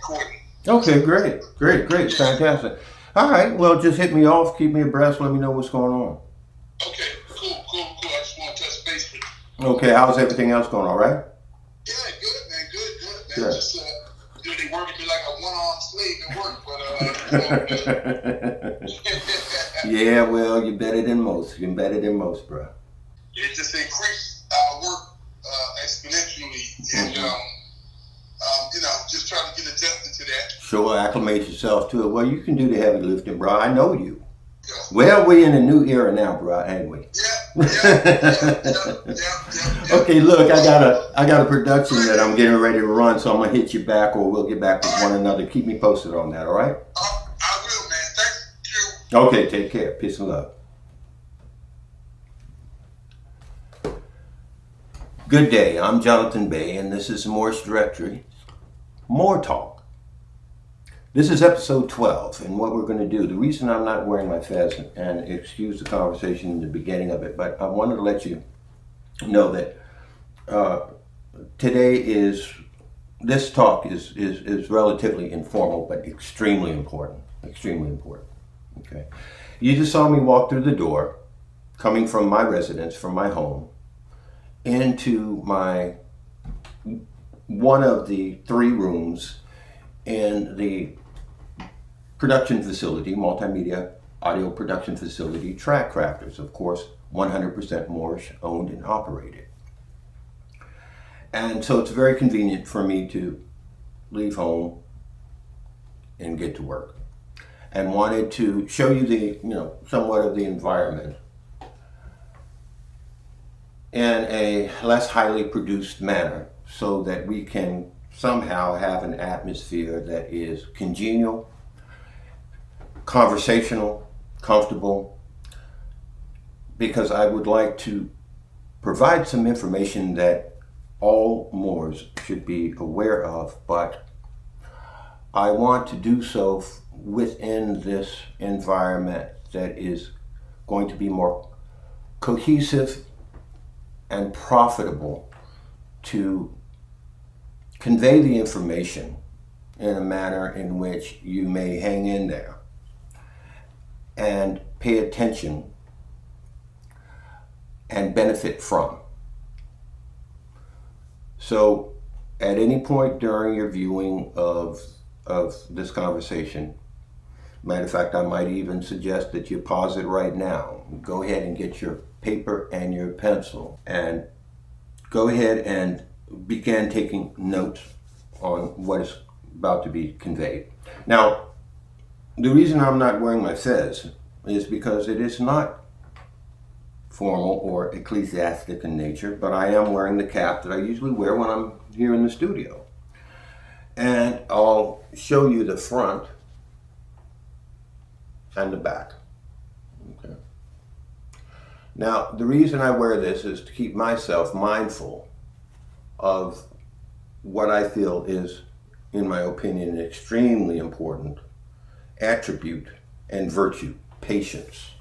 recording. Okay, great, fantastic. All right, well, just hit me off, keep me abreast, let me know what's going on. Okay, cool. I just want to touch base with you. Okay, how's everything else going? All right? Yeah, good, man. Good, man. Good. Just, they working me like a one-armed slave at work, but, Yeah, well, you're better than most. You're better than most, bro. It just increased our work exponentially, and just trying to get adjusted to that. Sure, acclimate yourself to it. Well, you can do the heavy lifting, bro. I know you. Yeah. Well, we're in a new era now, bro, ain't we? Yeah. Okay, look, I got a production that I'm getting ready to run, so I'm gonna hit you back, or we'll get back with one another. Keep me posted on that, all right? I will, man. Thank you. Okay, take care. Peace and love. Good day. I'm Jonathan Bay, and this is Moorish Directory. More Talk. This is episode 12, and what we're going to do, the reason I'm not wearing my fez, and excuse the conversation in the beginning of it, but I wanted to let you know that this talk is relatively informal, but extremely important. Okay. You just saw me walk through the door, coming from my residence, from my home, into one of the 3 rooms in the production facility, multimedia audio production facility, Track Crafters, of course, 100% Moorish owned and operated. And so it's very convenient for me to leave home and get to work. And wanted to show you somewhat of the environment in a less highly produced manner, so that we can somehow have an atmosphere that is congenial, conversational, comfortable, because I would like to provide some information that all Moors should be aware of, but I want to do so within this environment that is going to be more cohesive and profitable to convey the information in a manner in which you may hang in there and pay attention and benefit from. So at any point during your viewing of this conversation, matter of fact, I might even suggest that you pause it right now. Go ahead and get your paper and your pencil and go ahead and begin taking notes on what is about to be conveyed. Now, the reason I'm not wearing my fez is because it is not formal or ecclesiastic in nature, but I am wearing the cap that I usually wear when I'm here in the studio. And I'll show you the front and the back. Okay. Now, the reason I wear this is to keep myself mindful of what I feel is, in my opinion, an extremely important attribute and virtue: patience.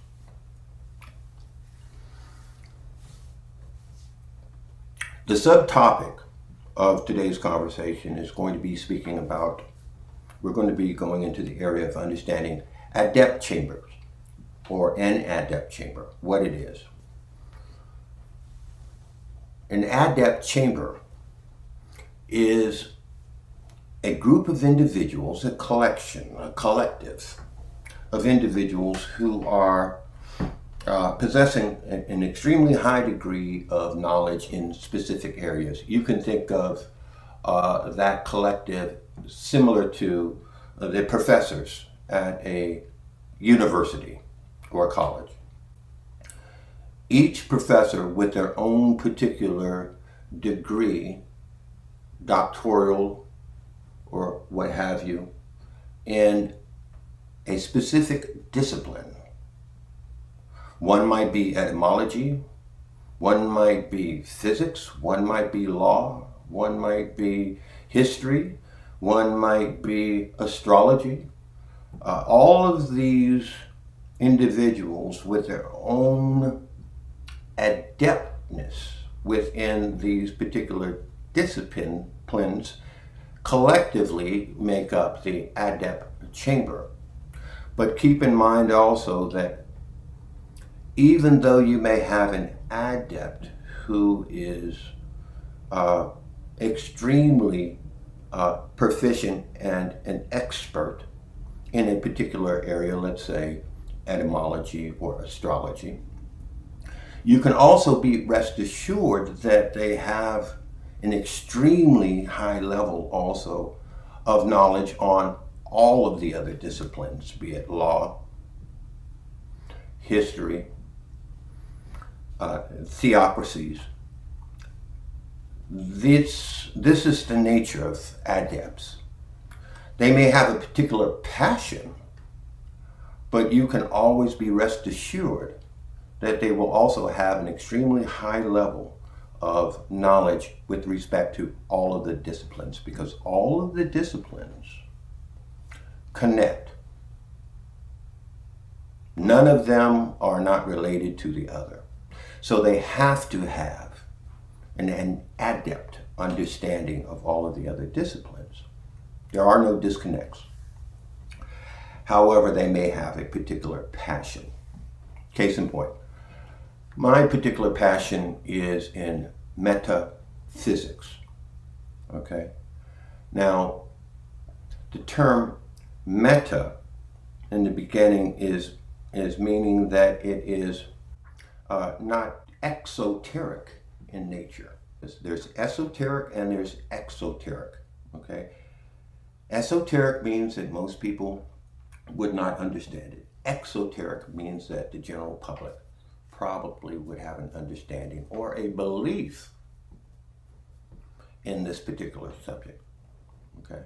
The subtopic of today's conversation is going to be speaking about, we're going to be going into the area of understanding adept chambers, or an adept chamber, what it is. An adept chamber is a group of individuals, a collection, a collective of individuals who are possessing an extremely high degree of knowledge in specific areas. You can think of that collective similar to the professors at a university or college. Each professor with their own particular degree, doctoral or what have you, in a specific discipline. One might be etymology, one might be physics, one might be law, one might be history, one might be astrology. All of these individuals with their own adeptness within these particular disciplines collectively make up the adept chamber. But keep in mind also that even though you may have an adept who is extremely proficient and an expert in a particular area, let's say etymology or astrology, you can also be rest assured that they have an extremely high level also of knowledge on all of the other disciplines, be it law, history, theocracies. This is the nature of adepts. They may have a particular passion, but you can always be rest assured that they will also have an extremely high level of knowledge with respect to all of the disciplines, because all of the disciplines connect. None of them are not related to the other. So they have to have an adept understanding of all of the other disciplines. There are no disconnects. However, they may have a particular passion. Case in point, my particular passion is in metaphysics. Okay? Now, the term meta in the beginning is meaning that it is not exoteric in nature. There's esoteric and there's exoteric. Okay? Esoteric means that most people would not understand it. Exoteric means that the general public probably would have an understanding or a belief in this particular subject. Okay?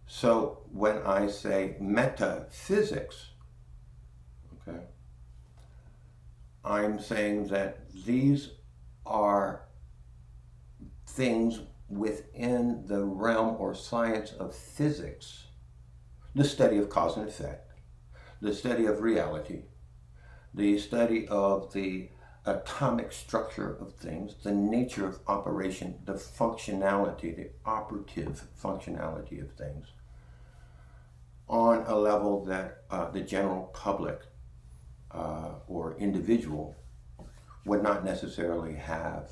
So when I say metaphysics, okay, I'm saying that these are things within the realm or science of physics, the study of cause and effect, the study of reality, the study of the atomic structure of things, the nature of operation, the functionality, the operative functionality of things, on a level that the general public or individual would not necessarily have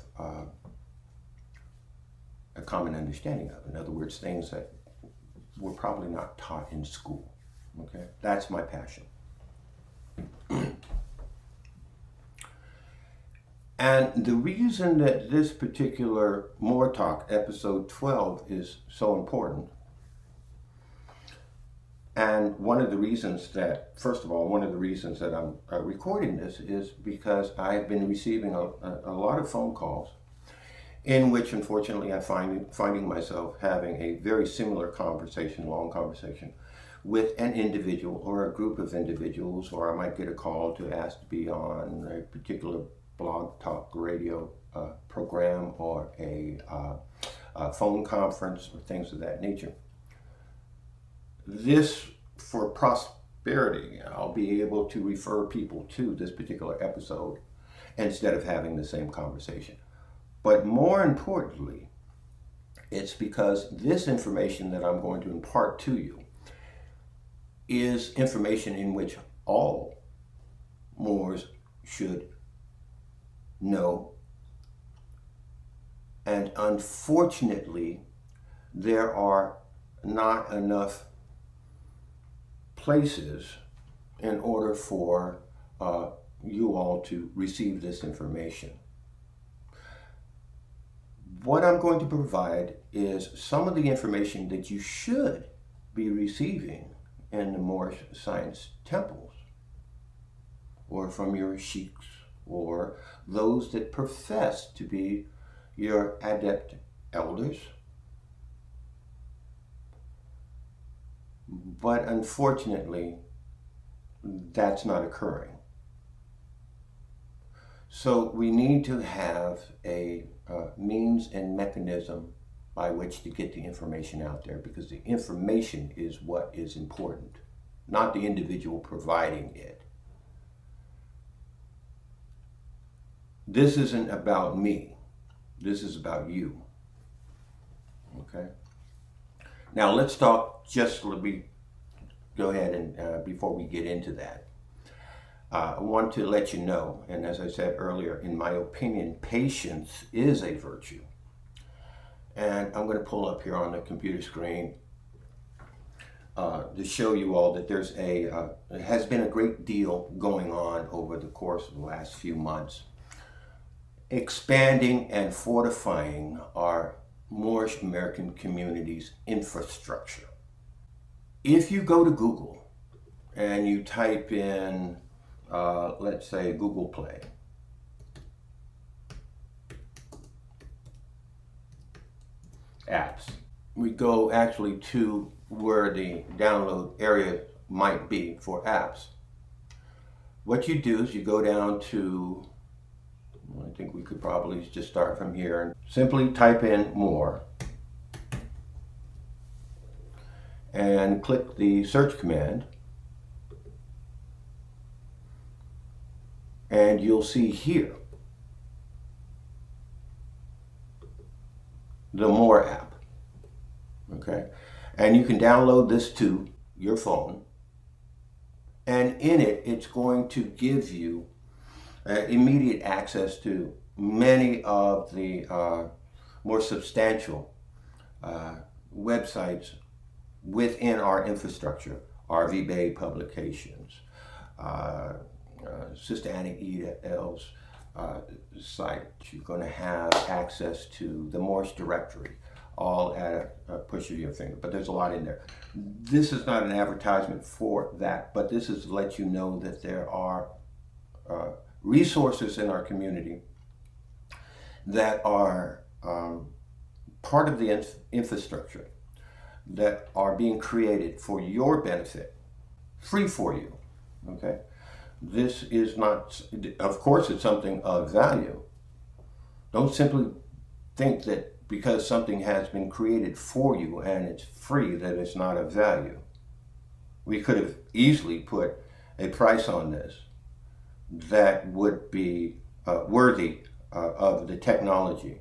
a common understanding of. In other words, things that were probably not taught in school. Okay, that's my passion. And the reason that this particular More Talk, episode 12, is so important, and one of the reasons that, first of all, one of the reasons that I'm recording this is because I've been receiving a lot of phone calls in which, unfortunately, I'm finding myself having a very similar conversation, long conversation, with an individual or a group of individuals, or I might get a call to ask to be on a particular blog talk radio program or a phone conference or things of that nature. This, for prosperity, I'll be able to refer people to this particular episode instead of having the same conversation. But more importantly, it's because this information that I'm going to impart to you is information in which all Moors should know. And unfortunately, there are not enough places in order for you all to receive this information. What I'm going to provide is some of the information that you should be receiving in the Moorish science temples, or from your sheikhs, or those that profess to be your adept elders. But unfortunately, that's not occurring. So we need to have a means and mechanism by which to get the information out there, because the information is what is important, not the individual providing it. This isn't about me. This is about you. Okay? Now let's talk just a little bit, go ahead and before we get into that, I want to let you know, and as I said earlier, in my opinion, patience is a virtue. And I'm going to pull up here on the computer screen to show you all that there has been a great deal going on over the course of the last few months, expanding and fortifying our Moorish American community's infrastructure. If you go to Google and you type in, let's say, Google Play, apps, we go actually to where the download area might be for apps. What you do is you go down to, I think we could probably just start from here and simply type in more and click the search command, and you'll see here the More app. Okay, and you can download this to your phone, and in it it's going to give you immediate access to many of the more substantial websites within our infrastructure. RV Bay Publications, Sister Annie Edel's site. You're going to have access to the Moorish directory, all at a push of your finger. But there's a lot in there. This is not an advertisement for that, but this is to let you know that there are resources in our community that are part of the infrastructure that are being created for your benefit, free for you. Okay, this is not, of course it's something of value. Don't simply think that because something has been created for you and it's free that it's not of value. We could have easily put a price on this that would be worthy of the technology,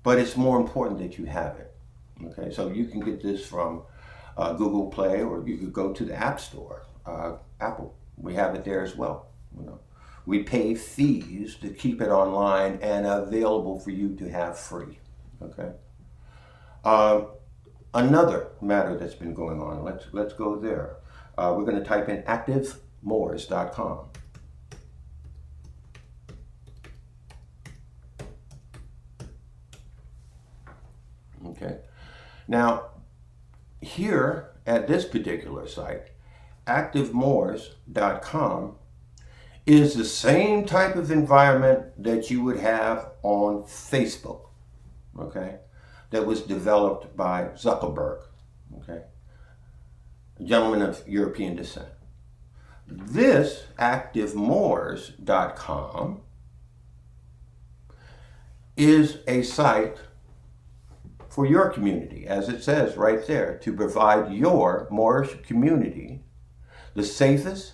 but it's more important that you have it. Okay, so you can get this from Google Play, or you could go to the App Store, Apple. We have it there as well. You know, we pay fees to keep it online and available for you to have free. Okay. Another matter that's been going on. Let's go there. We're going to type in activemoors.com. Okay. Now, here at this particular site, activemoors.com is the same type of environment that you would have on Facebook, okay, that was developed by Zuckerberg, okay, a gentleman of European descent. This activemoors.com is a site for your community, as it says right there, to provide your Moorish community the safest,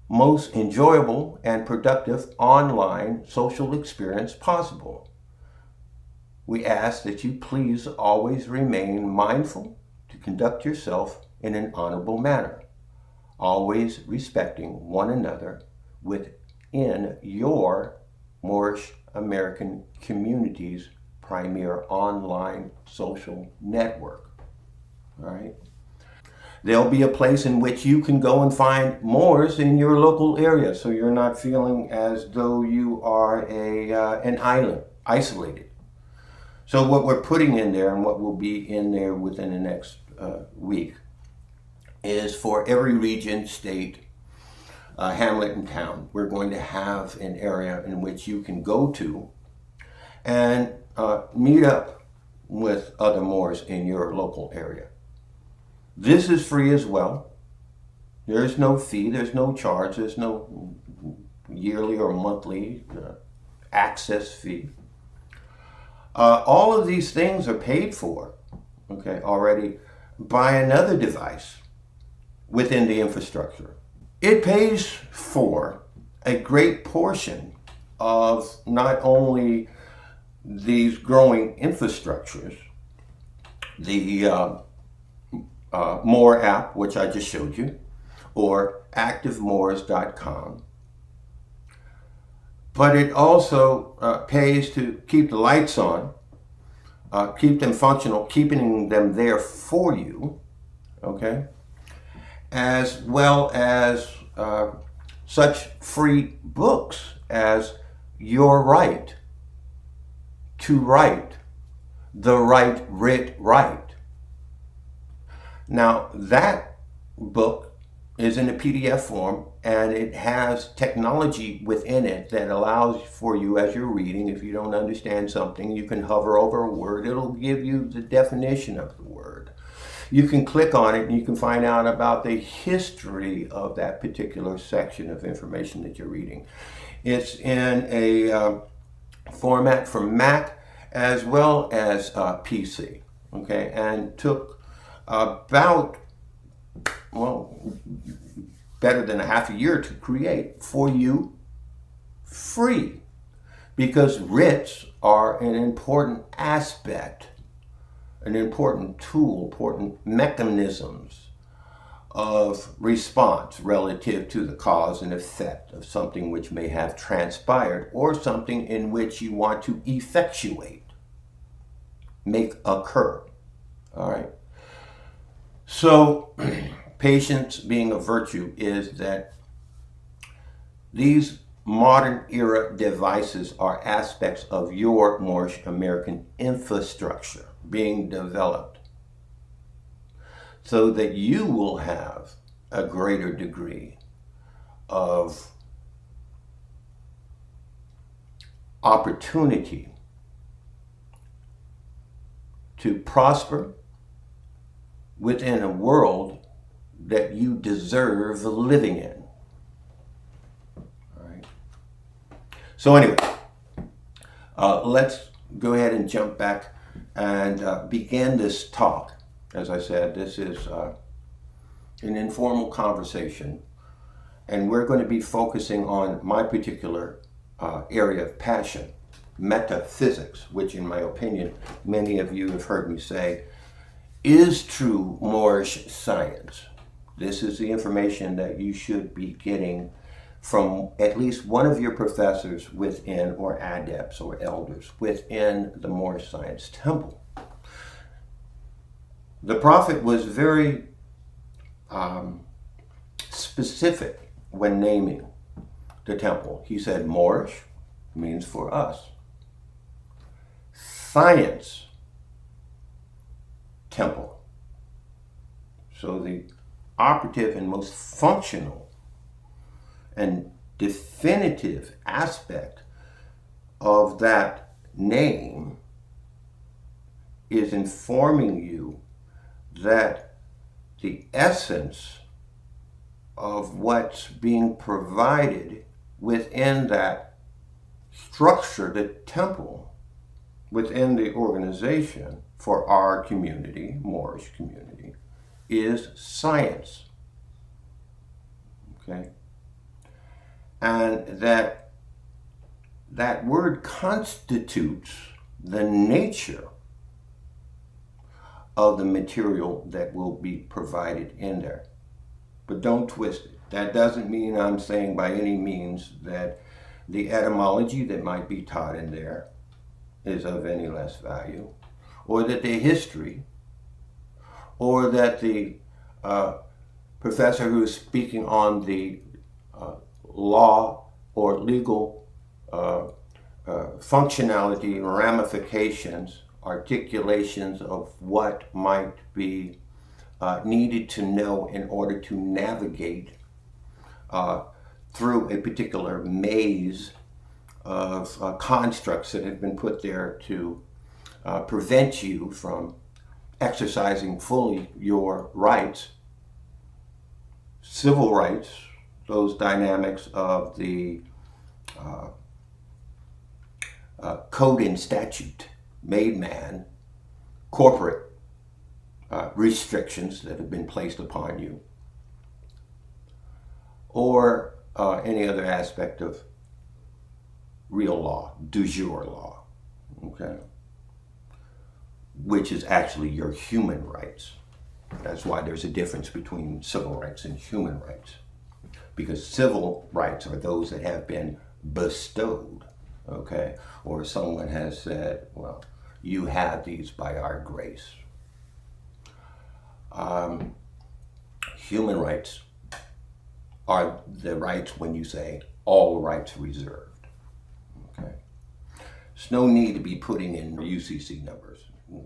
most enjoyable, and productive online social experience possible. We ask that you please always remain mindful to conduct yourself in an honorable manner, always respecting one another within your Moorish American community's premier online social network. All right. There'll be a place in which you can go and find Moors in your local area, so you're not feeling as though you are an island, isolated. So what we're putting in there, and what will be in there within the next week, is for every region, state, hamlet, and town, we're going to have an area in which you can go to and meet up with other Moors in your local area. This is free as well. There's no fee, there's no charge, there's no yearly or monthly access fee. All of these things are paid for, okay, already by another device within the infrastructure. It pays for a great portion of not only these growing infrastructures, the Moore app, which I just showed you, or activemoors.com. But it also pays to keep the lights on, keep them functional, keeping them there for you, okay? As well as such free books as Your Right to Write, The Right Writ Right. Now, that book is in a PDF form, and it has technology within it that allows for you, as you're reading, if you don't understand something, you can hover over a word. It'll give you the definition of the word. You can click on it and you can find out about the history of that particular section of information that you're reading. It's in a format for Mac as well as PC, okay, and took about, well, better than a half a year to create for you free, because writs are an important aspect, an important tool, important mechanisms of response relative to the cause and effect of something which may have transpired or something in which you want to effectuate, make occur. All right. So, patience being a virtue is that these modern era devices are aspects of your Moorish American infrastructure being developed so that you will have a greater degree of opportunity to prosper within a world that you deserve living in. All right. So anyway, let's go ahead and jump back and begin this talk. As I said, this is an informal conversation, and we're going to be focusing on my particular area of passion, metaphysics, which in my opinion, many of you have heard me say, is true Moorish science. This is the information that you should be getting from at least one of your professors within, or adepts or elders within the Moorish Science Temple. The Prophet was very specific when naming the temple. He said Moorish means for us. Science temple. So the operative and most functional and definitive aspect of that name is informing you that the essence of what's being provided within that structure, the temple, within the organization for our community, Moorish community, is science. Okay? And that word constitutes the nature of the material that will be provided in there. But don't twist it. That doesn't mean I'm saying by any means that the etymology that might be taught in there is of any less value, or that the history, or that the professor who is speaking on the law or legal functionality and ramifications, articulations of what might be needed to know in order to navigate through a particular maze of constructs that have been put there to prevent you from exercising fully your rights, civil rights, those dynamics of the code and statute made man, corporate restrictions that have been placed upon you, or any other aspect of real law, du jour law. Okay. which is actually your human rights. That's why there's a difference between civil rights and human rights. Because civil rights are those that have been bestowed, okay? Or someone has said, well, you have these by our grace. Human rights are the rights when you say all rights reserved, okay? There's no need to be putting in UCC numbers.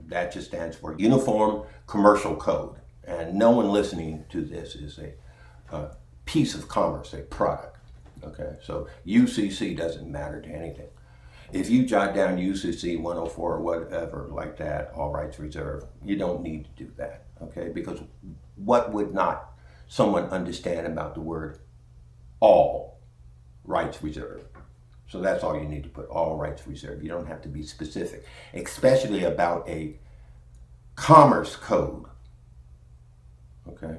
That just stands for Uniform Commercial Code. And no one listening to this is a piece of commerce, a product, okay? So UCC doesn't matter to anything. If you jot down UCC 104 or whatever like that, all rights reserved, you don't need to do that, okay? Because what would not someone understand about the word all rights reserved? So that's all you need to put, all rights reserved. You don't have to be specific, especially about a commerce code, okay?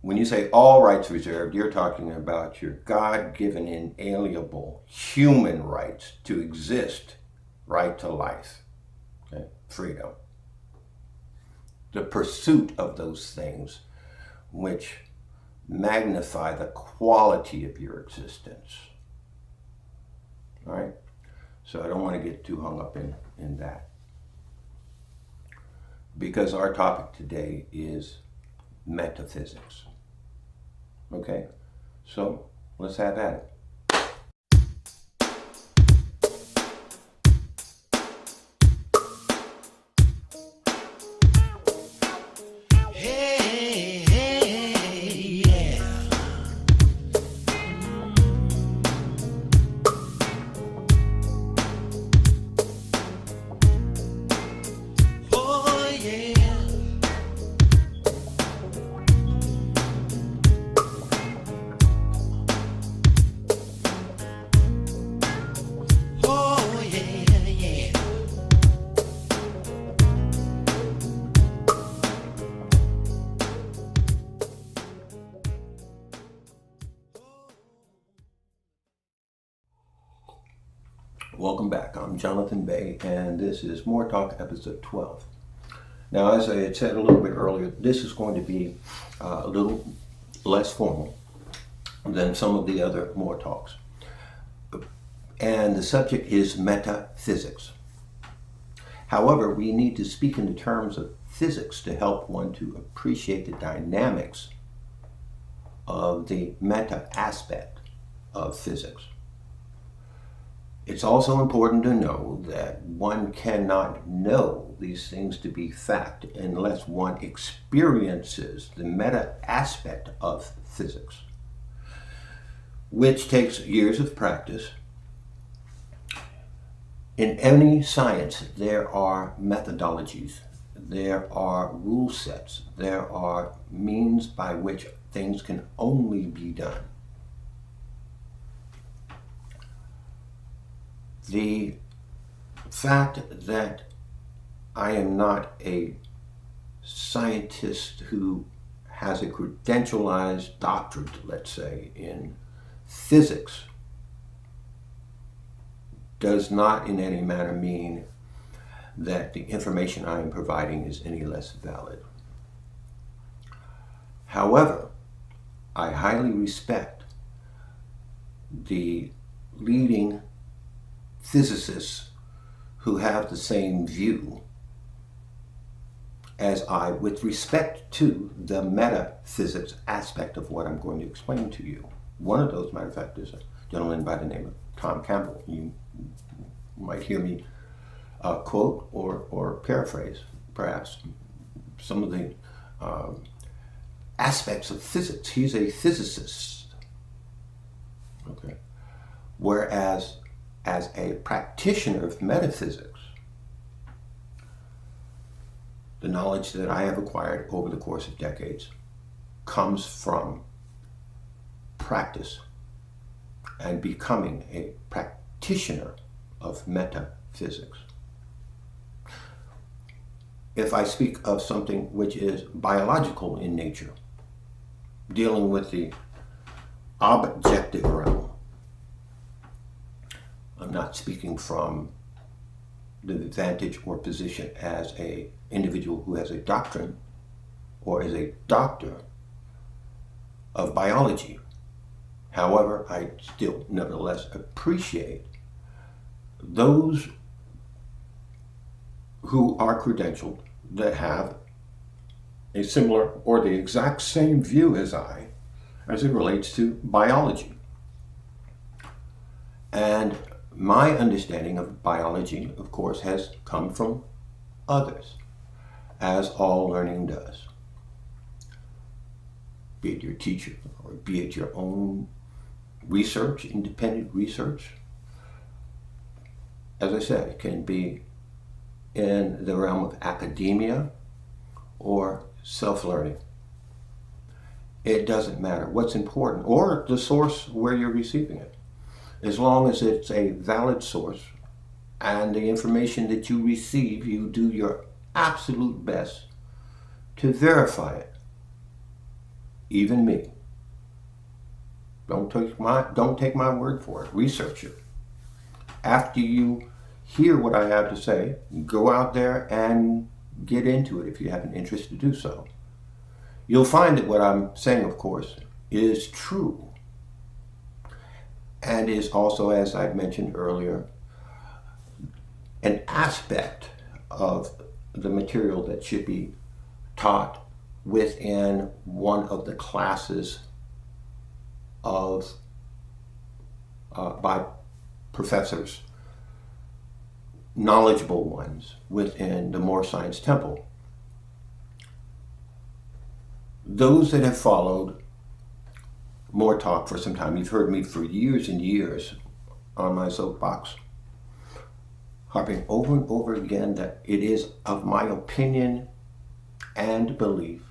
When you say all rights reserved, you're talking about your God-given, inalienable human rights to exist, right to life, okay? Freedom. The pursuit of those things which magnify the quality of your existence. All right? So I don't want to get too hung up in that. Because our topic today is metaphysics. Okay? So let's have at it. Welcome back. I'm Jonathan Bay, and this is More Talk, episode 12. Now, as I had said a little bit earlier, this is going to be a little less formal than some of the other More Talks. And the subject is metaphysics. However, we need to speak in the terms of physics to help one to appreciate the dynamics of the meta aspect of physics. It's also important to know that one cannot know these things to be fact unless one experiences the meta aspect of physics, which takes years of practice. In any science, there are methodologies, there are rule sets, there are means by which things can only be done. The fact that I am not a scientist who has a credentialized doctorate, let's say, in physics, does not in any manner mean that the information I am providing is any less valid. However, I highly respect the leading physicists who have the same view as I with respect to the metaphysics aspect of what I'm going to explain to you. One of those, matter of fact, is a gentleman by the name of Tom Campbell. You might hear me quote or paraphrase, perhaps, some of the aspects of physics. He's a physicist, okay? Whereas as a practitioner of metaphysics, the knowledge that I have acquired over the course of decades comes from practice and becoming a practitioner of metaphysics. If I speak of something which is biological in nature, dealing with the objective realm, I'm not speaking from the advantage or position as a individual who has a doctrine or is a doctor of biology. However, I still nevertheless appreciate those who are credentialed that have a similar or the exact same view as I as it relates to biology. And my understanding of biology, of course, has come from others, as all learning does. Be it your teacher or be it your own research, independent research. As I said, it can be in the realm of academia or self-learning. It doesn't matter what's important or the source where you're receiving it. As long as it's a valid source and the information that you receive, you do your absolute best to verify it. Even me. Don't take my word for it. Research it. After you hear what I have to say, go out there and get into it if you have an interest to do so. You'll find that what I'm saying, of course, is true. And is also, as I mentioned earlier, an aspect of the material that should be taught within one of the classes of by professors, knowledgeable ones within the Moorish Science Temple. Those that have followed More Talk for some time, you've heard me for years and years on my soapbox, harping over and over again that it is of my opinion and belief,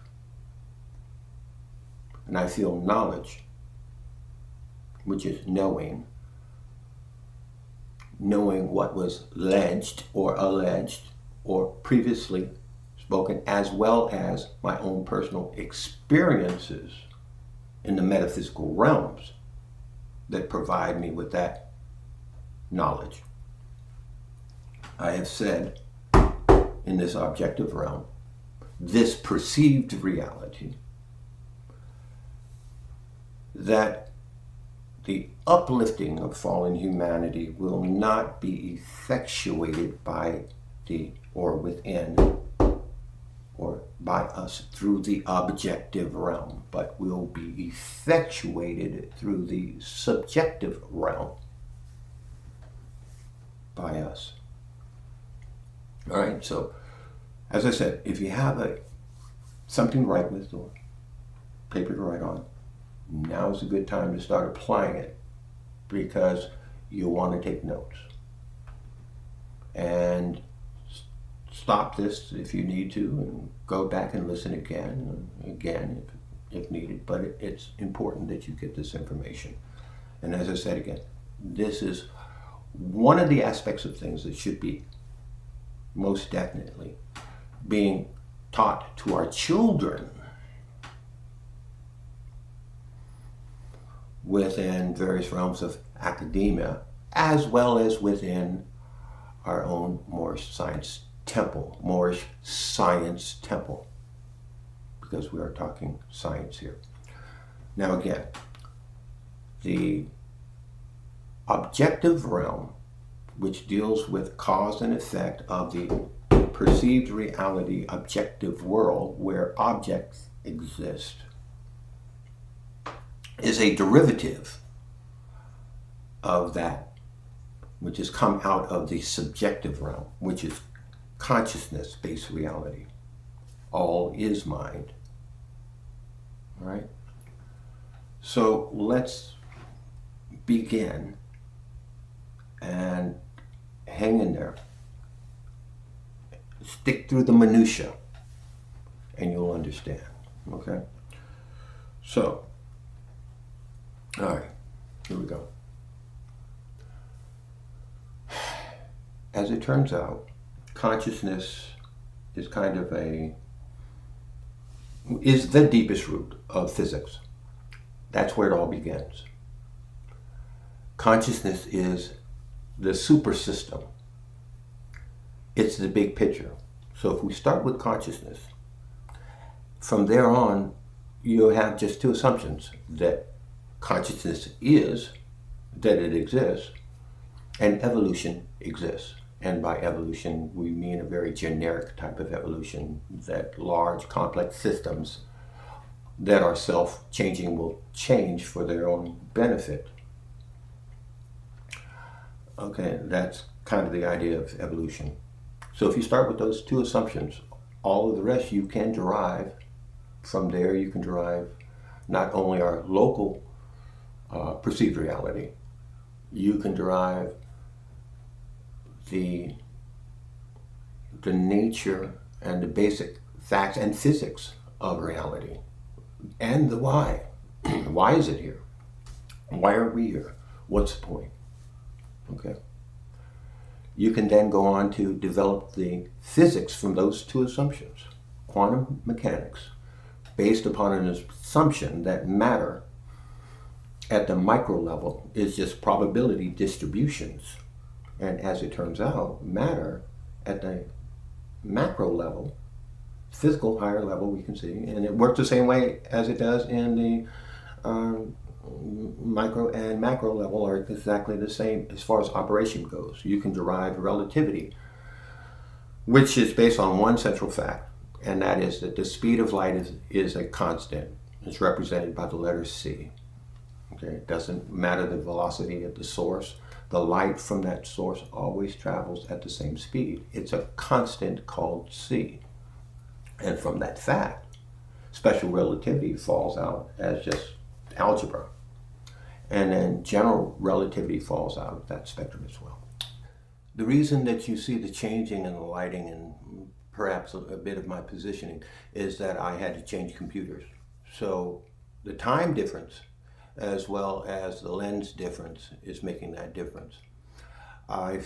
and I feel knowledge, which is knowing what was alleged or previously spoken, as well as my own personal experiences in the metaphysical realms that provide me with that knowledge. I have said in this objective realm, this perceived reality, that the uplifting of fallen humanity will not be effectuated by by us through the objective realm, but will be effectuated through the subjective realm by us. All right, so as I said, if you have something to write with or paper to write on, now is a good time to start applying it, because you'll want to take notes. And stop this if you need to and go back and listen again if needed. But it's important that you get this information. And as I said again, this is one of the aspects of things that should be most definitely being taught to our children within various realms of academia, as well as within our own Moorish Science Temple, Moorish Science Temple, because we are talking science here. Now again, the objective realm, which deals with cause and effect of the perceived reality objective world where objects exist, is a derivative of that which has come out of the subjective realm, which is consciousness-based reality. All is mind. All right? So let's begin and hang in there. Stick through the minutia and you'll understand. Okay? So, all right, here we go. As it turns out, consciousness is is the deepest root of physics. That's where it all begins. Consciousness is the super system It's the big picture. So if we start with consciousness, from there on, you have just two assumptions: that consciousness is, that it exists, and evolution exists. And by evolution, we mean a very generic type of evolution, that large, complex systems that are self-changing will change for their own benefit. Okay, that's kind of the idea of evolution. So if you start with those two assumptions, all of the rest you can derive. From there, you can derive not only our local perceived reality, you can derive the nature and the basic facts and physics of reality, and the why. Why is it here? Why are we here? What's the point? Okay. You can then go on to develop the physics from those two assumptions. Quantum mechanics, based upon an assumption that matter at the micro level is just probability distributions. And as it turns out, matter at the macro level, physical higher level, we can see, and it works the same way as it does in the micro and macro level, are exactly the same as far as operation goes. You can derive relativity, which is based on one central fact, and that is that the speed of light is a constant. It's represented by the letter c. Okay, it doesn't matter the velocity at the source. The light from that source always travels at the same speed. It's a constant called c. And from that fact, special relativity falls out as just algebra. And then general relativity falls out of that spectrum as well. The reason that you see the changing in the lighting and perhaps a bit of my positioning is that I had to change computers. So the time difference as well as the lens difference is making that difference. I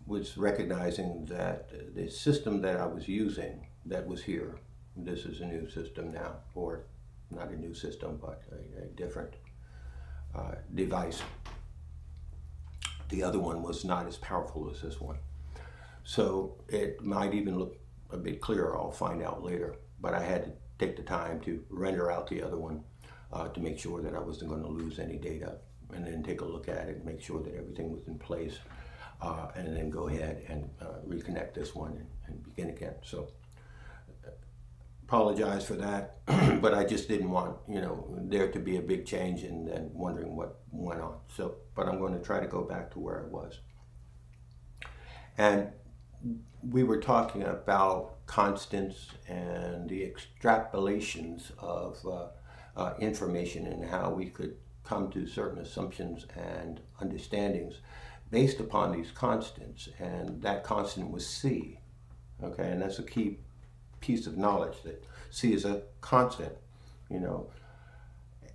was recognizing that the system that I was using that was here, this is a new system now, or not a new system, but a different device. The other one was not as powerful as this one. So it might even look a bit clearer, I'll find out later, but I had to take the time to render out the other one to make sure that I wasn't going to lose any data, and then take a look at it, make sure that everything was in place, and then go ahead and reconnect this one and begin again. So apologize for that, but I just didn't want, there to be a big change and then wondering what went on. So, but I'm going to try to go back to where I was. And we were talking about constants and the extrapolations of information and how we could come to certain assumptions and understandings based upon these constants. And that constant was c. Okay, and that's a key piece of knowledge, that c is a constant, and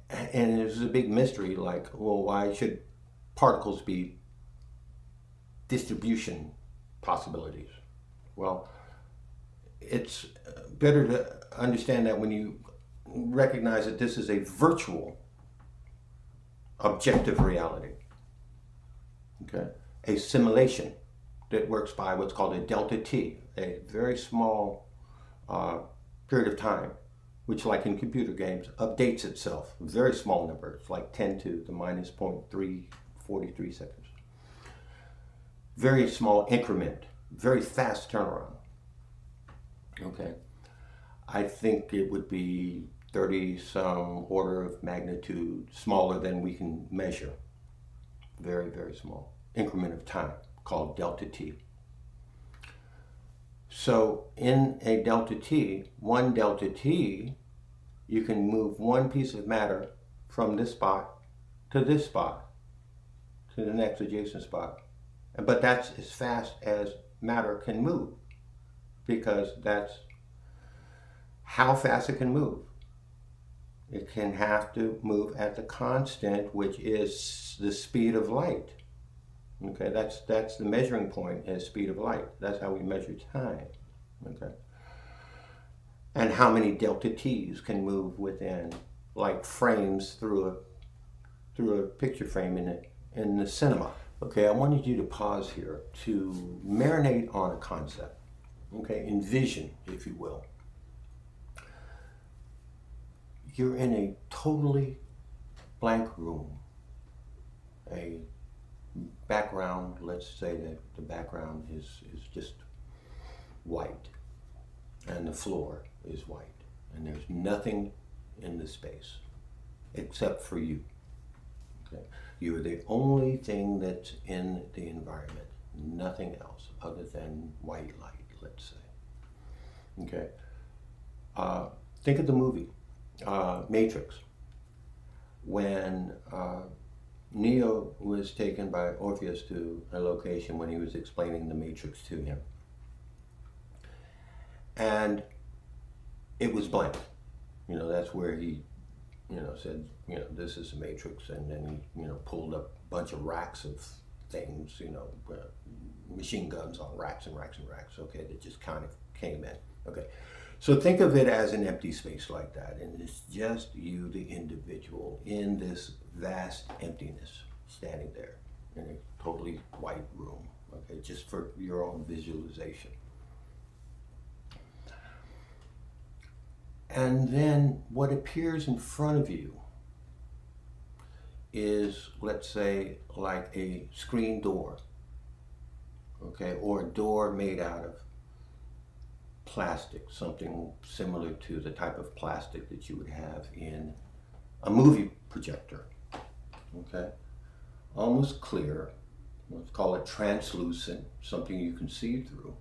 it was a big mystery, like, well, why should particles be distribution possibilities? Well, it's better to understand that when you recognize that this is a virtual objective reality, okay, a simulation that works by what's called a delta t, a very small period of time, which, like in computer games, updates itself. A very small number. It's like 10 to the minus 0.343 seconds. Very small increment. Very fast turnaround. Okay. I think it would be 30 some order of magnitude smaller than we can measure. Very, very small increment of time called delta t. So in a delta t, one delta t, you can move one piece of matter from this spot to this spot, to the next adjacent spot. But that's as fast as matter can move, because that's how fast it can move. It can have to move at the constant, which is the speed of light. Okay, that's the measuring point, is speed of light. That's how we measure time. Okay, and how many delta t's can move within, like frames through a picture frame in the cinema. Okay, I wanted you to pause here to marinate on a concept. Okay, envision, if you will. You're in a totally blank room. A background, let's say that the background is just white, and the floor is white, and there's nothing in the space except for you. Okay? You're the only thing that's in the environment, nothing else other than white light, let's say. Okay? Think of the movie Matrix, when Neo was taken by Orpheus to a location when he was explaining the Matrix to him. And it was blank. That's where he, said, this is the Matrix. And then he, pulled up a bunch of racks of things, machine guns on racks and racks and racks, okay, that just kind of came in. Okay. So think of it as an empty space like that, and it's just you, the individual, in this vast emptiness, standing there in a totally white room, okay, just for your own visualization. And then what appears in front of you is, let's say, like a screen door, okay, or a door made out of plastic, something similar to the type of plastic that you would have in a movie projector, okay, almost clear, let's call it translucent, something you can see through.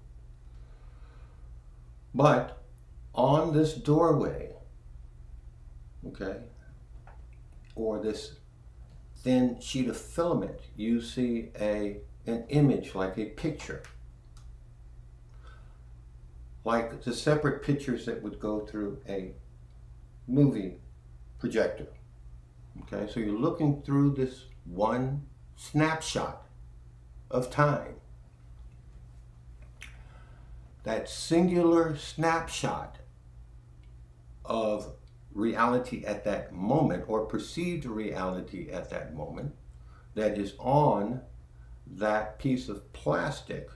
But on this doorway, okay, or this thin sheet of filament, you see an image, like a picture, like the separate pictures that would go through a movie projector. Okay, so you're looking through this one snapshot of time. That singular snapshot of reality at that moment, or perceived reality at that moment, that is on that piece of plastic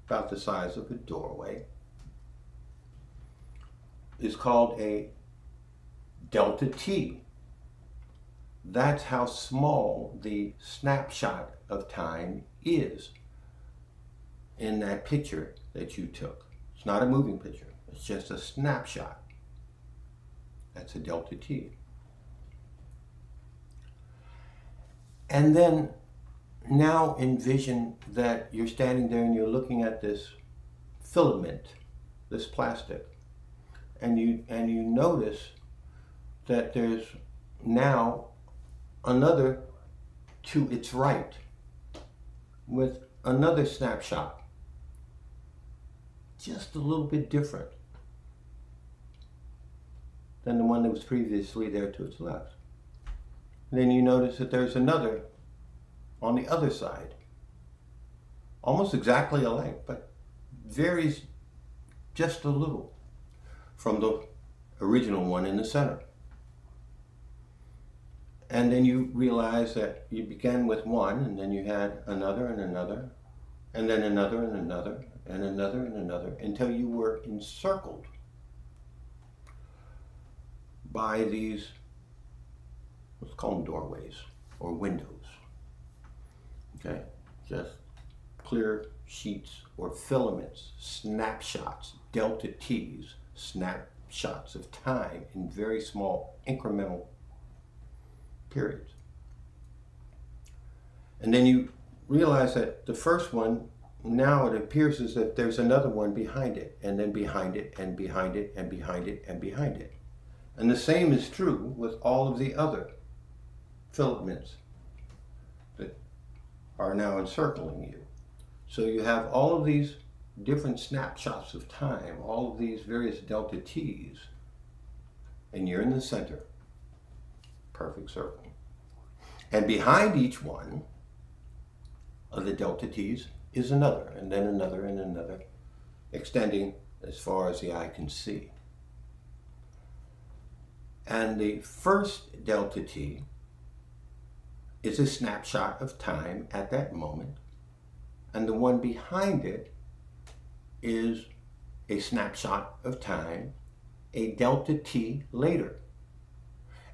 about the size of a doorway, is called a delta T. That's how small the snapshot of time is in that picture that you took. It's not a moving picture, it's just a snapshot. That's a delta T. And then now envision that you're standing there and you're looking at this filament, this plastic, and you notice that there's now another to its right with another snapshot, just a little bit different than the one that was previously there to its left. And then you notice that there's another on the other side, almost exactly alike, but varies just a little from the original one in the center. And then you realize that you began with one, and then you had another and another, and then another and another, and another and another, until you were encircled by these, let's call them doorways or windows. Okay, just clear sheets or filaments, snapshots, delta T's, snapshots of time in very small incremental periods. And then you realize that the first one, now it appears as if there's another one behind it, and then behind it, and behind it, and behind it, and behind it. And the same is true with all of the other filaments that are now encircling you. So you have all of these different snapshots of time, all of these various delta T's, and you're in the center. Perfect circle. And behind each one of the delta T's is another, and then another, and another, extending as far as the eye can see. And the first delta T is a snapshot of time at that moment, and the one behind it is a snapshot of time, a delta t later.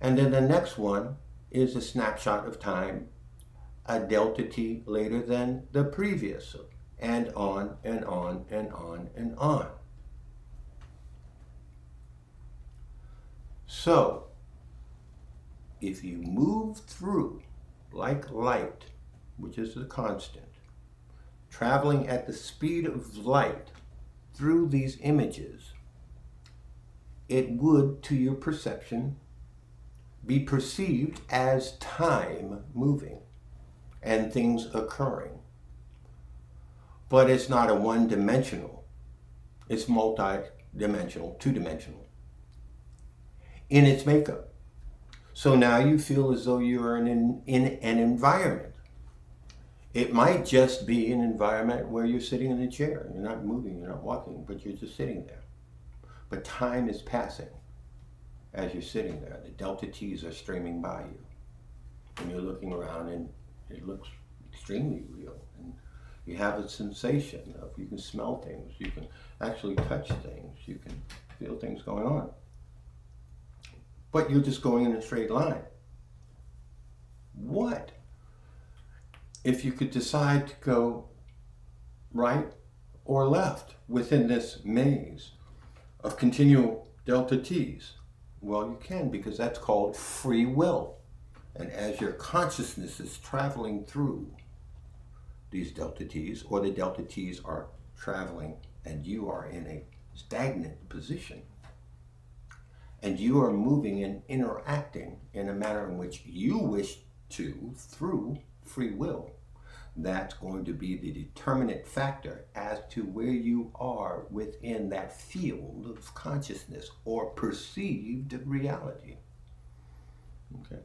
And then the next one is a snapshot of time, a delta t later than the previous, and on and on and on and on. So, if you move through like light, which is the constant, traveling at the speed of light through these images, it would, to your perception, be perceived as time moving and things occurring. But it's not a one-dimensional, it's multi-dimensional, two-dimensional in its makeup. So now you feel as though you are in an environment. It might just be an environment where you're sitting in a chair. You're not moving, you're not walking, but you're just sitting there. But time is passing as you're sitting there. The delta T's are streaming by you. And you're looking around and it looks extremely real. And you have a sensation of, you can smell things, you can actually touch things, you can feel things going on. But you're just going in a straight line. What if you could decide to go right or left within this maze of continual delta T's? Well, you can, because that's called free will. And as your consciousness is traveling through these delta T's, or the delta T's are traveling and you are in a stagnant position, and you are moving and interacting in a manner in which you wish to through free will, that's going to be the determinant factor as to where you are within that field of consciousness or perceived reality. Okay.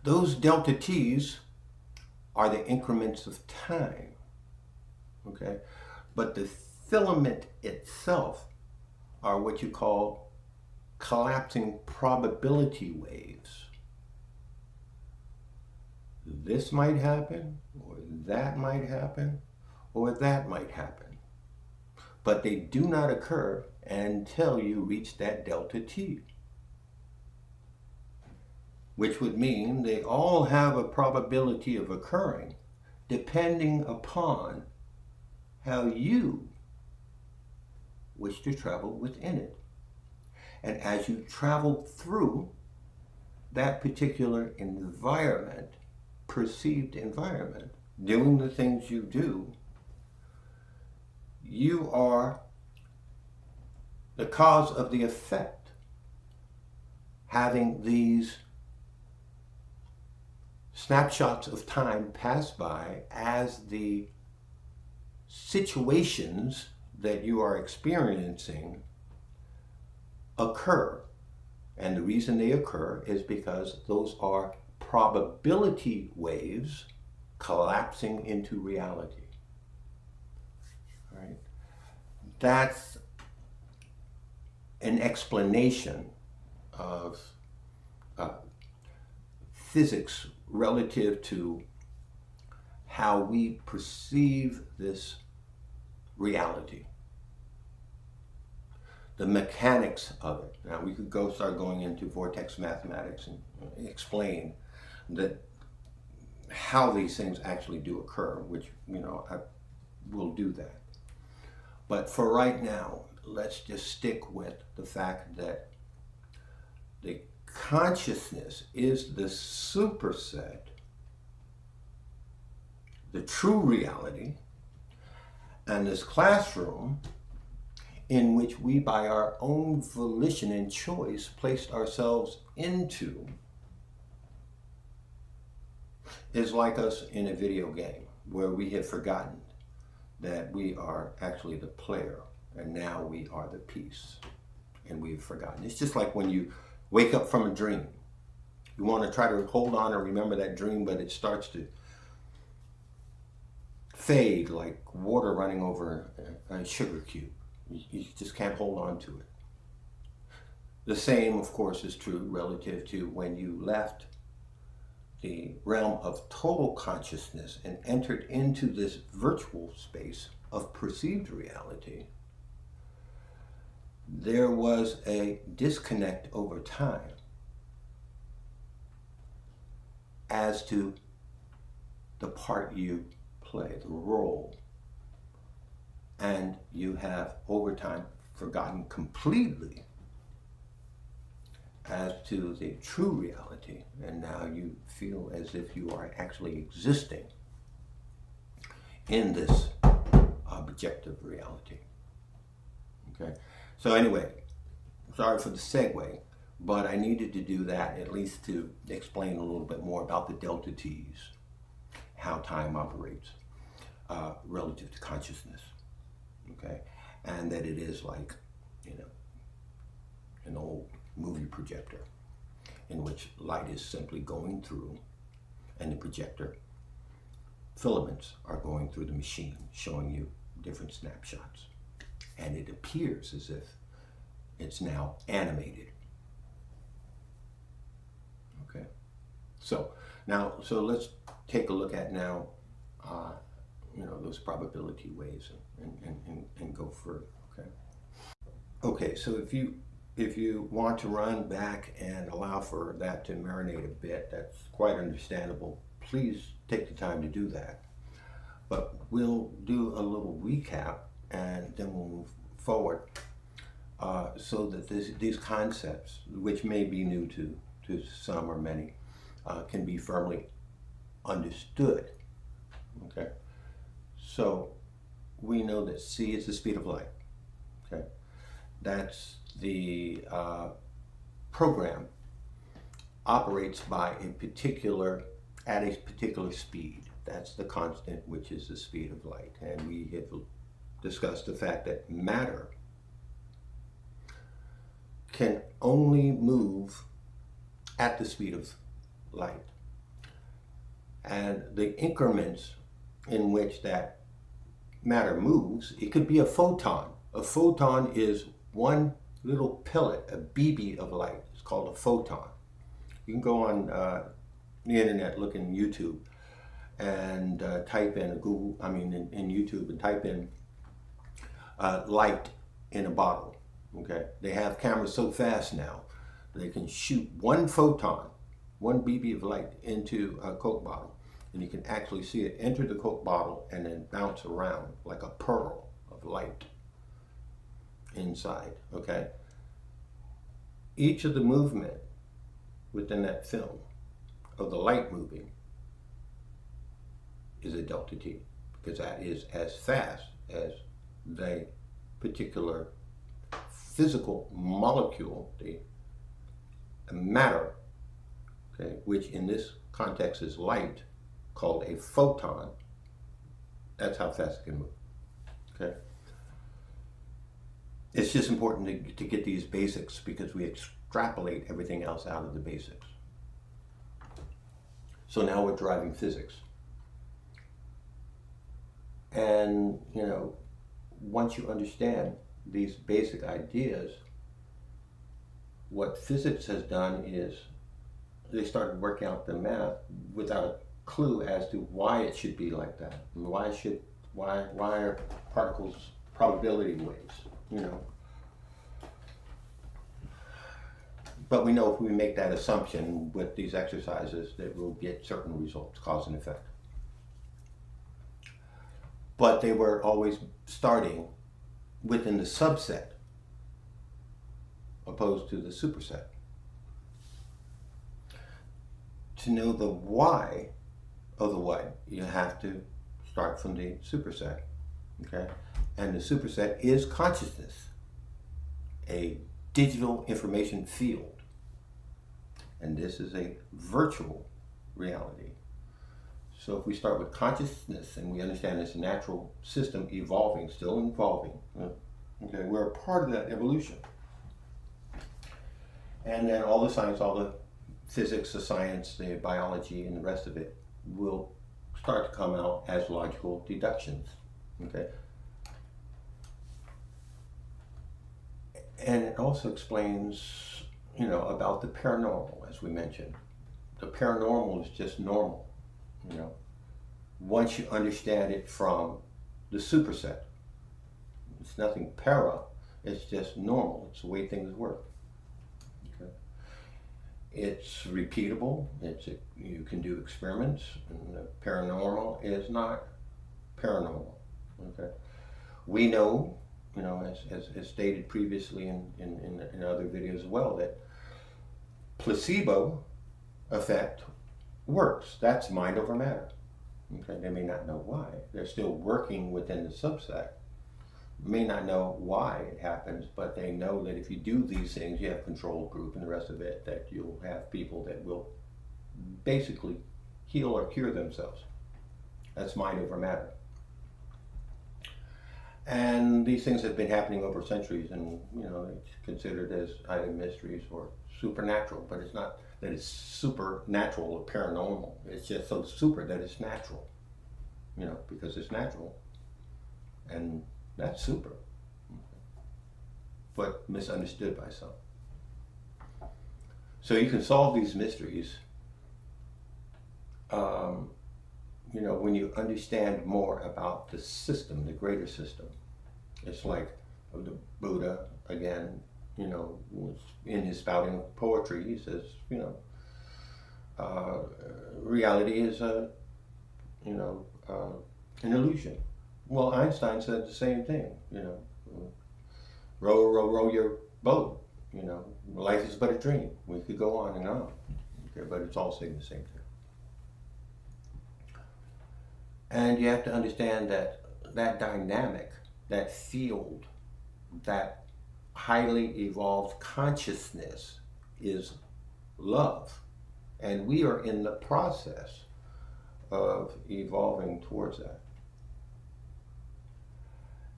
Those delta T's are the increments of time. Okay. But the filament itself are what you call collapsing probability waves. This might happen, or that might happen, or that might happen. But they do not occur until you reach that delta T. Which would mean they all have a probability of occurring depending upon how you wish to travel within it. And as you travel through that particular environment, perceived environment, doing the things you do, you are the cause of the effect, having these snapshots of time pass by as the situations that you are experiencing occur. And the reason they occur is because those are probability waves collapsing into reality. Right? That's an explanation of physics relative to how we perceive this reality. The mechanics of it. Now we could start going into vortex mathematics and explain that how these things actually do occur, which, I will do that. But for right now, let's just stick with the fact that the consciousness is the superset, the true reality, and this classroom in which we, by our own volition and choice, placed ourselves into, is like us in a video game where we have forgotten that we are actually the player and now we are the piece, and we've forgotten. It's just like when you wake up from a dream. You want to try to hold on and remember that dream, but it starts to fade like water running over a sugar cube. You just can't hold on to it. The same, of course, is true relative to when you left the realm of total consciousness and entered into this virtual space of perceived reality, there was a disconnect over time as to the part you play, the role. And you have, over time, forgotten completely as to the true reality, and now you feel as if you are actually existing in this objective reality. Okay, so anyway, sorry for the segue, but I needed to do that at least to explain a little bit more about the delta T's, how time operates relative to consciousness. Okay, and that it is like, an old movie projector in which light is simply going through, and the projector filaments are going through the machine, showing you different snapshots. And it appears as if it's now animated. Okay, so let's take a look at now, those probability ways and go further. Okay, so if you want to run back and allow for that to marinate a bit, that's quite understandable. Please take the time to do that. But we'll do a little recap and then we'll move forward so that these concepts, which may be new to some or many, can be firmly understood. Okay, so we know that c is the speed of light. Okay, that's the program operates at a particular speed. That's the constant, which is the speed of light. And we have discussed the fact that matter can only move at the speed of light. And the increments in which that matter moves, it could be a photon. A photon is one little pellet, a BB of light. It's called a photon. You can go on the internet, look in YouTube, and type in in YouTube, and type in light in a bottle. Okay, they have cameras so fast now they can shoot one photon, one BB of light into a Coke bottle, and you can actually see it enter the Coke bottle and then bounce around like a pearl of light inside. Okay, each of the movement within that film of the light moving is a delta T, because that is as fast as the particular physical molecule, the matter, okay, which in this context is light, called a photon. That's how fast it can move. Okay, it's just important to get these basics, because we extrapolate everything else out of the basics. So now we're driving physics. And, once you understand these basic ideas, what physics has done is they started working out the math without a clue as to why it should be like that. Why are particles probability waves, But we know if we make that assumption with these exercises that we'll get certain results, cause and effect. But they were always starting within the subset opposed to the superset. To know the why of the what, you have to start from the superset. Okay? And the superset is consciousness, a digital information field. And this is a virtual reality. So if we start with consciousness and we understand this natural system evolving, still evolving, okay, we're a part of that evolution. And then all the science, all the physics, the science, the biology, and the rest of it will start to come out as logical deductions. Okay? And it also explains, about the paranormal, as we mentioned. the paranormal is just normal, you know. Once you understand it from the superset, it's nothing para, it's just normal. It's the way things work. Okay. It's repeatable. You can do experiments, and the paranormal is not paranormal. Okay. We know, you know, as stated previously in other videos as well, that placebo effect works. That's mind over matter. Okay, they may not know why. They're still working within the subset. May not know why it happens, but they know that if you do these things, you have control group and the rest of it, that you'll have people that will basically heal or cure themselves. That's mind over matter. And these things have been happening over centuries, and you know, it's considered as either mysteries or supernatural, but it's not that it's supernatural or paranormal. It's just so super that it's natural, you know, because it's natural, and that's super, but misunderstood by some. So you can solve these mysteries, you know, when you understand more about the system, the greater system. It's like the Buddha, again, you know, in his spouting of poetry, he says, you know, reality is an illusion. Well, Einstein said the same thing, you know, row, row, row your boat, you know, life is but a dream. We could go on and on, okay, but it's all saying the same thing. And you have to understand that that dynamic, that field, that highly evolved consciousness is love. And we are in the process of evolving towards that.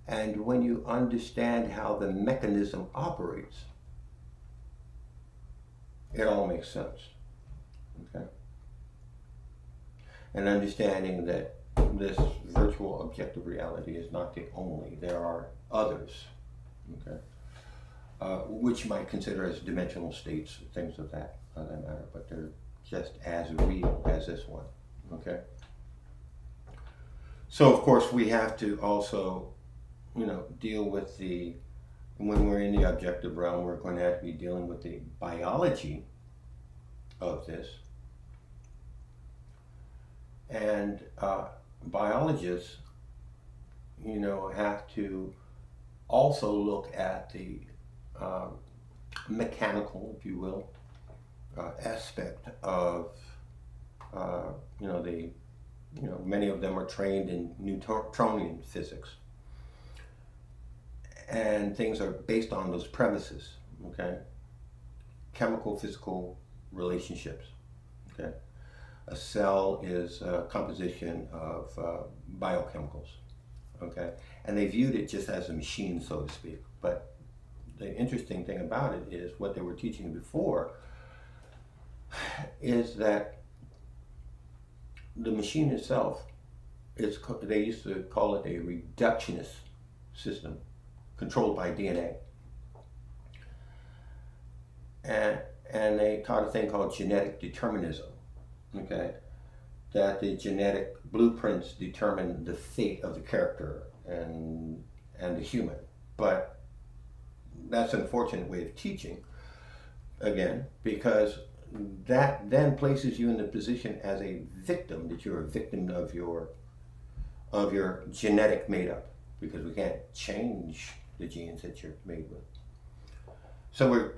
And when you understand how the mechanism operates, it all makes sense. Okay? And understanding that this virtual objective reality is not the only, there are others, okay, which you might consider as dimensional states, things of that matter, but they're just as real as this one, okay? So of course we have to also, you know, deal with when we're in the objective realm, we're going to have to be dealing with the biology of this. And biologists, you know, have to also look at the mechanical, if you will, aspect of, you know, many of them are trained in Newtonian physics. And things are based on those premises, okay? Chemical, physical relationships, okay? A cell is a composition of biochemicals, okay? And they viewed it just as a machine, so to speak. But the interesting thing about it is what they were teaching before is that the machine itself, they used to call it a reductionist system controlled by DNA. And they taught a thing called genetic determinism. Okay, that the genetic blueprints determine the fate of the character and the human. But that's an unfortunate way of teaching, again, because that then places you in the position as a victim, that you're a victim of your genetic makeup, because we can't change the genes that you're made with. So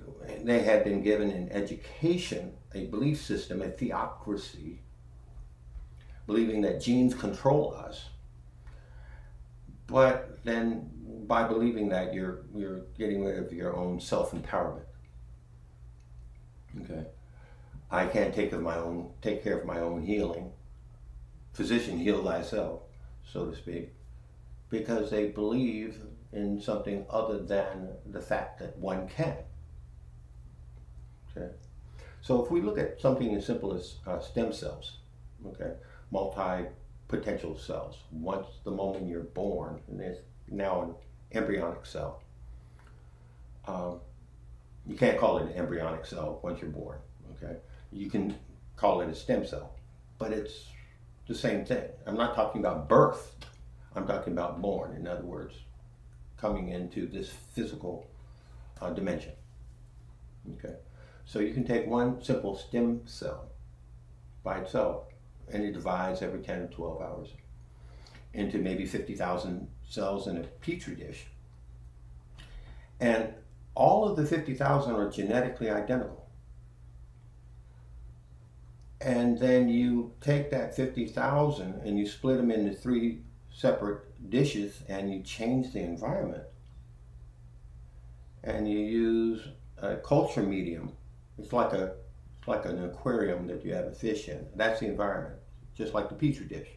they had been given an education, a belief system, a theocracy, believing that genes control us. But then by believing that, you're getting rid of your own self-empowerment. Okay. I can't take care of my own healing. Physician, heal thyself, so to speak, because they believe in something other than the fact that one can. Okay, so if we look at something as simple as stem cells, okay, multi-potential cells. Once the moment you're born, and there's now an embryonic cell. You can't call it an embryonic cell once you're born. Okay, you can call it a stem cell, but it's the same thing. I'm not talking about birth. I'm talking about born. In other words, coming into this physical dimension. Okay, so you can take one simple stem cell by itself, and it divides every 10 or 12 hours into maybe 50,000 cells in a petri dish, and all of the 50,000 are genetically identical. And then you take that 50,000 and you split them into 3 separate dishes, and you change the environment, and you use a culture medium. It's like an aquarium that you have a fish in. That's the environment, just like the petri dish.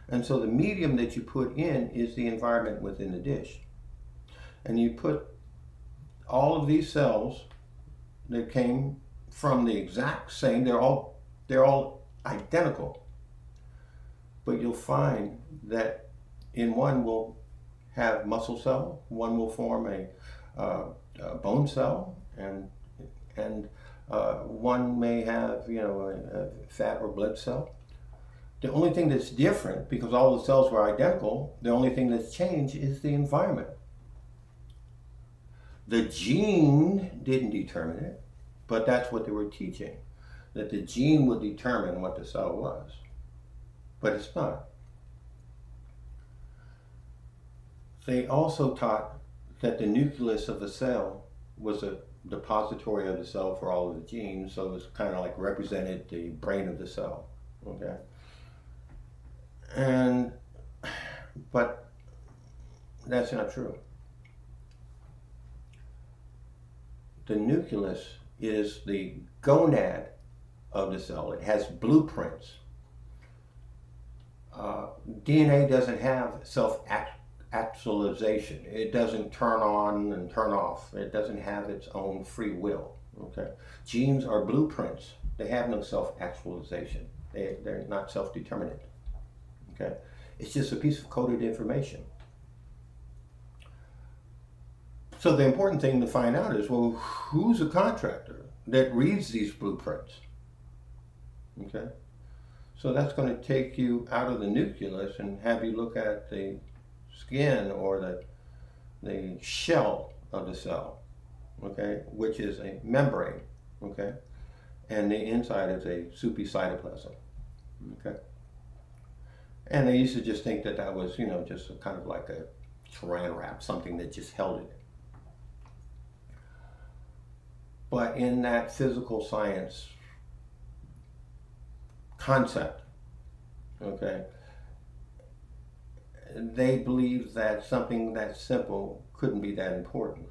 And so the medium that you put in is the environment within the dish. And you put all of these cells that came from the exact same, they're all identical. But you'll find that in one will have muscle cell, one will form a bone cell, and one may have, a fat or blood cell. The only thing that's different, because all the cells were identical, the only thing that's changed is the environment. The gene didn't determine it, but that's what they were teaching, that the gene would determine what the cell was. But it's not. They also taught that the nucleus of the cell was a depository of the cell for all of the genes, so it was kind of like represented the brain of the cell. Okay. But that's not true. The nucleus is the gonad of the cell. It has blueprints. DNA doesn't have self-actualization. It doesn't turn on and turn off. It doesn't have its own free will. Okay. Genes are blueprints. They have no self-actualization. They're not self-determinate. Okay. It's just a piece of coded information. So the important thing to find out is, well, who's a contractor that reads these blueprints? Okay. So that's going to take you out of the nucleus and have you look at the skin or the shell of the cell, okay, which is a membrane, okay, and the inside is a soupy cytoplasm, okay. And they used to just think that that was, just a kind of like a saran wrap, something that just held it. But in that physical science concept, okay, they believed that something that simple couldn't be that important,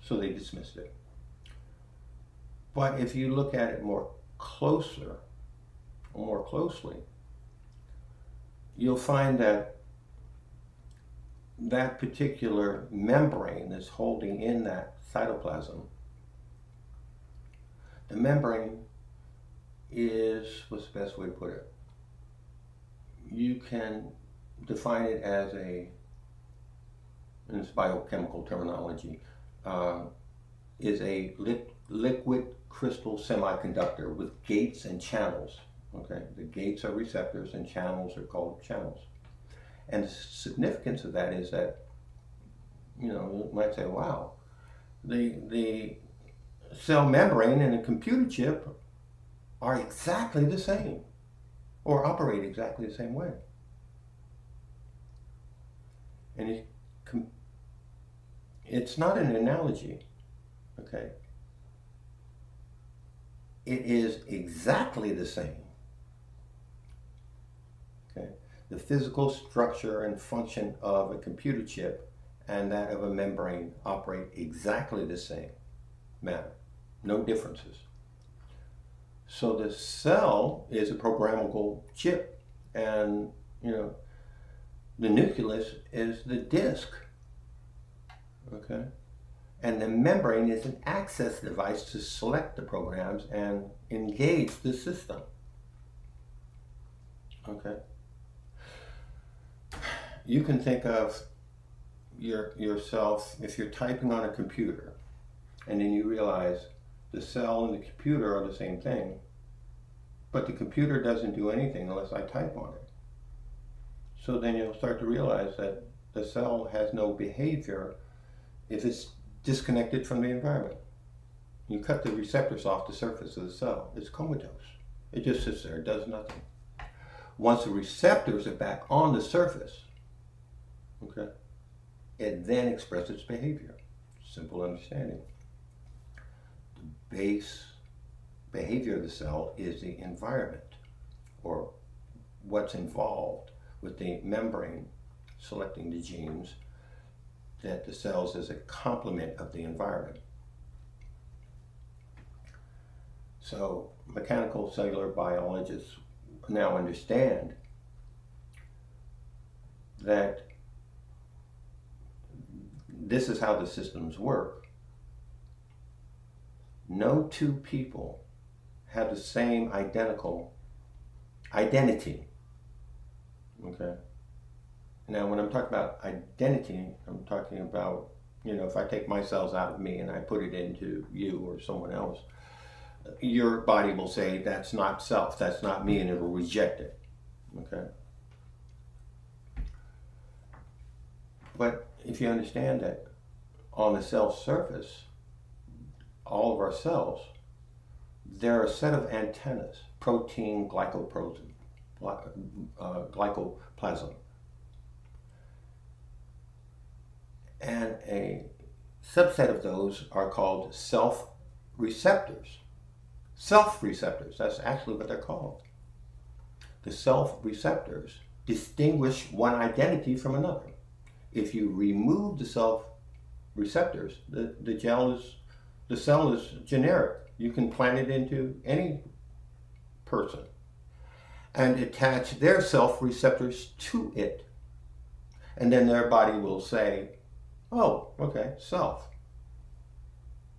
so they dismissed it. But if you look at it more closely, you'll find that that particular membrane that's holding in that cytoplasm, the membrane is, what's the best way to put it? You can define it as in its biochemical terminology, is a liquid crystal semiconductor with gates and channels. Okay, the gates are receptors and channels are called channels. And the significance of that is that, you might say, wow, the cell membrane and a computer chip are exactly the same or operate exactly the same way. And it's not an analogy, okay? It is exactly the same. Okay? The physical structure and function of a computer chip and that of a membrane operate exactly the same manner. No differences. So the cell is a programmable chip, and the nucleus is the disk. Okay? And the membrane is an access device to select the programs and engage the system. Okay? You can think of yourself, if you're typing on a computer, and then you realize the cell and the computer are the same thing, But the computer doesn't do anything unless I type on it. So then you'll start to realize that the cell has no behavior if it's disconnected from the environment. You cut the receptors off the surface of the cell, it's comatose. It just sits there, it does nothing. Once the receptors are back on the surface, okay, it then expresses its behavior. Simple understanding. The base behavior of the cell is the environment, or what's involved with the membrane selecting the genes that the cells is a complement of the environment. So mechanical cellular biologists now understand that this is how the systems work. No two people have the same identity. Okay? Now, when I'm talking about identity, I'm talking about, if I take my cells out of me and I put it into you or someone else, your body will say, that's not self, that's not me, and it'll reject it. Okay? But if you understand that on the cell surface, all of our cells, there are a set of antennas, protein, glycoplasm, and a subset of those are called self-receptors. Self-receptors, that's actually what they're called. The self-receptors distinguish one identity from another. If you remove the self-receptors, the cell is generic. You can plant it into any person and attach their self-receptors to it. And then their body will say, oh, okay, self.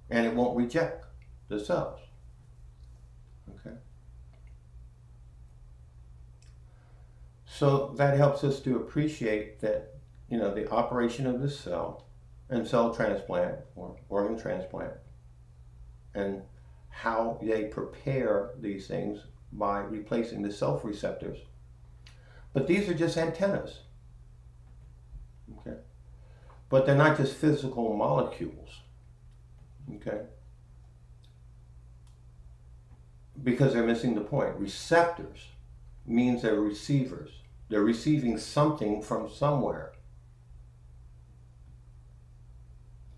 And it won't reject the cells. Okay? So that helps us to appreciate that, the operation of the cell and cell transplant or organ transplant, and how they prepare these things by replacing the self-receptors. But these are just antennas. Okay? But they're not just physical molecules. Okay? Because they're missing the point. Receptors means they're receivers. They're receiving something from somewhere.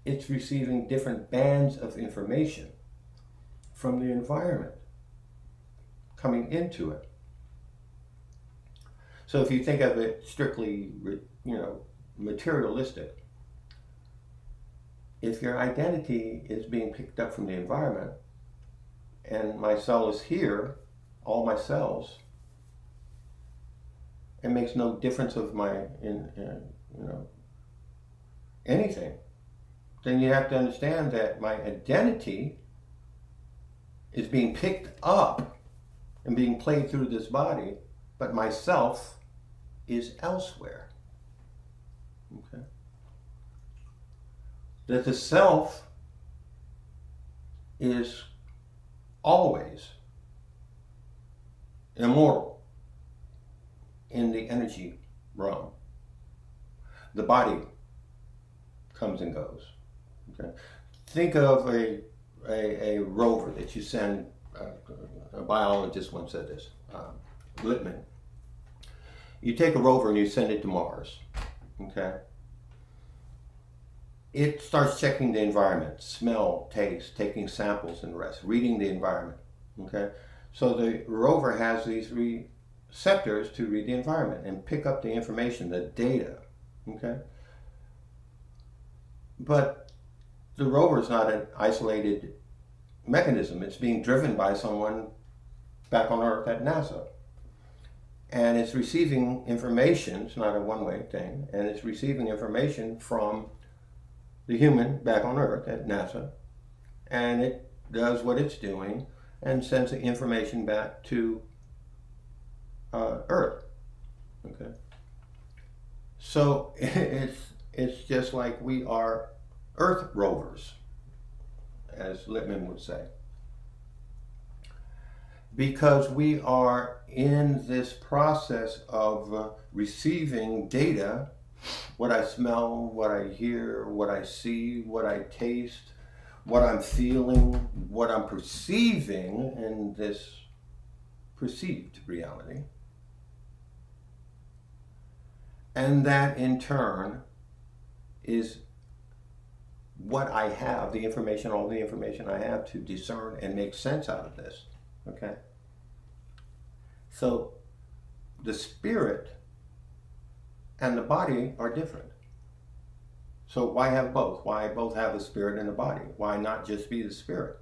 It's receiving different bands of information from the environment coming into it. So if you think of it strictly, materialistic, if your identity is being picked up from the environment, and my cell is here, all my cells, it makes no difference of anything. Then you have to understand that my identity is being picked up and being played through this body, but myself is elsewhere. Okay? That the self is always immortal in the energy realm. The body comes and goes. Okay? Think of a rover that you send, a biologist once said this, Littman. You take a rover and you send it to Mars. Okay? It starts checking the environment, smell, taste, taking samples and rest, reading the environment. Okay? So the rover has these receptors to read the environment and pick up the information, the data. Okay? But the rover is not an isolated mechanism. It's being driven by someone back on Earth at NASA. And it's receiving information, it's not a one-way thing, and it's receiving information from the human back on Earth at NASA, and it does what it's doing and sends the information back to Earth. Okay. So it's just like we are Earth rovers, as Littman would say. because we are in this process of receiving data, what I smell, what I hear, what I see, what I taste, what I'm feeling, what I'm perceiving in this perceived reality. And that in turn is what I have, the information, all the information I have to discern and make sense out of this. Okay? So the spirit and the body are different. So why have both? Why both have a spirit and a body? Why not just be the spirit?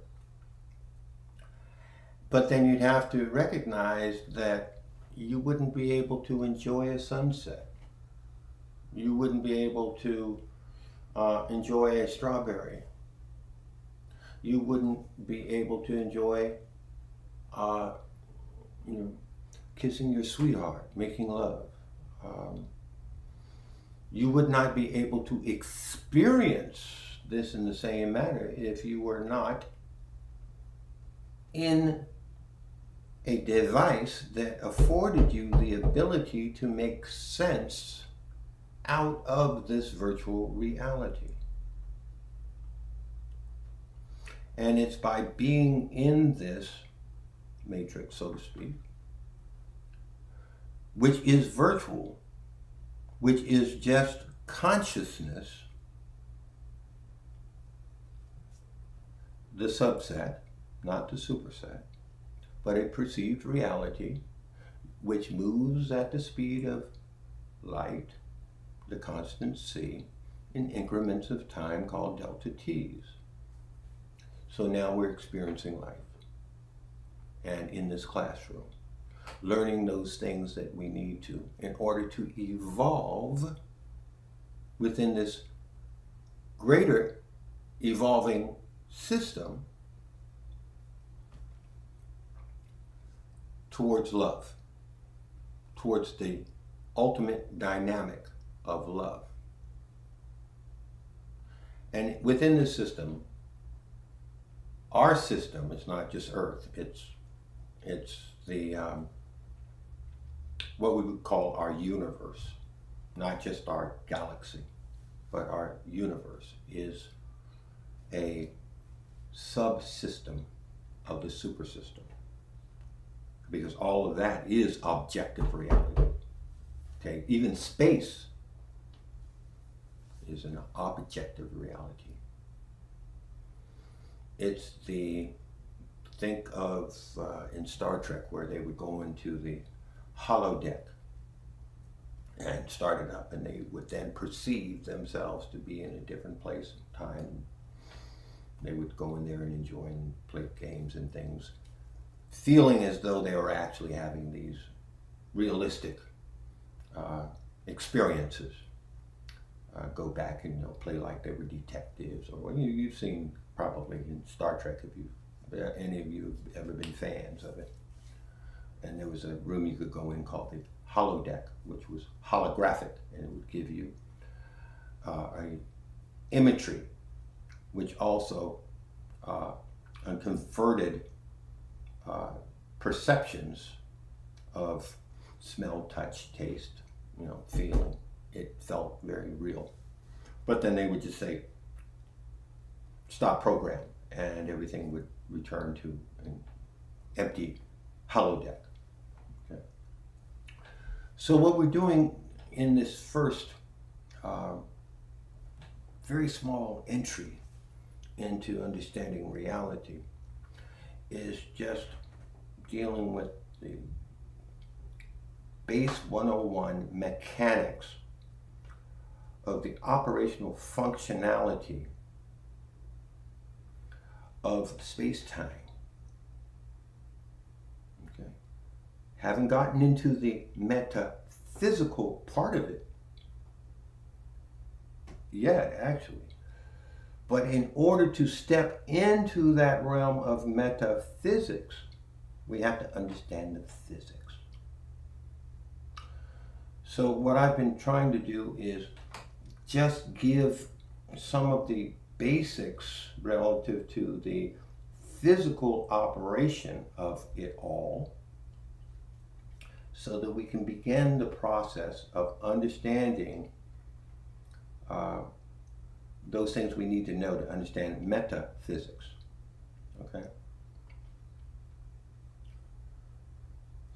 But then you'd have to recognize that you wouldn't be able to enjoy a sunset. You wouldn't be able to enjoy a strawberry. You wouldn't be able to enjoy, kissing your sweetheart, making love. You would not be able to experience this in the same manner if you were not in a device that afforded you the ability to make sense out of this virtual reality. And it's by being in this matrix, so to speak, which is virtual, which is just consciousness, the subset, not the superset, but a perceived reality which moves at the speed of light, the constant c, in increments of time called delta t's. So now we're experiencing life. And in this classroom, learning those things that we need to in order to evolve within this greater evolving system towards love, towards the ultimate dynamic of love. And within this system, our system is not just Earth, it's the what we would call our universe, not just our galaxy, but our universe is a subsystem of the supersystem, because all of that is objective reality. Okay, even space is an objective reality. It's think of in Star Trek where they would go into the holodeck and start it up, and they would then perceive themselves to be in a different place and time. They would go in there and enjoy and play games and things, feeling as though they were actually having these realistic experiences. Go back and play like they were detectives, or you've seen probably in Star Trek if any of you have ever been fans of it. And there was a room you could go in called the holodeck, which was holographic, and it would give you a imagery, which also converted perceptions of smell, touch, taste, feeling. It felt very real. But then they would just say, stop program, and everything would return to an empty holodeck. Okay. So what we're doing in this first very small entry into understanding reality is just dealing with the base 101 mechanics of the operational functionality of space-time. Okay. Haven't gotten into the metaphysical part of it yet, actually. But in order to step into that realm of metaphysics, we have to understand the physics. So what I've been trying to do is just give some of the basics relative to the physical operation of it all, so that we can begin the process of understanding those things we need to know to understand metaphysics. Okay?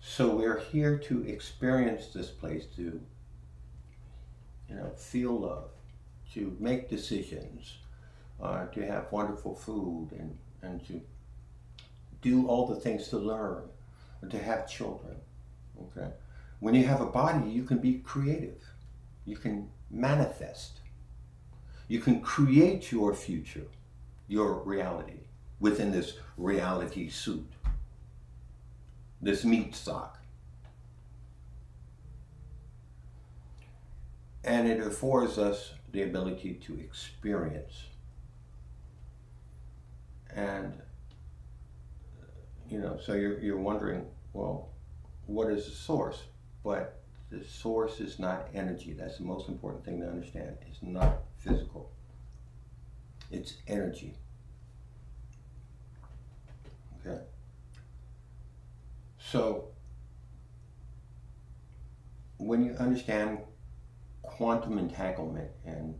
So we're here to experience this place, to feel love, to make decisions, to have wonderful food, and to do all the things to learn, and to have children. Okay? When you have a body, you can be creative. You can manifest. You can create your future, your reality, within this reality suit, this meat sock. And it affords us the ability to experience. And, so you're wondering, well, what is the source? But the source is not energy. That's the most important thing to understand. It's not physical. It's energy. Okay? So, when you understand quantum entanglement and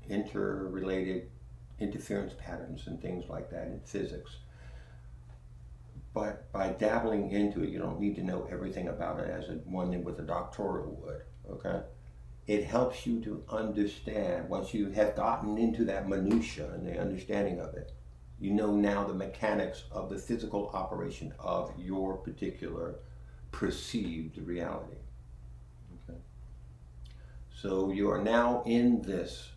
interrelated interference patterns and things like that in physics, but by dabbling into it, you don't need to know everything about it as one with a doctoral would, okay? It helps you to understand, once you have gotten into that minutia and the understanding of it, you know now the mechanics of the physical operation of your particular perceived reality. Okay? So you are now in this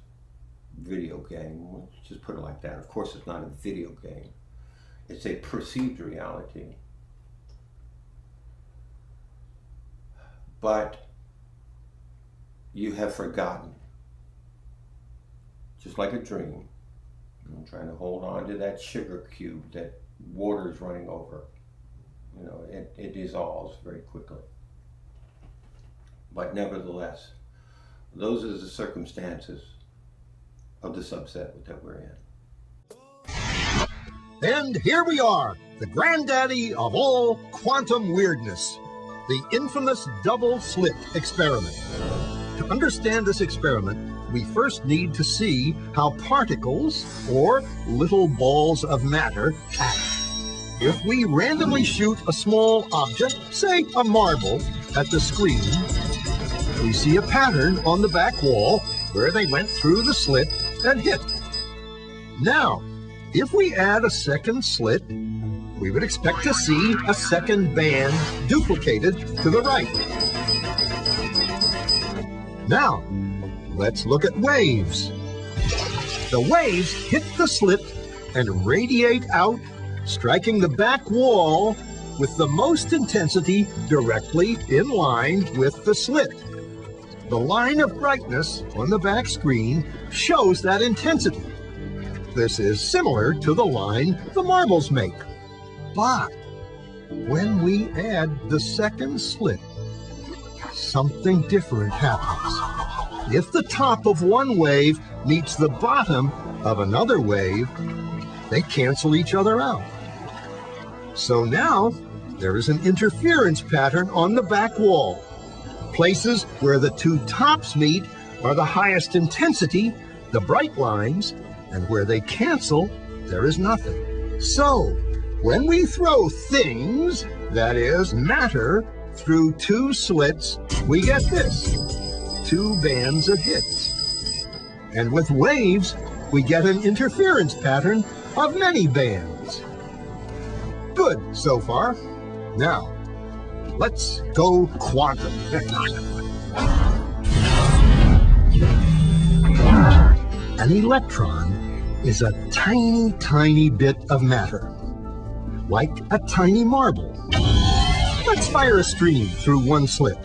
video game. Let's just put it like that. Of course, it's not a video game. It's a perceived reality. But you have forgotten. Just like a dream. I'm trying to hold on to that sugar cube that water is running over. It dissolves very quickly. But nevertheless, those are the circumstances of the subset that we're in. And here we are, the granddaddy of all quantum weirdness, the infamous double slit experiment. To understand this experiment, we first need to see how particles, or little balls of matter, act. If we randomly shoot a small object, say a marble, at the screen, we see a pattern on the back wall where they went through the slit and hit. Now, if we add a second slit, we would expect to see a second band duplicated to the right. Now, let's look at waves. The waves hit the slit and radiate out, striking the back wall with the most intensity directly in line with the slit. The line of brightness on the back screen shows that intensity. This is similar to the line the marbles make. But when we add the second slit, something different happens. If the top of one wave meets the bottom of another wave, they cancel each other out. So now there is an interference pattern on the back wall. Places where the two tops meet are the highest intensity, the bright lines, and where they cancel, there is nothing. So, when we throw things, that is, matter, through two slits, we get this, two bands of hits. And with waves, we get an interference pattern of many bands. Good so far. Now, let's go quantum. An electron is a tiny, tiny bit of matter, like a tiny marble. Let's fire a stream through one slit.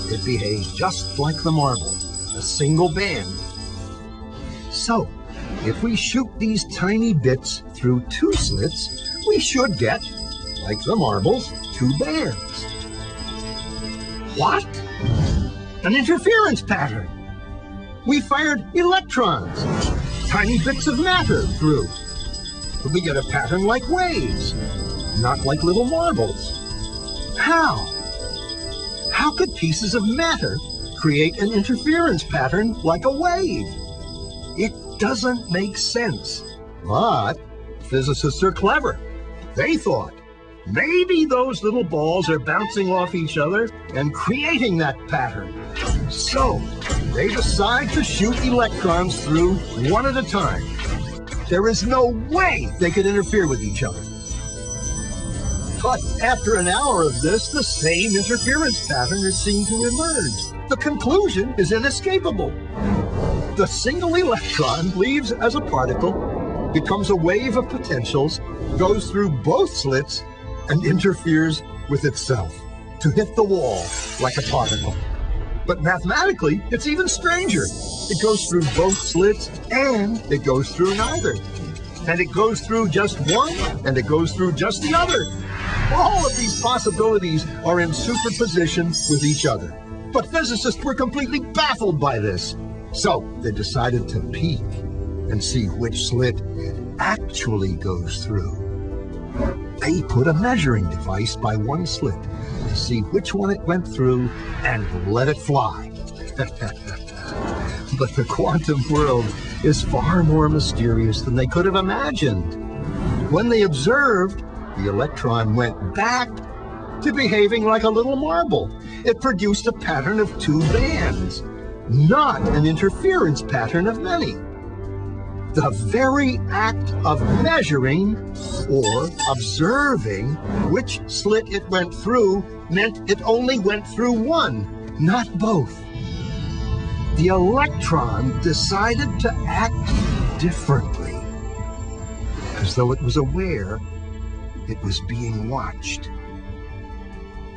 It behaves just like the marble, a single band. So, if we shoot these tiny bits through two slits, we should get, like the marbles, two bands. What? An interference pattern. We fired electrons, tiny bits of matter, through. we get a pattern like waves, not like little marbles. How? How could pieces of matter create an interference pattern like a wave? It doesn't make sense. But physicists are clever. They thought, maybe those little balls are bouncing off each other and creating that pattern. So they decide to shoot electrons through one at a time. There is no way they could interfere with each other. But after an hour of this, the same interference pattern is seen to emerge. The conclusion is inescapable. The single electron leaves as a particle, becomes a wave of potentials, goes through both slits, and interferes with itself to hit the wall like a particle. But mathematically, it's even stranger. It goes through both slits and it goes through neither. And it goes through just one and it goes through just the other. All of these possibilities are in superposition with each other. But physicists were completely baffled by this. So they decided to peek and see which slit it actually goes through. They put a measuring device by one slit to see which one it went through and let it fly. But the quantum world is far more mysterious than they could have imagined. When they observed, the electron went back to behaving like a little marble. It produced a pattern of two bands, not an interference pattern of many. The very act of measuring or observing which slit it went through meant it only went through one, not both. The electron decided to act differently, as though it was aware it was being watched.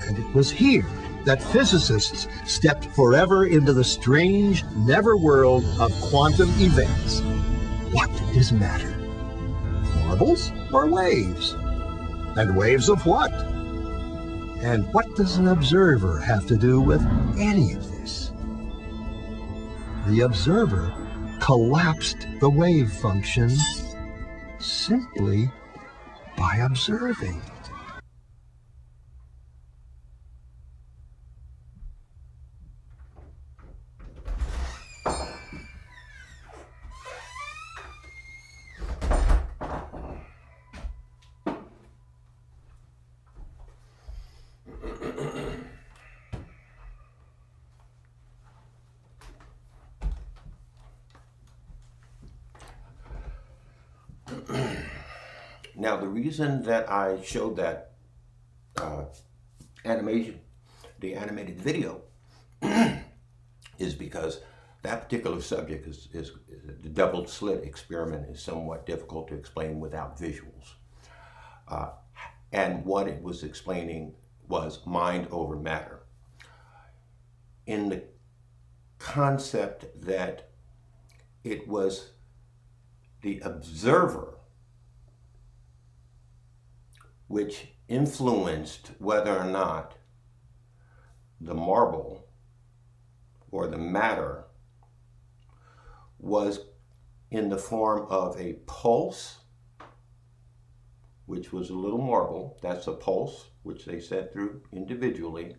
And it was here that physicists stepped forever into the strange, never world of quantum events. What is matter? Marbles or waves? And waves of what? And what does an observer have to do with any of this? The observer collapsed the wave function simply by observing. Now, the reason that I showed that animation, the animated video, is because that particular subject is the double slit experiment is somewhat difficult to explain without visuals. And what it was explaining was mind over matter. In the concept that it was the observer which influenced whether or not the marble or the matter was in the form of a pulse, which was a little marble, that's a pulse, which they sent through individually,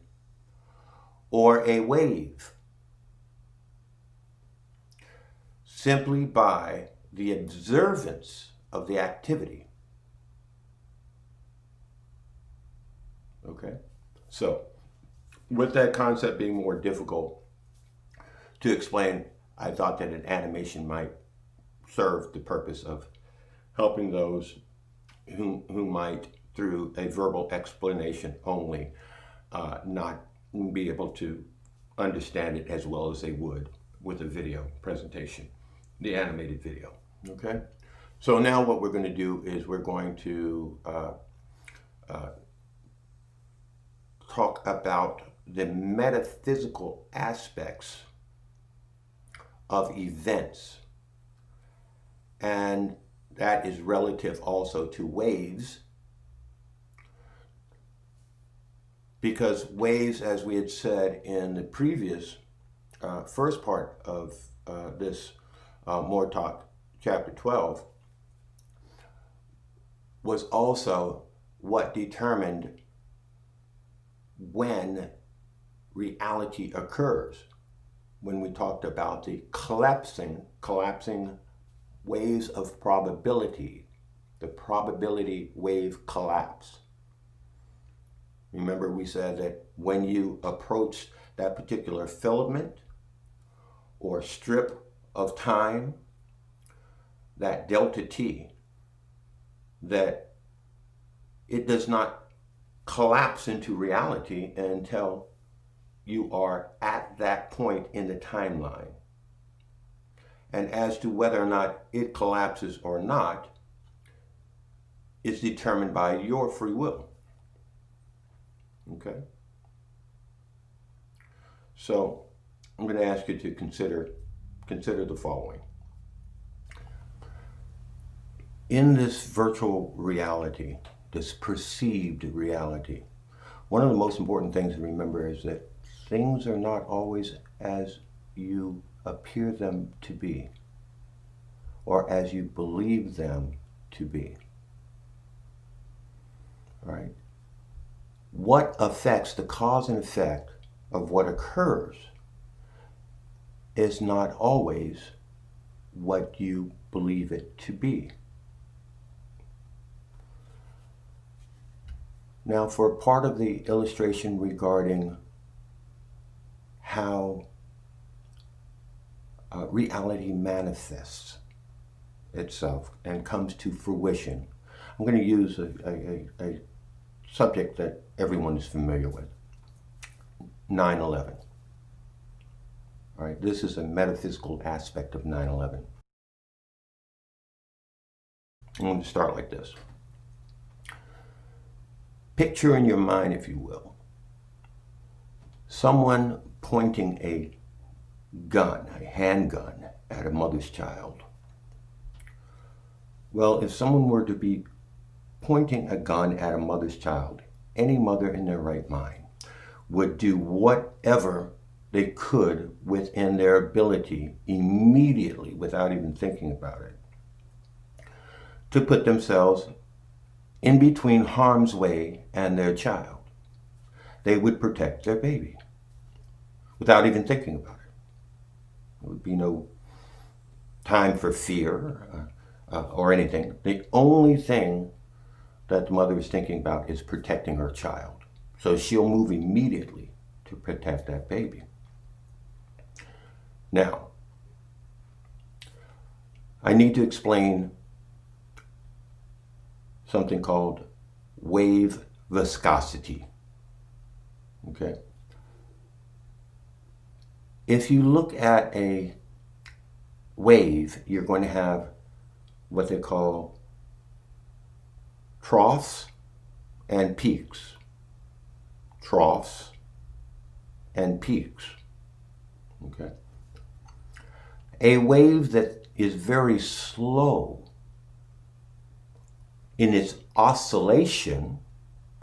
or a wave, simply by the observance of the activity. Okay, so with that concept being more difficult to explain, I thought that an animation might serve the purpose of helping those who might, through a verbal explanation only, not be able to understand it as well as they would with a video presentation, the animated video. Okay, so now what we're going to do is we're going to talk about the metaphysical aspects of events, and that is relative also to waves, because waves, as we had said in the previous first part of this More Talk chapter 12, was also what determined when reality occurs. When we talked about the collapsing waves of probability, the probability wave collapse. Remember, we said that when you approach that particular filament or strip of time, that delta t, that it does not collapse into reality until you are at that point in the timeline. And as to whether or not it collapses or not is determined by your free will. Okay? So I'm going to ask you to consider the following. In this virtual reality, this perceived reality, one of the most important things to remember is that things are not always as you appear them to be, or as you believe them to be. All right? What affects the cause and effect of what occurs is not always what you believe it to be. Now, for part of the illustration regarding how reality manifests itself and comes to fruition, I'm going to use a subject that everyone is familiar with, 9/11. All right, this is a metaphysical aspect of 9/11. I'm going to start like this. Picture in your mind, if you will, someone pointing a gun, a handgun, at a mother's child. Well, if someone were to be pointing a gun at a mother's child, any mother in their right mind would do whatever they could within their ability immediately, without even thinking about it, to put themselves in between harm's way and their child. They would protect their baby without even thinking about it. There would be no time for fear or anything. The only thing that the mother is thinking about is protecting her child. So she'll move immediately to protect that baby. Now, I need to explain something called wave viscosity. Okay? If you look at a wave, you're going to have what they call troughs and peaks. Troughs and peaks. Okay? A wave that is very slow in its oscillation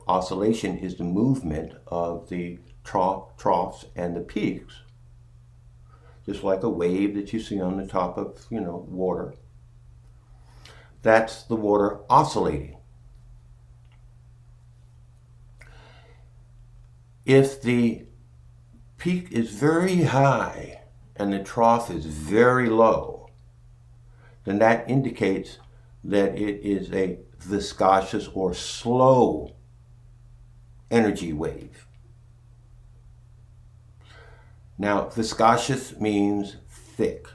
is the movement of the troughs and the peaks. Just like a wave that you see on the top of, water. That's the water oscillating. If the peak is very high and the trough is very low, then that indicates that it is a viscous or slow energy wave. Now, viscous means thick.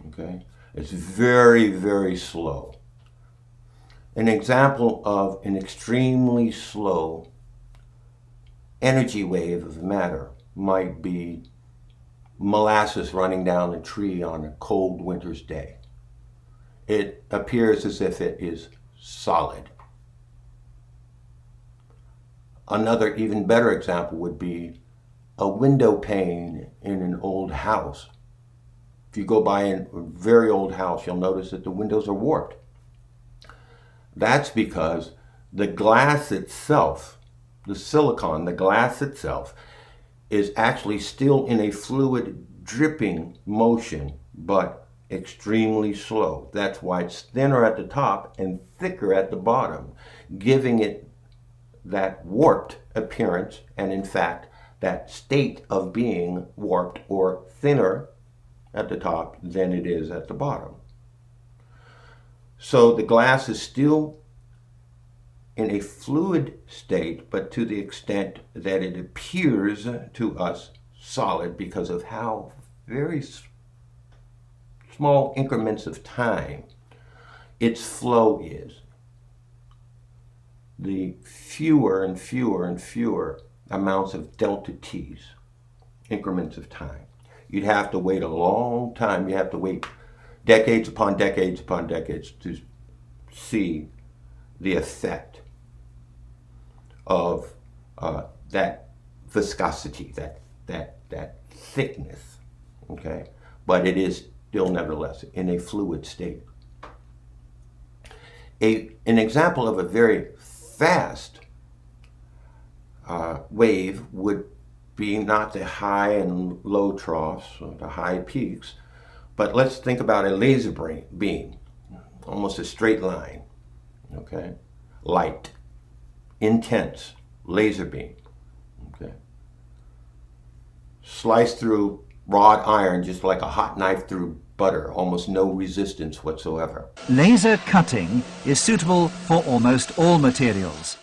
Okay? It's very, very slow. An example of an extremely slow energy wave of matter might be molasses running down a tree on a cold winter's day. It appears as if it is solid. Another even better example would be a window pane in an old house. If you go by a very old house, you'll notice that the windows are warped. That's because the glass itself, the silicon, the glass itself, is actually still in a fluid dripping motion, but extremely slow. That's why it's thinner at the top and thicker at the bottom, giving it that warped appearance, and in fact, that state of being warped or thinner at the top than it is at the bottom. So the glass is still in a fluid state, but to the extent that it appears to us solid because of how very small increments of time its flow is. The fewer and fewer and fewer amounts of delta t's, increments of time. You'd have to wait a long time. You have to wait decades upon decades upon decades to see the effect of that viscosity, that thickness, okay? But it is still nevertheless in a fluid state. An example of a very fast wave would be not the high and low troughs, or the high peaks, but let's think about a laser beam, almost a straight line, okay? Light, intense laser beam, okay? Slice through wrought iron just like a hot knife through butter, almost no resistance whatsoever. Laser cutting is suitable for almost all materials,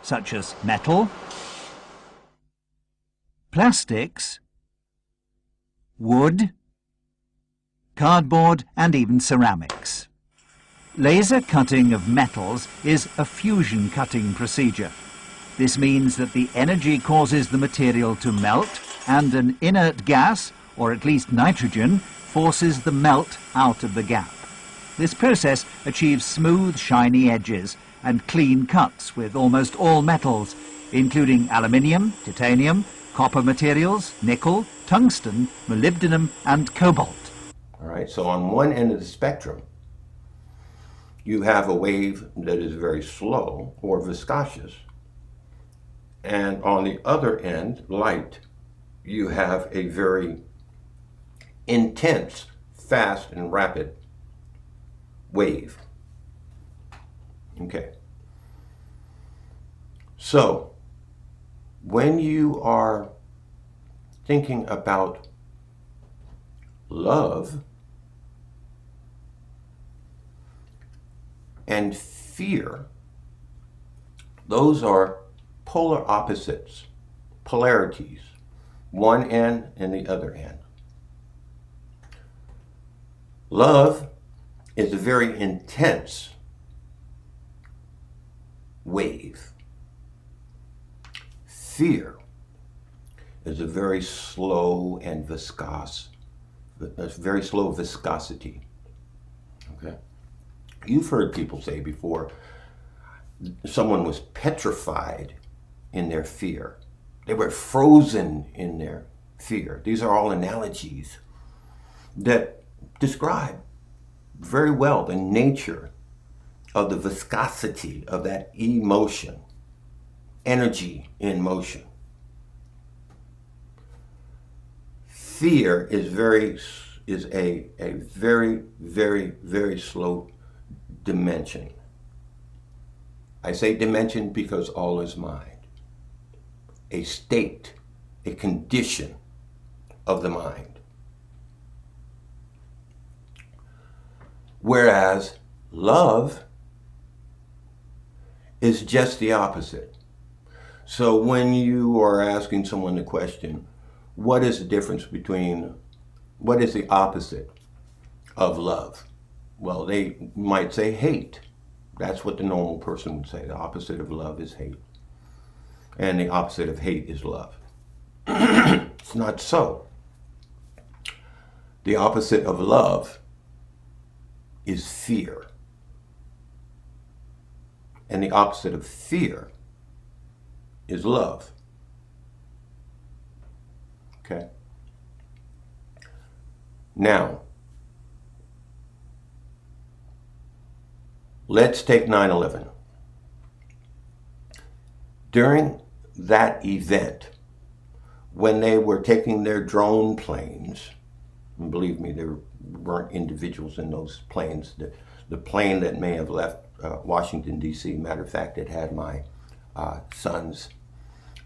such as metal, plastics, wood, cardboard, and even ceramics. Laser cutting of metals is a fusion cutting procedure. This means that the energy causes the material to melt, and an inert gas, or at least nitrogen, forces the melt out of the gap. This process achieves smooth, shiny edges and clean cuts with almost all metals, including aluminium, titanium, copper materials, nickel, tungsten, molybdenum, and cobalt. All right, so on one end of the spectrum, you have a wave that is very slow or viscous, and on the other end, light, you have a very intense, fast, and rapid wave. Okay. So, when you are thinking about love and fear, those are polar opposites, polarities, one end and the other end. Love is a very intense wave. Fear is a very slow and viscous, a very slow viscosity. Okay? You've heard people say before, someone was petrified in their fear. They were frozen in their fear. These are all analogies that describe very well the nature of the viscosity of that emotion, energy in motion. Fear is a very, very, very slow dimension. I say dimension because all is mind. A state, a condition of the mind. Whereas love is just the opposite. So when you are asking someone the question, what is the difference between, what is the opposite of love? Well, they might say hate. That's what the normal person would say. The opposite of love is hate. And the opposite of hate is love. It's not so. The opposite of love is fear. And the opposite of fear is love. Okay? Now, let's take 9/11. During that event, when they were taking their drone planes And believe me, there weren't individuals in those planes. The plane that may have left Washington, D.C., matter of fact, it had my sons,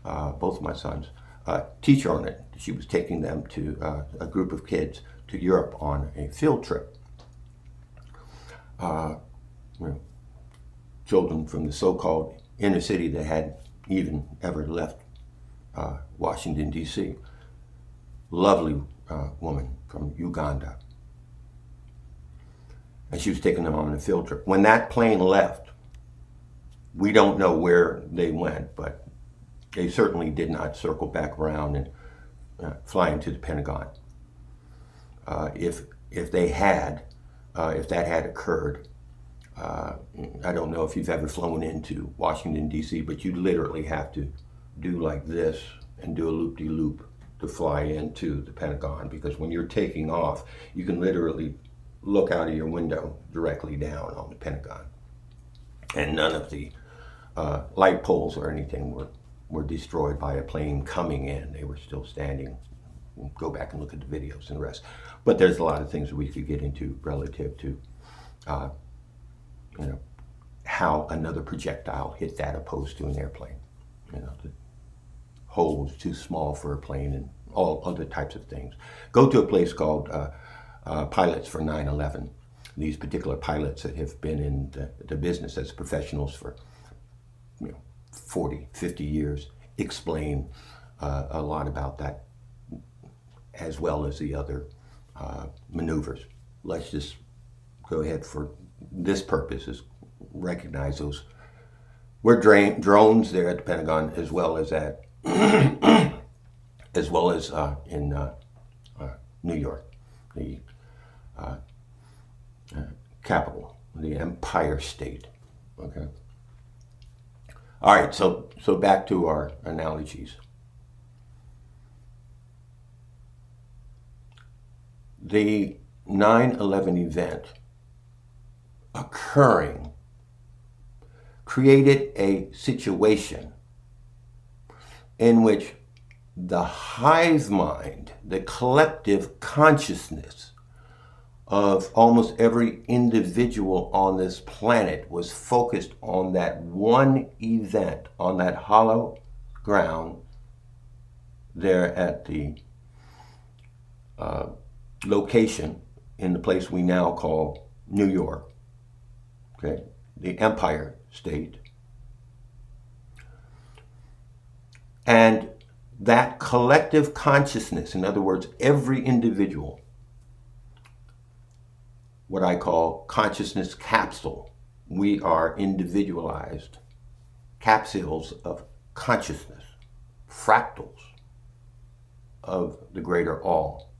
both my sons, teacher on it. She was taking them to a group of kids to Europe on a field trip. Children from the so-called inner city that hadn't even ever left Washington, D.C. Lovely woman from Uganda. And she was taking them on a field trip. When that plane left, we don't know where they went, but they certainly did not circle back around and fly into the Pentagon. If they had, if that had occurred, I don't know if you've ever flown into Washington, D.C., but you literally have to do like this and do a loop-de-loop to fly into the Pentagon, because when you're taking off, you can literally look out of your window directly down on the Pentagon. And none of the light poles or anything were destroyed by a plane coming in. They were still standing. Go back and look at the videos and the rest. But there's a lot of things that we could get into relative to how another projectile hit that opposed to an airplane. The hole was too small for a plane and all other types of things. Go to a place called Pilots for 9/11. These particular pilots that have been in the business as professionals for 40, 50 years explain a lot about that, as well as the other maneuvers. Let's just go ahead for this purpose is recognize those were drones there at the Pentagon, as well as at in New York, the capital, the Empire State. Okay. All right. So back to our analogies. The 9/11 event occurring created a situation in which the hive mind, the collective consciousness of almost every individual on this planet was focused on that one event, on that hollow ground there at the location in the place we now call New York, okay, the Empire State. And that collective consciousness, in other words, every individual, what I call consciousness capsule. We are individualized capsules of consciousness, fractals of the greater all.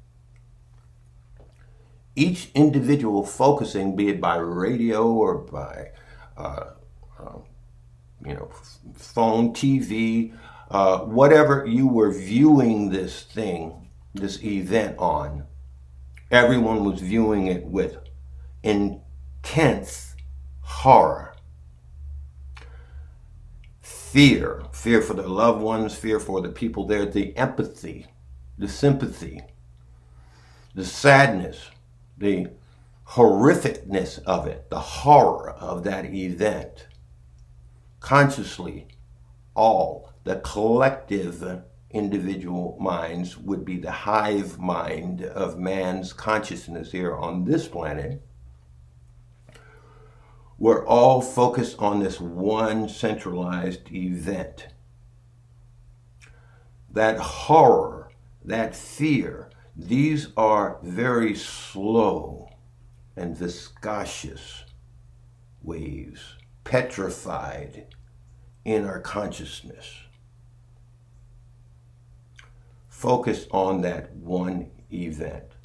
Each individual focusing, be it by radio or by phone, TV, whatever you were viewing this thing, this event on, everyone was viewing it with intense horror, fear for their loved ones, fear for the people there, the empathy, the sympathy, the sadness, the horrificness of it, the horror of that event. Consciously, all the collective individual minds would be the hive mind of man's consciousness here on this planet. We're all focused on this one centralized event. That horror, that fear, these are very slow and viscous waves, petrified in our consciousness, focused on that one event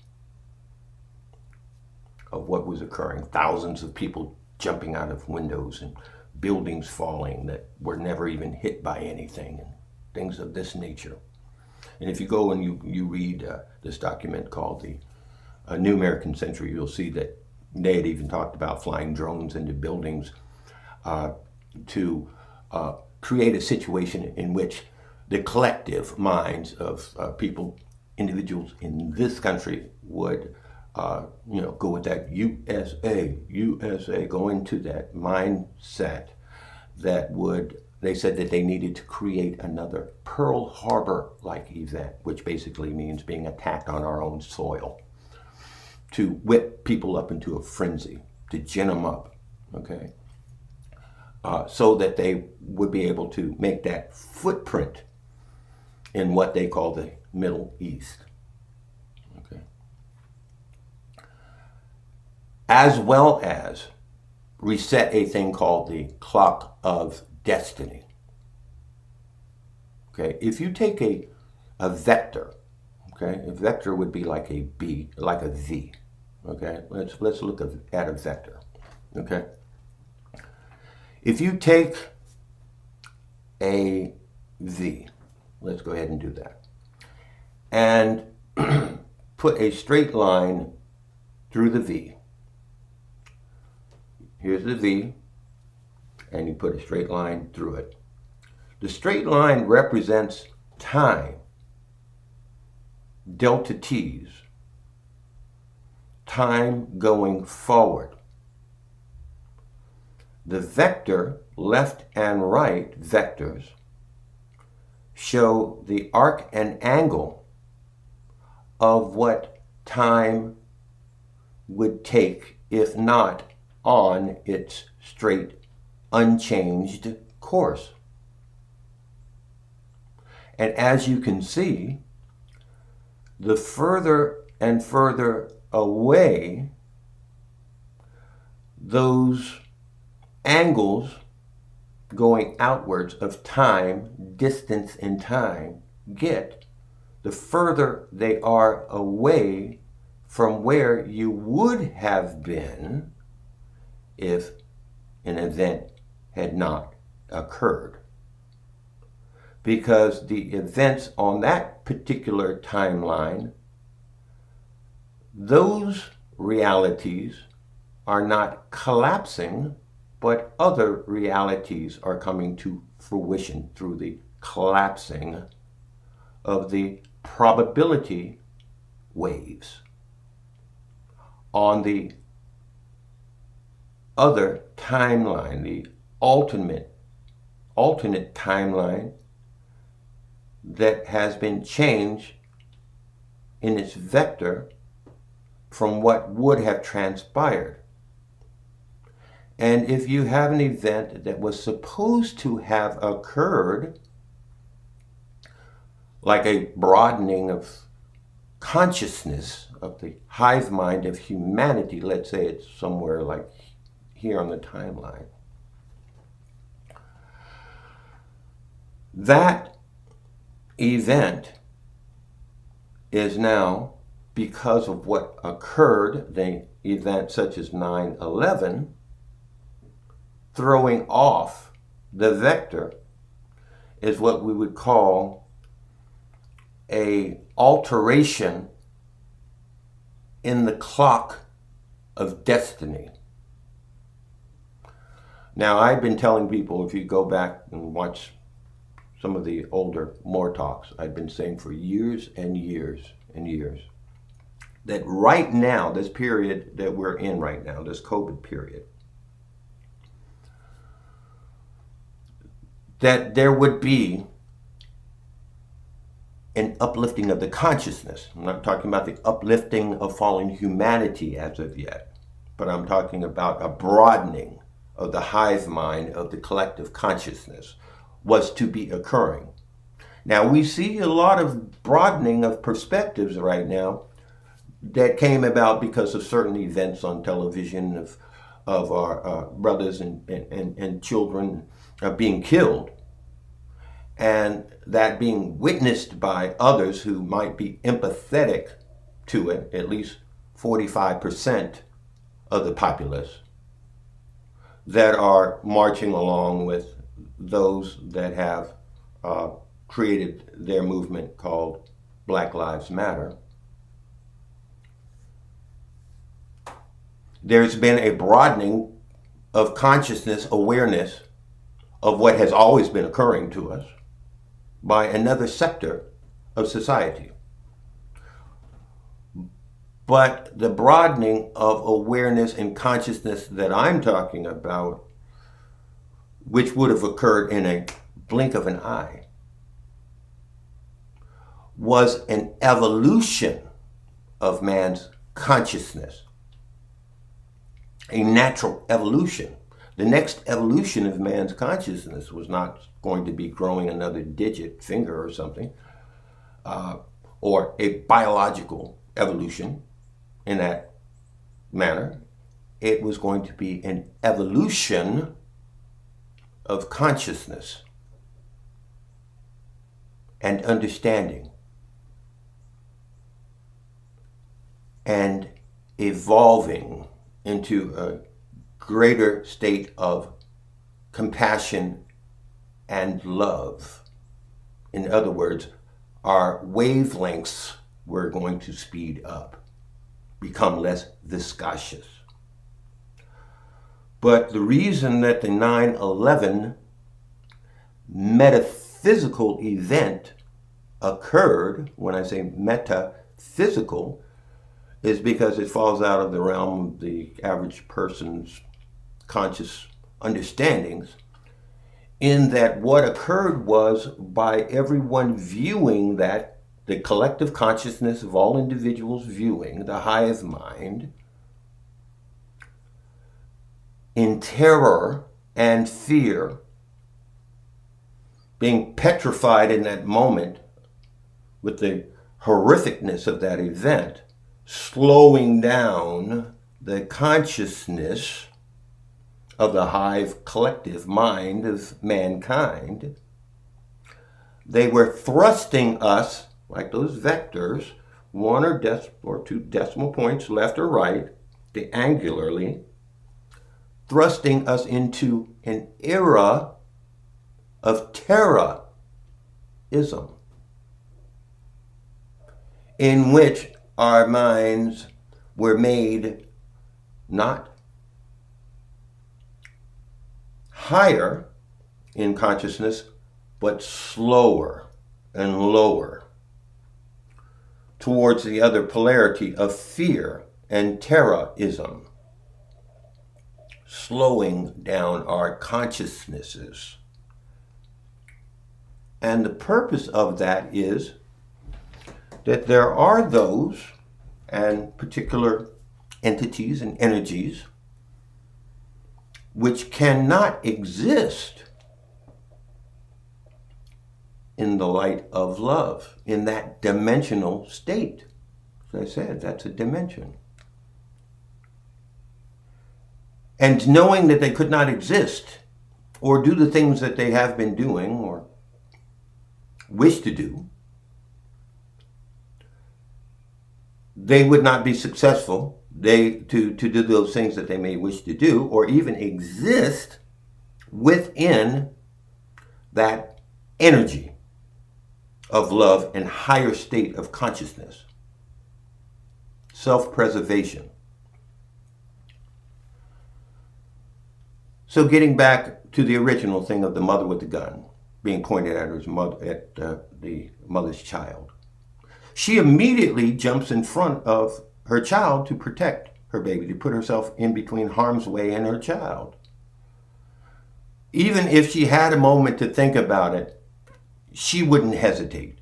of what was occurring. Thousands of people jumping out of windows and buildings falling that were never even hit by anything and things of this nature. And if you go and you read this document called the New American Century, you'll see that they had even talked about flying drones into buildings to create a situation in which the collective minds of people, individuals in this country would, go with that USA, go into that mindset that they said that they needed to create another Pearl Harbor-like event, which basically means being attacked on our own soil, to whip people up into a frenzy, to gin them up, okay? So that they would be able to make that footprint in what they call the Middle East, okay? As well as reset a thing called the clock of destiny. Okay, if you take a vector, okay, a vector would be like a B, like a V. Okay, let's look at a vector. Okay, if you take a V, let's go ahead and do that, and put a straight line through the V. Here's the V, and you put a straight line through it. The straight line represents time, delta T's, time going forward. The vector, left and right vectors, show the arc and angle of what time would take if not on its straight, unchanged course. And as you can see, the further and further away those angles going outwards of time, distance in time, get, the further they are away from where you would have been if an event had not occurred. Because the events on that particular timeline, those realities are not collapsing, but other realities are coming to fruition through the collapsing of the probability waves. On the other timeline, the alternate timeline that has been changed in its vector from what would have transpired. And if you have an event that was supposed to have occurred, like a broadening of consciousness of the hive mind of humanity, let's say it's somewhere like here on the timeline, that event is now, because of what occurred, the event such as 9/11, throwing off the vector, is what we would call a alteration in the clock of destiny. Now, I've been telling people, if you go back and watch some of the older More Talks, I've been saying for years and years and years that right now, this period that we're in right now, this COVID period, that there would be an uplifting of the consciousness. I'm not talking about the uplifting of fallen humanity as of yet, but I'm talking about a broadening of the hive mind of the collective consciousness was to be occurring. Now, we see a lot of broadening of perspectives right now that came about because of certain events on television of our brothers and children being killed, and that being witnessed by others who might be empathetic to it, at least 45% of the populace that are marching along with those that have created their movement called Black Lives Matter. There's been a broadening of consciousness, awareness of what has always been occurring to us by another sector of society. But the broadening of awareness and consciousness that I'm talking about, which would have occurred in a blink of an eye, was an evolution of man's consciousness, a natural evolution. The next evolution of man's consciousness was not going to be growing another digit, finger or something, or a biological evolution in that manner. It was going to be an evolution of consciousness and understanding and evolving into a greater state of compassion and love. In other words, our wavelengths were going to speed up, become less viscous. But the reason that the 9/11 metaphysical event occurred, when I say metaphysical, is because it falls out of the realm of the average person's conscious understandings, in that what occurred was, by everyone viewing that, the collective consciousness of all individuals viewing the hive mind in terror and fear, being petrified in that moment with the horrificness of that event, slowing down the consciousness of the hive collective mind of mankind. They were thrusting us, like those vectors, one or two decimal points left or right, angularly, thrusting us into an era of terrorism, in which our minds were made not higher in consciousness, but slower and lower towards the other polarity of fear and terrorism, slowing down our consciousnesses. And the purpose of that is that there are those and particular entities and energies which cannot exist in the light of love, in that dimensional state. As I said, that's a dimension. And knowing that they could not exist or do the things that they have been doing or wish to do, they would not be successful to do those things that they may wish to do, or even exist within that energy of love and higher state of consciousness. Self-preservation. So getting back to the original thing of the mother with the gun being pointed at her mother, at the mother's child. She immediately jumps in front of her child to protect her baby, to put herself in between harm's way and her child. Even if she had a moment to think about it, she wouldn't hesitate,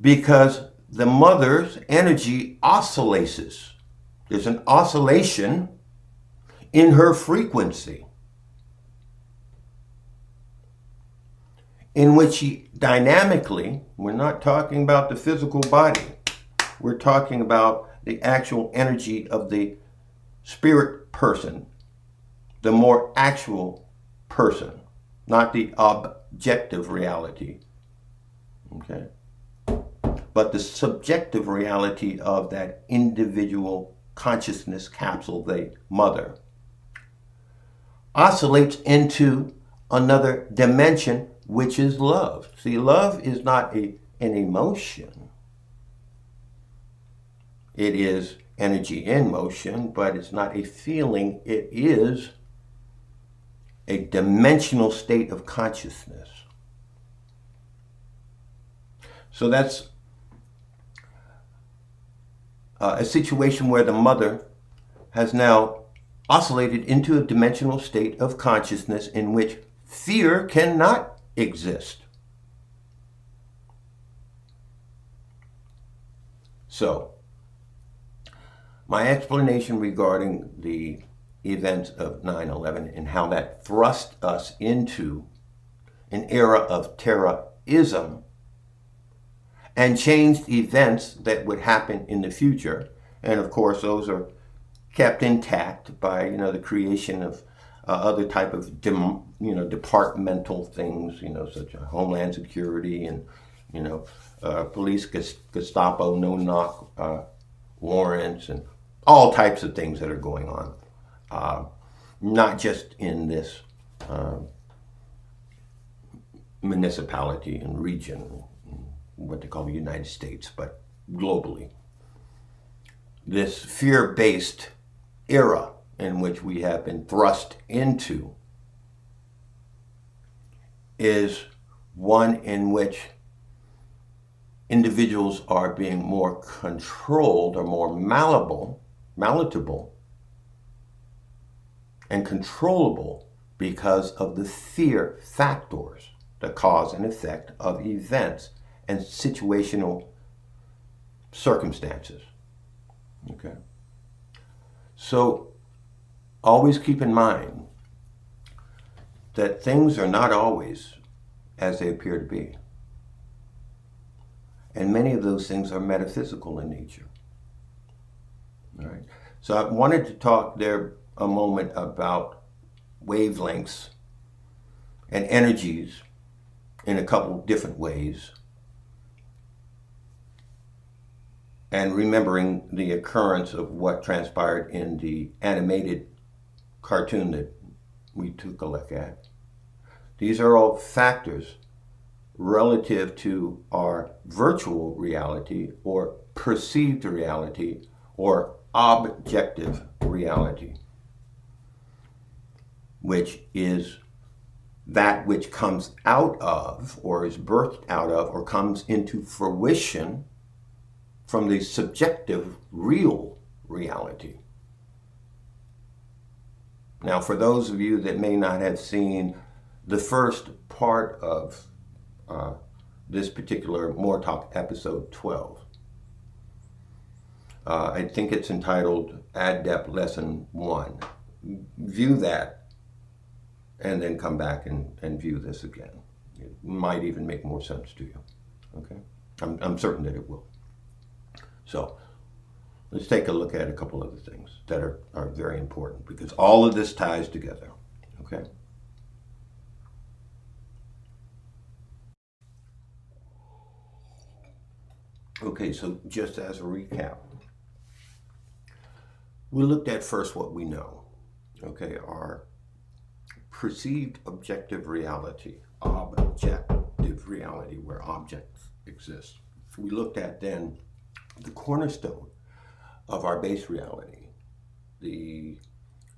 because the mother's energy oscillates. There's an oscillation in her frequency, in which she dynamically, we're not talking about the physical body, we're talking about the actual energy of the spirit person, the more actual person, not the objective reality, okay? But the subjective reality of that individual consciousness capsule, the mother, oscillates into another dimension, which is love. See, love is not an emotion. It is energy in motion, but it's not a feeling. It is a dimensional state of consciousness. So that's a situation where the mother has now oscillated into a dimensional state of consciousness in which fear cannot exist. So, my explanation regarding the events of 9/11 and how that thrust us into an era of terrorism and changed events that would happen in the future. And of course, those are kept intact by, the creation of other type of, departmental things, such as Homeland Security and, police, Gestapo, no-knock warrants, and all types of things that are going on. Not just in this municipality and region, what they call the United States, but globally. This fear-based era in which we have been thrust into is one in which individuals are being more controlled or more malleable and controllable because of the fear factors, the cause and effect of events and situational circumstances. Okay? So always keep in mind that things are not always as they appear to be. And many of those things are metaphysical in nature. All right? So I wanted to talk there a moment about wavelengths and energies in a couple different ways, and remembering the occurrence of what transpired in the animated cartoon that we took a look at. These are all factors relative to our virtual reality or perceived reality or objective reality, which is that which comes out of or is birthed out of or comes into fruition from the subjective real reality. Now, for those of you that may not have seen the first part of this particular More Talk episode 12, I think it's entitled Adept Lesson 1. View that and then come back and view this again. It might even make more sense to you. Okay? I'm certain that it will. So let's take a look at a couple other things that are very important, because all of this ties together. Okay? Okay, so just as a recap, we looked at first what we know. Okay, our perceived objective reality where objects exist. We looked at then the cornerstone of our base reality, the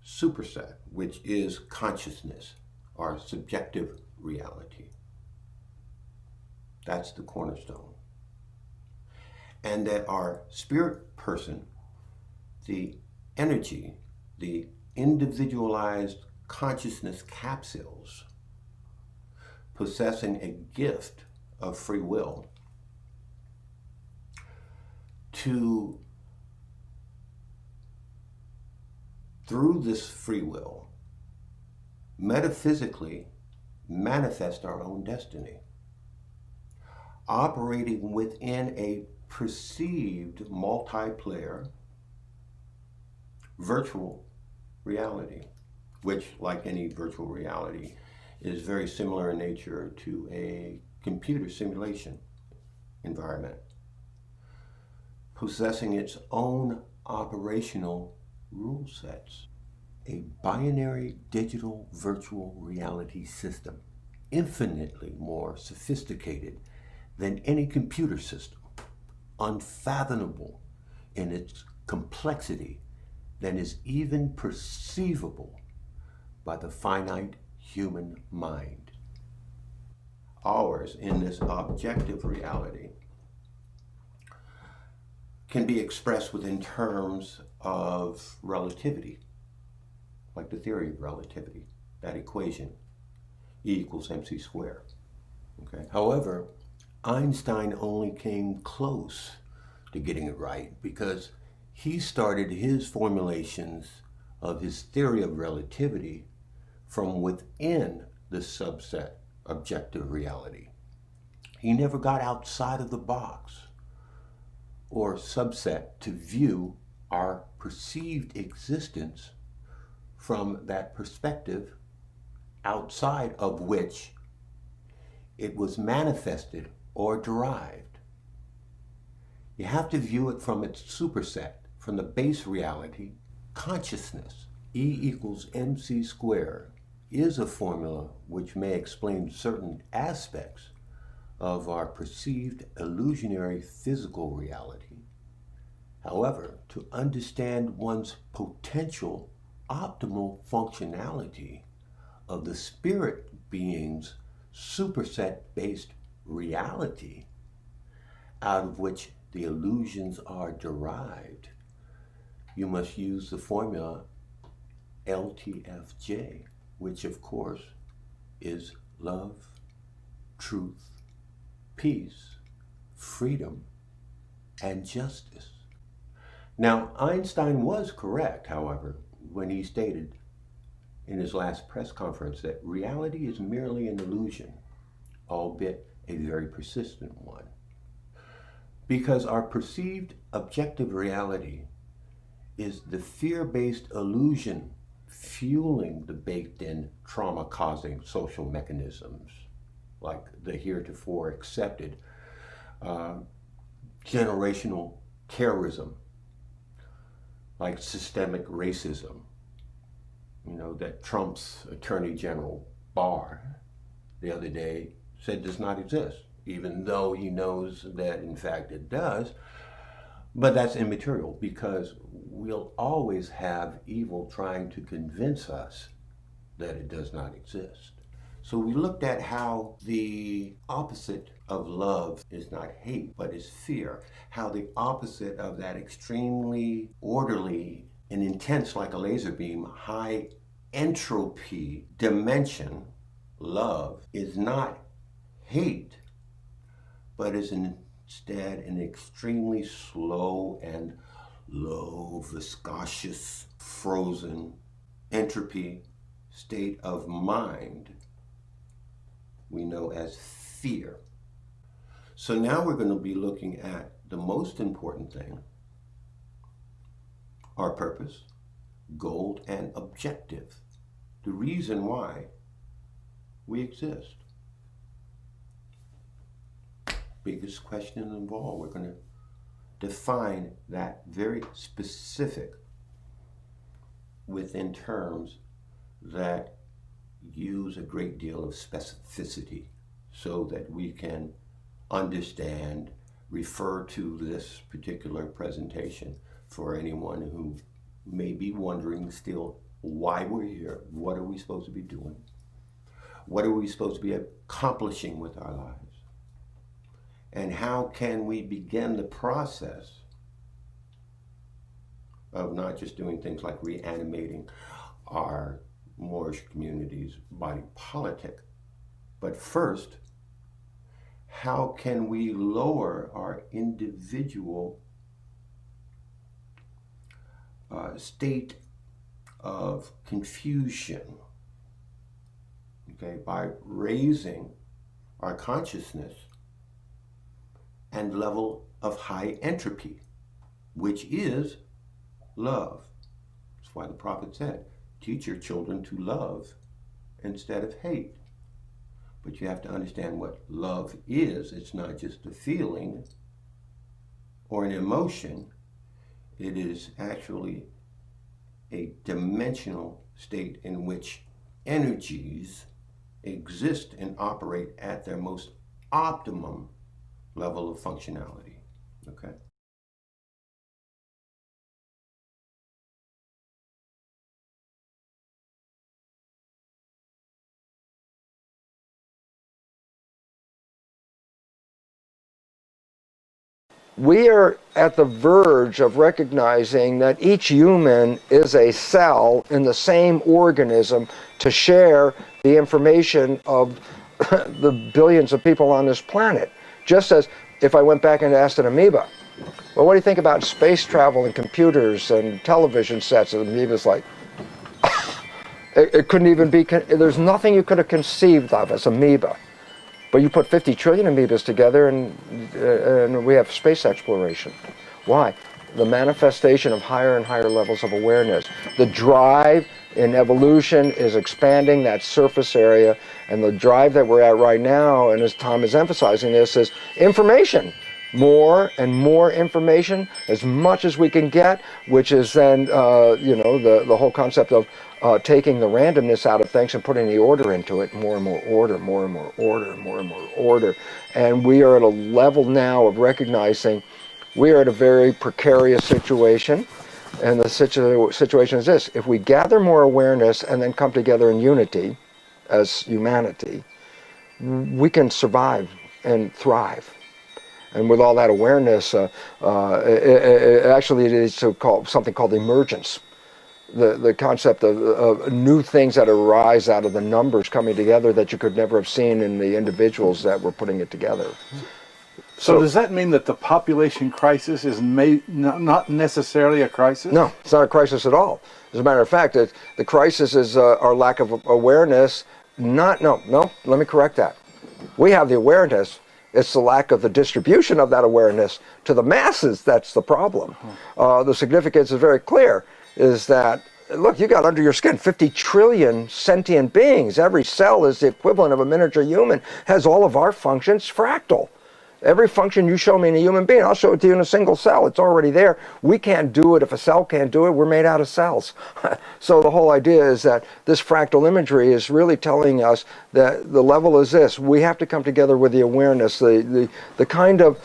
superset, which is consciousness, our subjective reality. That's the cornerstone. And that our spirit person, the energy, the individualized consciousness capsules, possessing a gift of free will, to, through this free will, metaphysically manifest our own destiny, operating within a perceived multiplayer virtual reality, which, like any virtual reality, is very similar in nature to a computer simulation environment, possessing its own operational rule sets. A binary digital virtual reality system, infinitely more sophisticated than any computer system, unfathomable in its complexity than is even perceivable by the finite human mind. Ours, in this objective reality, can be expressed within terms of relativity, like the theory of relativity, that equation, E equals mc squared. Okay. However, Einstein only came close to getting it right because he started his formulations of his theory of relativity from within the subset objective reality. He never got outside of the box or subset to view our perceived existence from that perspective outside of which it was manifested or derived. You have to view it from its superset, from the base reality, consciousness. E equals mc squared is a formula which may explain certain aspects of our perceived illusionary physical reality. However, to understand one's potential optimal functionality of the spirit being's superset-based reality, out of which the illusions are derived, you must use the formula LTFJ, which of course is love, truth, peace, freedom, and justice. Now, Einstein was correct, however, when he stated in his last press conference that reality is merely an illusion, albeit a very persistent one. Because our perceived objective reality is the fear-based illusion fueling the baked-in trauma-causing social mechanisms, like the heretofore accepted generational terrorism, like systemic racism, that Trump's Attorney General Barr the other day said does not exist, even though he knows that in fact it does. But that's immaterial because we'll always have evil trying to convince us that it does not exist. So we looked at how the opposite of love is not hate, but is fear. How the opposite of that extremely orderly and intense, like a laser beam, high entropy dimension, love, is not hate, but is instead an extremely slow and low, viscous, frozen entropy state of mind we know as fear. So now we're going to be looking at the most important thing, our purpose, goal, and objective, the reason why we exist. Biggest question involved. We're going to define that very specific within terms that use a great deal of specificity so that we can understand, refer to this particular presentation for anyone who may be wondering still why we're here, what are we supposed to be doing, what are we supposed to be accomplishing with our lives, and how can we begin the process of not just doing things like reanimating our Moorish community's body politic, but first, how can we lower our individual state of confusion, okay, by raising our consciousness and level of high entropy, which is love. That's why the prophet said, teach your children to love instead of hate. But you have to understand what love is. It's not just a feeling or an emotion. It is actually a dimensional state in which energies exist and operate at their most optimum level of functionality. Okay? we are at the verge of recognizing that each human is a cell in the same organism to share the information of the billions of people on this planet. Just as if I went back and asked an amoeba, well, what do you think about space travel and computers and television sets? And the amoeba's like, it couldn't even be, there's nothing you could have conceived of as amoeba. But you put 50 trillion amoebas together and we have space exploration. Why? The manifestation of higher and higher levels of awareness. The drive in evolution is expanding that surface area, and the drive that we're at right now, and as Tom is emphasizing this, is information. More and more information, as much as we can get, which is then, the whole concept of taking the randomness out of things and putting the order into it, more and more order, more and more order, more and more order. And we are at a level now of recognizing we are at a very precarious situation. And the situation is this: if we gather more awareness and then come together in unity as humanity, we can survive and thrive. And with all that awareness, actually it is something called emergence. The concept of new things that arise out of the numbers coming together that you could never have seen in the individuals that were putting it together. So does that mean that the population crisis is not necessarily a crisis? No, it's not a crisis at all. As a matter of fact, the crisis is our lack of awareness. Let me correct that. We have the awareness. It's the lack of the distribution of that awareness to the masses that's the problem. The significance is very clear, is that, look, you got under your skin 50 trillion sentient beings. Every cell is the equivalent of a miniature human, has all of our functions fractal. Every function you show me in a human being, I'll show it to you in a single cell. It's already there. We can't do it if a cell can't do it. We're made out of cells. So the whole idea is that this fractal imagery is really telling us that the level is this. We have to come together with the awareness, the kind of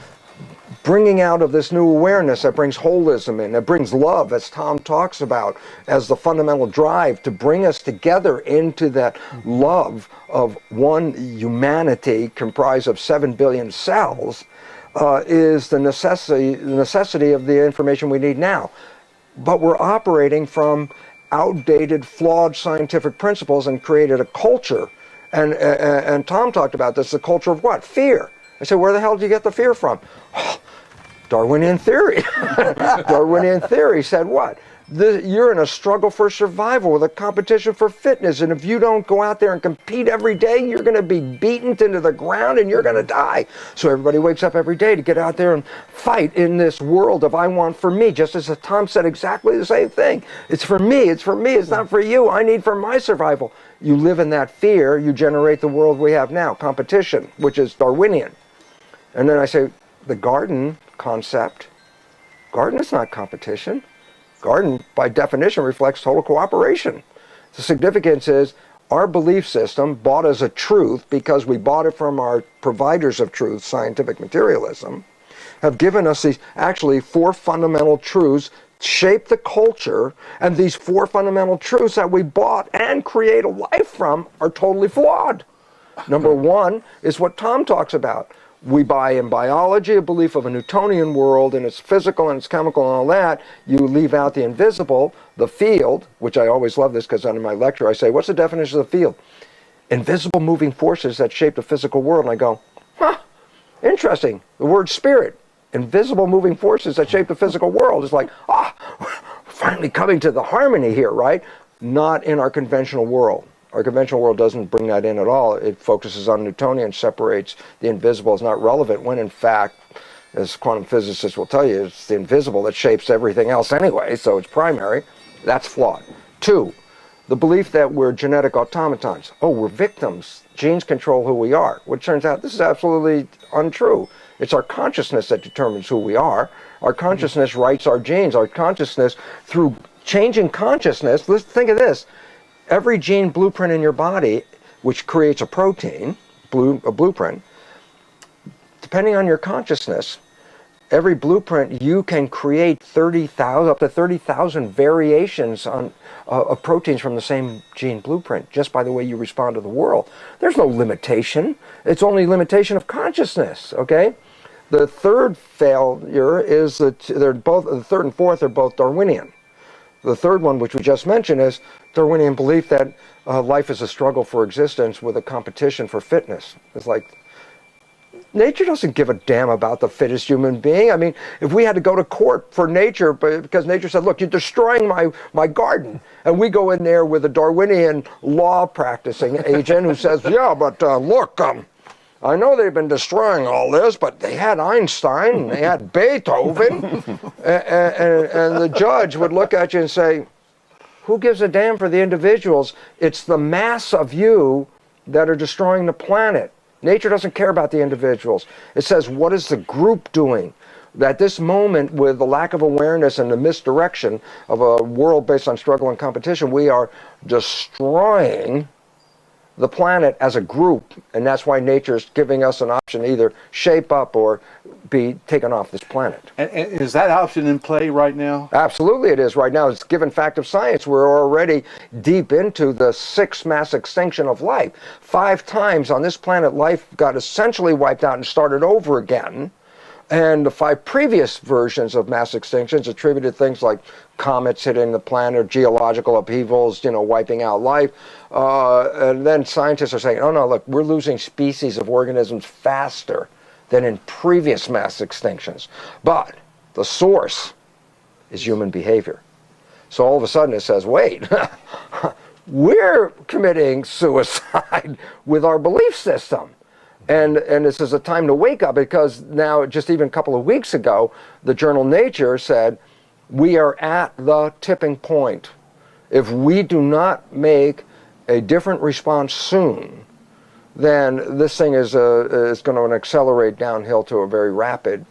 bringing out of this new awareness that brings holism in, that brings love, as Tom talks about, as the fundamental drive to bring us together into that love of one humanity comprised of 7 billion cells, is the necessity of the information we need now. But we're operating from outdated, flawed scientific principles and created a culture. And Tom talked about this, the culture of what? Fear. I said, where the hell did you get the fear from? Darwinian theory. Darwinian theory said what? You're in a struggle for survival with a competition for fitness, and if you don't go out there and compete every day, you're going to be beaten into the ground and you're going to die. So everybody wakes up every day to get out there and fight in this world of I want for me, just as Tom said exactly the same thing. It's for me, it's for me, it's not for you. I need for my survival. You live in that fear, you generate the world we have now, competition, which is Darwinian. And then I say, the garden concept, garden is not competition. Garden, by definition, reflects total cooperation. The significance is our belief system, bought as a truth because we bought it from our providers of truth, scientific materialism, have given us these actually 4 fundamental truths, shape the culture, and these 4 fundamental truths that we bought and create a life from are totally flawed. Number 1 is what Tom talks about. We buy in biology a belief of a Newtonian world, and it's physical and it's chemical and all that. You leave out the invisible, the field, which I always love this because in my lecture I say, what's the definition of the field? Invisible moving forces that shape the physical world. And I go, interesting. The word spirit, invisible moving forces that shape the physical world. It's like, finally coming to the harmony here, right? Not in our conventional world. Our conventional world doesn't bring that in at all. It focuses on Newtonian, separates the invisible as not relevant, when in fact, as quantum physicists will tell you, it's the invisible that shapes everything else anyway, so it's primary. That's flawed. 2, the belief that we're genetic automatons. Oh, we're victims. Genes control who we are. Which turns out this is absolutely untrue. It's our consciousness that determines who we are. Our consciousness writes our genes. Our consciousness, through changing consciousness, let's think of this. Every gene blueprint in your body, which creates a protein, a blueprint, depending on your consciousness, every blueprint you can create 30,000, up to 30,000 variations of proteins from the same gene blueprint, just by the way you respond to the world. There's no limitation. It's only limitation of consciousness, okay? The third failure is that the third and fourth are both Darwinian. The third one, which we just mentioned, is Darwinian belief that life is a struggle for existence with a competition for fitness. It's like, nature doesn't give a damn about the fittest human being. I mean, if we had to go to court for nature because nature said, look, you're destroying my garden, and we go in there with a Darwinian law practicing agent who says, yeah, but look, I know they've been destroying all this, but they had Einstein, and they had Beethoven, and the judge would look at you and say, who gives a damn for the individuals? It's the mass of you that are destroying the planet. Nature doesn't care about the individuals. It says, what is the group doing? At this moment, with the lack of awareness and the misdirection of a world based on struggle and competition, we are destroying the planet as a group, and that's why nature is giving us an option to either shape up or be taken off this planet. And is that option in play right now? Absolutely it is right now. It's a given fact of science. We're already deep into the sixth mass extinction of life. 5 times on this planet, life got essentially wiped out and started over again. And the 5 previous versions of mass extinctions attributed things like comets hitting the planet, geological upheavals, wiping out life. And then scientists are saying, oh no, look, we're losing species of organisms faster than in previous mass extinctions. But the source is human behavior. So all of a sudden it says, wait, we're committing suicide with our belief system. And this is a time to wake up, because now, just even a couple of weeks ago, the journal Nature said, we are at the tipping point. If we do not make a different response soon, then this thing is going to accelerate downhill to a very rapid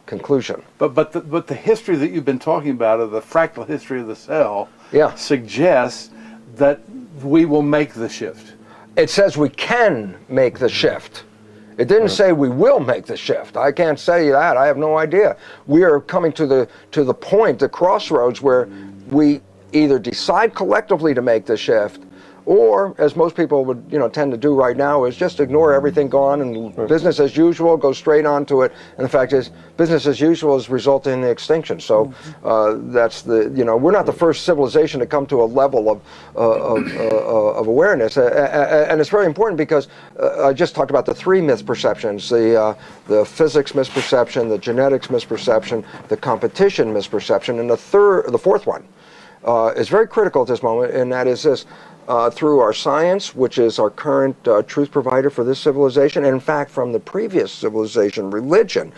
conclusion. But the history that you've been talking about, of the fractal history of the cell, suggests that we will make the shift. It says we can make the shift. It didn't say we will make the shift. I can't say that. I have no idea. We are coming to the point, the crossroads, where we either decide collectively to make the shift, or, as most people would tend to do right now, is just ignore everything gone and business as usual, go straight on to it. And the fact is, business as usual is resulting in the extinction. So that's we're not the first civilization to come to a level of awareness. And it's very important, because I just talked about the 3 misperceptions: the physics misperception, the genetics misperception, the competition misperception, and the fourth one is very critical at this moment, and that is this. Through our science, which is our current truth provider for this civilization, and in fact from the previous civilization, religion,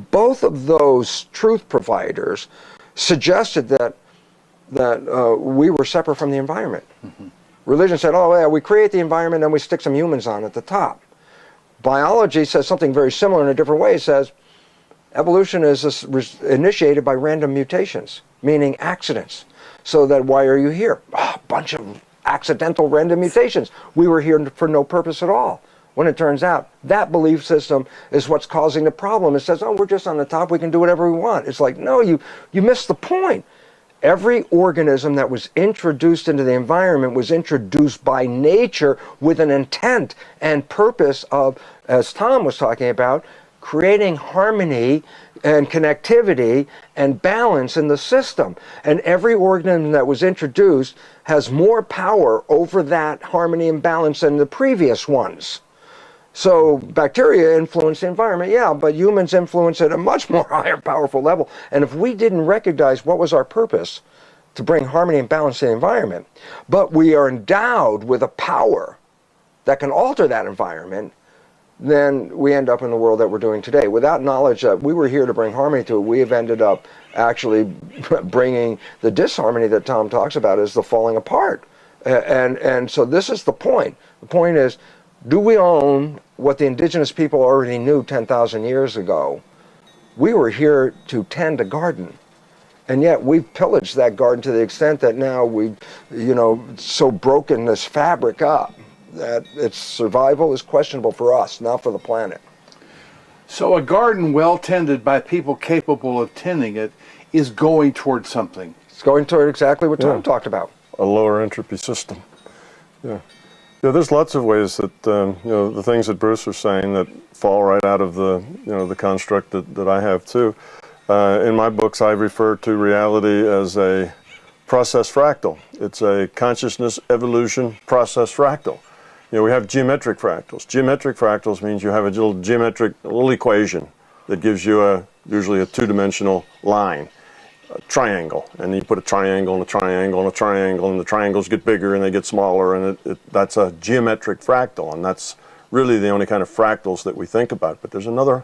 both of those truth providers suggested that we were separate from the environment. Mm-hmm. Religion said, oh yeah, we create the environment and we stick some humans on at the top. Biology says something very similar in a different way. It says evolution is initiated by random mutations, meaning accidents. So that, why are you here? A bunch of accidental random mutations. We were here for no purpose at all. When it turns out that belief system is what's causing the problem. It says, oh, we're just on the top, we can do whatever we want. It's like, no, you missed the point. Every organism that was introduced into the environment was introduced by nature with an intent and purpose of, as Tom was talking about, creating harmony and connectivity and balance in the system. And every organism that was introduced has more power over that harmony and balance than the previous ones. So bacteria influence the environment, yeah, but humans influence at a much more higher powerful level. And if we didn't recognize what was our purpose, to bring harmony and balance to the environment, but we are endowed with a power that can alter that environment, then we end up in the world that we're doing today. Without knowledge that we were here to bring harmony to it, we have ended up actually bringing the disharmony that Tom talks about, as the falling apart. And so this is the point. The point is, do we own what the indigenous people already knew 10,000 years ago? We were here to tend a garden. And yet we've pillaged that garden to the extent that now we've, so broken this fabric up that its survival is questionable for us, not for the planet. So a garden well tended by people capable of tending it is going towards something. It's going toward exactly what Tom talked about. A lower entropy system. Yeah. Yeah, there's lots of ways that, the things that Bruce was saying that fall right out of the, the construct that I have too. In my books, I refer to reality as a process fractal. It's a consciousness evolution process fractal. We have geometric fractals. Geometric fractals means you have a little equation that gives you usually a two-dimensional line, a triangle, and you put a triangle and a triangle and a triangle, and the triangles get bigger and they get smaller, and that's a geometric fractal, and that's really the only kind of fractals that we think about. But there's another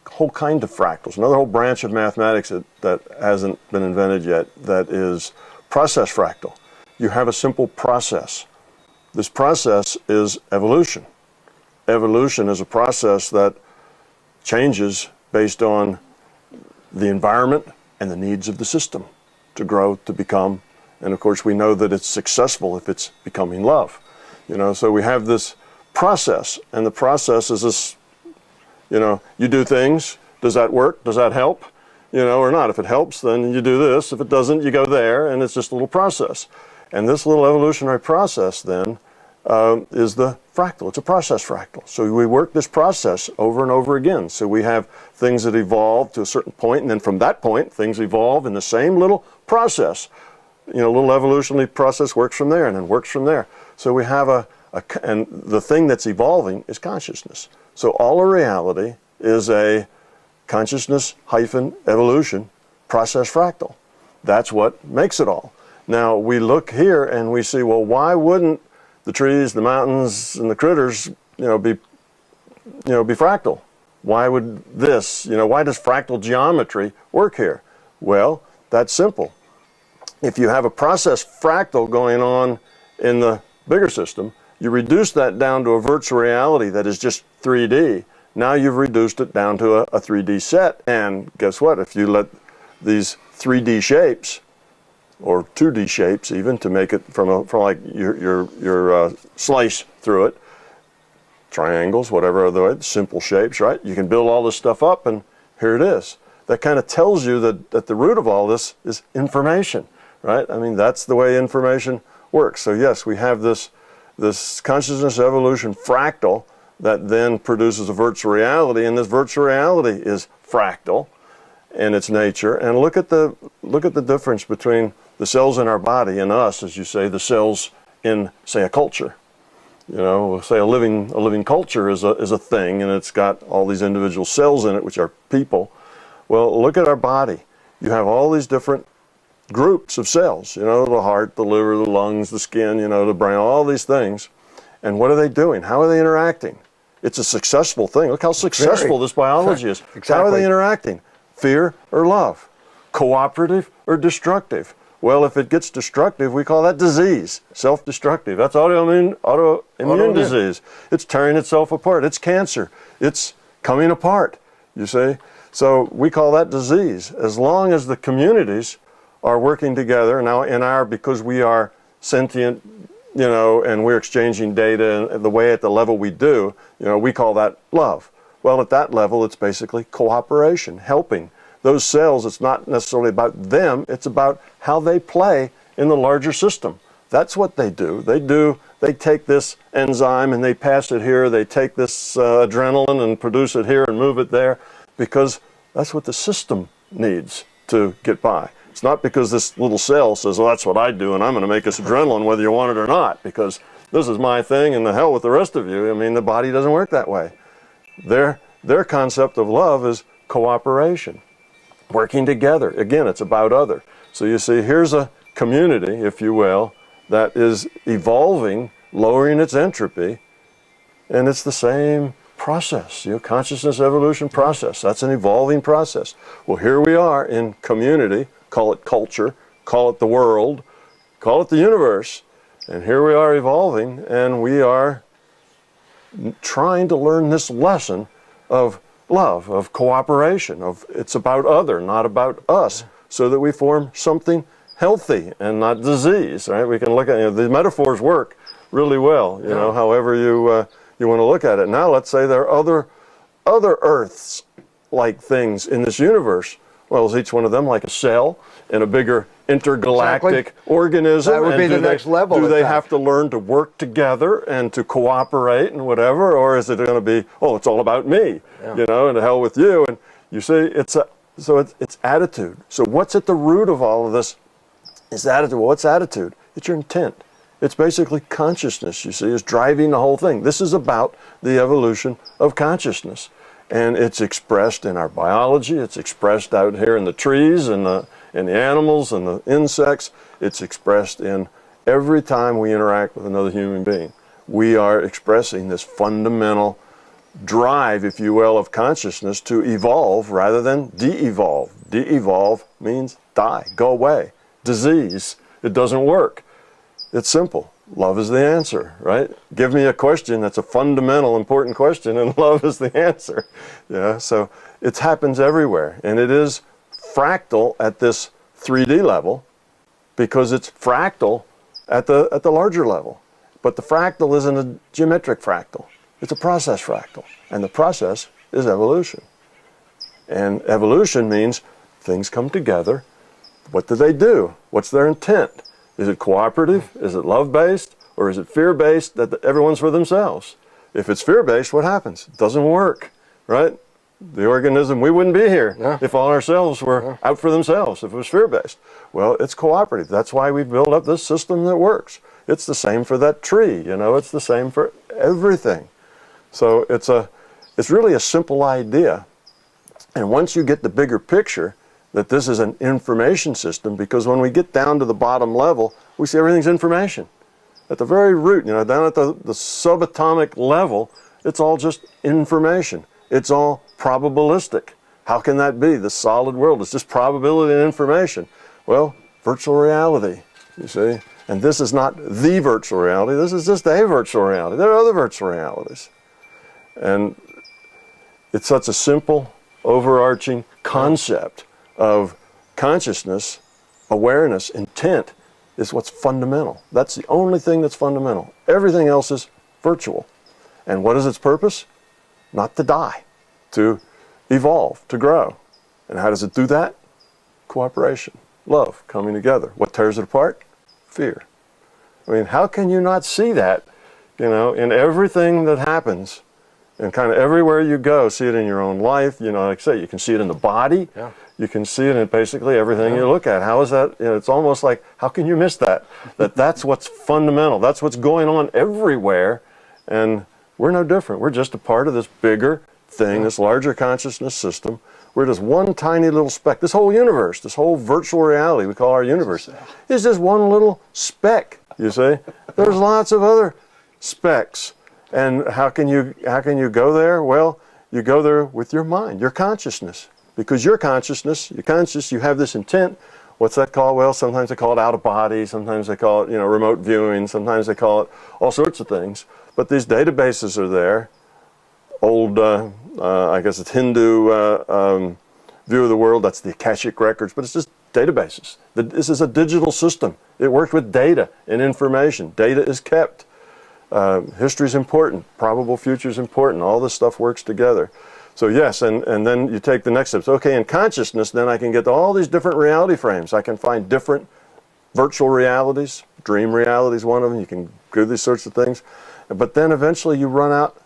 whole kind of fractals, another whole branch of mathematics that hasn't been invented yet, that is process fractal. You have a simple process. This process is evolution. Evolution is a process that changes based on the environment and the needs of the system to grow, to become, and of course we know that it's successful if it's becoming love. So we have this process, and the process is this, you do things, does that work, does that help, or not? If it helps, then you do this. If it doesn't, you go there, and it's just a little process. And this little evolutionary process then is the fractal. It's a process fractal. So we work this process over and over again. So we have things that evolve to a certain point, and then from that point, things evolve in the same little process. Little evolutionary process works from there and then works from there. So we have and the thing that's evolving is consciousness. So all of reality is a consciousness-evolution process fractal. That's what makes it all. Now we look here and we see, well, why wouldn't the trees, the mountains, and the critters, be fractal? Why would this, why does fractal geometry work here? Well, that's simple. If you have a process fractal going on in the bigger system, you reduce that down to a virtual reality that is just 3D. Now you've reduced it down to a 3D set, and guess what? If you let these 3D shapes, or 2D shapes even, to make it from like your slice through it, triangles, whatever other simple shapes, right? You can build all this stuff up, and here it is. That kind of tells you that at the root of all this is information, right? I mean, that's the way information works. So yes, we have this consciousness evolution fractal that then produces a virtual reality, and this virtual reality is fractal in its nature. And look at the difference between the cells in our body and us, as you say, the cells in, say, a culture. We'll say a living culture is a thing, and it's got all these individual cells in it, which are people. Well, look at our body. You have all these different groups of cells, the heart, the liver, the lungs, the skin, the brain, all these things. And what are they doing? How are they interacting? It's a successful thing. Look how successful this biology is. Exactly. How are they interacting? Fear or love? Cooperative or destructive? Well, if it gets destructive, we call that disease, self-destructive. That's autoimmune disease. It's tearing itself apart. It's cancer. It's coming apart, you see. So we call that disease. As long as the communities are working together, now because we are sentient, and we're exchanging data and at the level we do, we call that love. Well, at that level, it's basically cooperation, helping. Those cells, it's not necessarily about them, it's about how they play in the larger system. That's what they do. They take this enzyme and they pass it here, they take this adrenaline and produce it here and move it there, because that's what the system needs to get by. It's not because this little cell says, well, that's what I do and I'm going to make this adrenaline whether you want it or not, because this is my thing and the hell with the rest of you. I mean, the body doesn't work that way. Their concept of love is cooperation, working together. Again, it's about other. So you see, here's a community, if you will, that is evolving, lowering its entropy, and it's the same process, consciousness evolution process. That's an evolving process. Well, here we are in community, call it culture, call it the world, call it the universe, and here we are evolving, and we are trying to learn this lesson of love, of cooperation, of it's about other, not about us, so that we form something healthy and not disease, right? We can look at, the metaphors work really well, however you want to look at it. Now let's say there are other Earths like things in this universe. Well, is each one of them like a cell in a bigger intergalactic organism? That would be And the next level. Do they have to learn to work together and to cooperate and whatever, or is it going to be, oh, it's all about me, you know, and to hell with you? And you see, it's attitude. So what's at the root of all of this is attitude. Well, what's attitude? It's your intent. It's basically consciousness, you see, is driving the whole thing. This is about the evolution of consciousness. And it's expressed in our biology. It's expressed out here in the trees and the animals and the insects. It's expressed in every time we interact with another human being. We are expressing this fundamental drive, if you will, of consciousness to evolve rather than de-evolve. De-evolve means die, go away, disease. It doesn't work. It's simple. Love is the answer, right? Give me a question that's a fundamental, important question, and love is the answer. Yeah, so it happens everywhere, and it is fractal at this 3D level because it's fractal at the larger level. But the fractal isn't a geometric fractal. It's a process fractal, and the process is evolution. And evolution means things come together. What do they do? What's their intent? Is it cooperative? Is it love-based? Or is it fear-based that everyone's for themselves? If it's fear-based, what happens? It doesn't work, right? The organism, we wouldn't be here if all ourselves were out for themselves, if it was fear-based. Well, it's cooperative. That's why we built up this system that works. It's the same for that tree, you know, it's the same for everything. So it's really a simple idea. And once you get the bigger picture, that this is an information system, because when we get down to the bottom level, we see everything's information. At the very root, you know, down at the subatomic level, it's all just information. It's all probabilistic. How can that be? The solid world is just probability and information. Well, virtual reality, you see. And this is not the virtual reality. This is just a virtual reality. There are other virtual realities. And it's such a simple, overarching concept of consciousness, awareness, intent is what's fundamental. That's the only thing that's fundamental. Everything else is virtual. And what is its purpose? Not to die, to evolve, to grow. And how does it do that? Cooperation, love, coming together. What tears it apart? Fear. I mean, how can you not see that, you know, in everything that happens? And kind of everywhere you go, see it in your own life. You know, like I say, you can see it in the body. Yeah. You can see it in basically everything you look at. How is that? You know, it's almost like, how can you miss that? That's what's fundamental. That's what's going on everywhere. And we're no different. We're just a part of this bigger thing, this larger consciousness system. We're just one tiny little speck. This whole universe, this whole virtual reality we call our universe, is just one little speck, you see. There's lots of other specks. And how can you go there? Well, you go there with your mind, your consciousness. Because your consciousness, you're conscious, you have this intent. What's that called? Well, sometimes they call it out of body, sometimes they call it, you know, remote viewing, sometimes they call it all sorts of things. But these databases are there. Old, I guess it's Hindu view of the world, that's the Akashic records, but it's just databases. This is a digital system. It works with data and information. Data is kept. History is important. Probable future is important. All this stuff works together. So yes, and then you take the next steps. Okay, in consciousness, then I can get to all these different reality frames. I can find different virtual realities. Dream reality is one of them. You can do these sorts of things. But then eventually you run out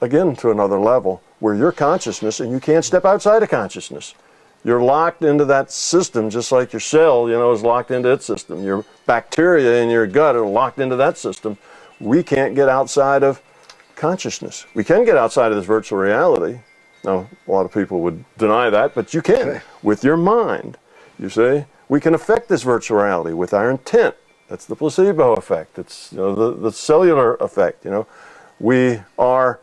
again to another level where you're consciousness and you can't step outside of consciousness. You're locked into that system just like your cell, you know, is locked into its system. Your bacteria in your gut are locked into that system. We can't get outside of consciousness. We can get outside of this virtual reality. Now, a lot of people would deny that, but you can with your mind, you see. We can affect this virtual reality with our intent. That's the placebo effect. It's, you know, the cellular effect, you know. We are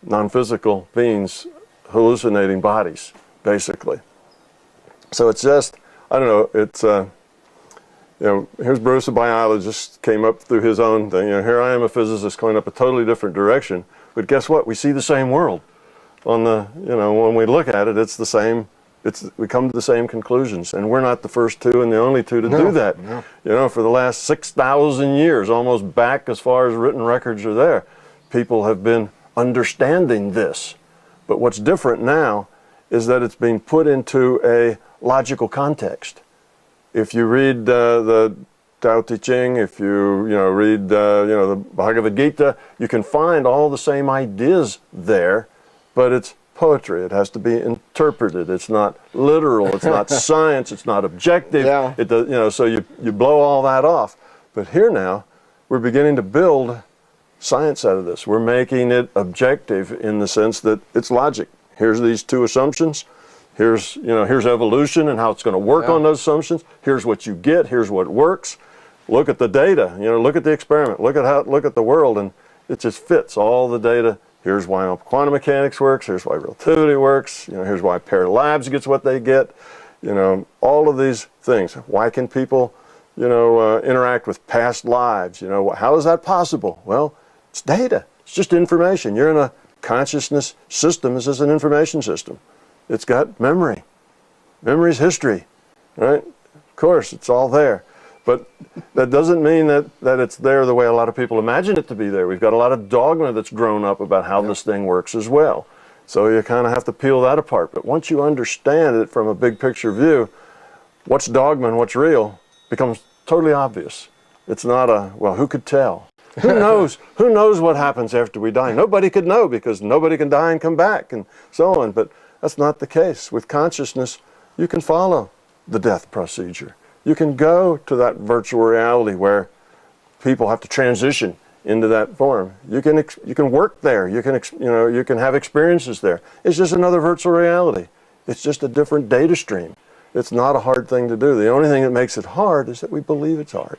non-physical beings hallucinating bodies, basically. So it's just, I don't know, it's, you know, here's Bruce, a biologist, came up through his own thing. You know, here I am, a physicist, going up a totally different direction. But guess what? We see the same world. On the, you know, when we look at it, it's the same. We come to the same conclusions, and we're not the first two and the only two to do that. No. You know, for the last 6,000 years, almost back as far as written records are there, people have been understanding this. But what's different now is that it's being put into a logical context. if you read the Tao Te Ching, if you read the Bhagavad Gita, you can find all the same ideas there, but it's poetry. It has to be interpreted. It's not literal. It's not science. It's not objective. Yeah. It does, so you blow all that off. But here now, we're beginning to build science out of this. We're making it objective in the sense that it's logic. Here's these two assumptions. Here's evolution and how it's going to work on those assumptions. Here's what you get. Here's what works. Look at the data. Look at the experiment. Look at the world, and it just fits all the data. Here's why quantum mechanics works. Here's why relativity works. Here's why Paired Labs gets what they get. All of these things. Why can people, interact with past lives? How is that possible? Well, it's data. It's just information. You're in a consciousness system. This is an information system. It's got memory. Memory's history, right? Of course, it's all there. But that doesn't mean that it's there the way a lot of people imagine it to be there. We've got a lot of dogma that's grown up about how this thing works as well. So you kind of have to peel that apart. But once you understand it from a big picture view, what's dogma and what's real becomes totally obvious. It's not who could tell? Who knows? Who knows what happens after we die? Nobody could know, because nobody can die and come back and so on. But that's not the case. With consciousness, you can follow the death procedure. You can go to that virtual reality where people have to transition into that form. You can work there. You can have experiences there. It's just another virtual reality. It's just a different data stream. It's not a hard thing to do. The only thing that makes it hard is that we believe it's hard.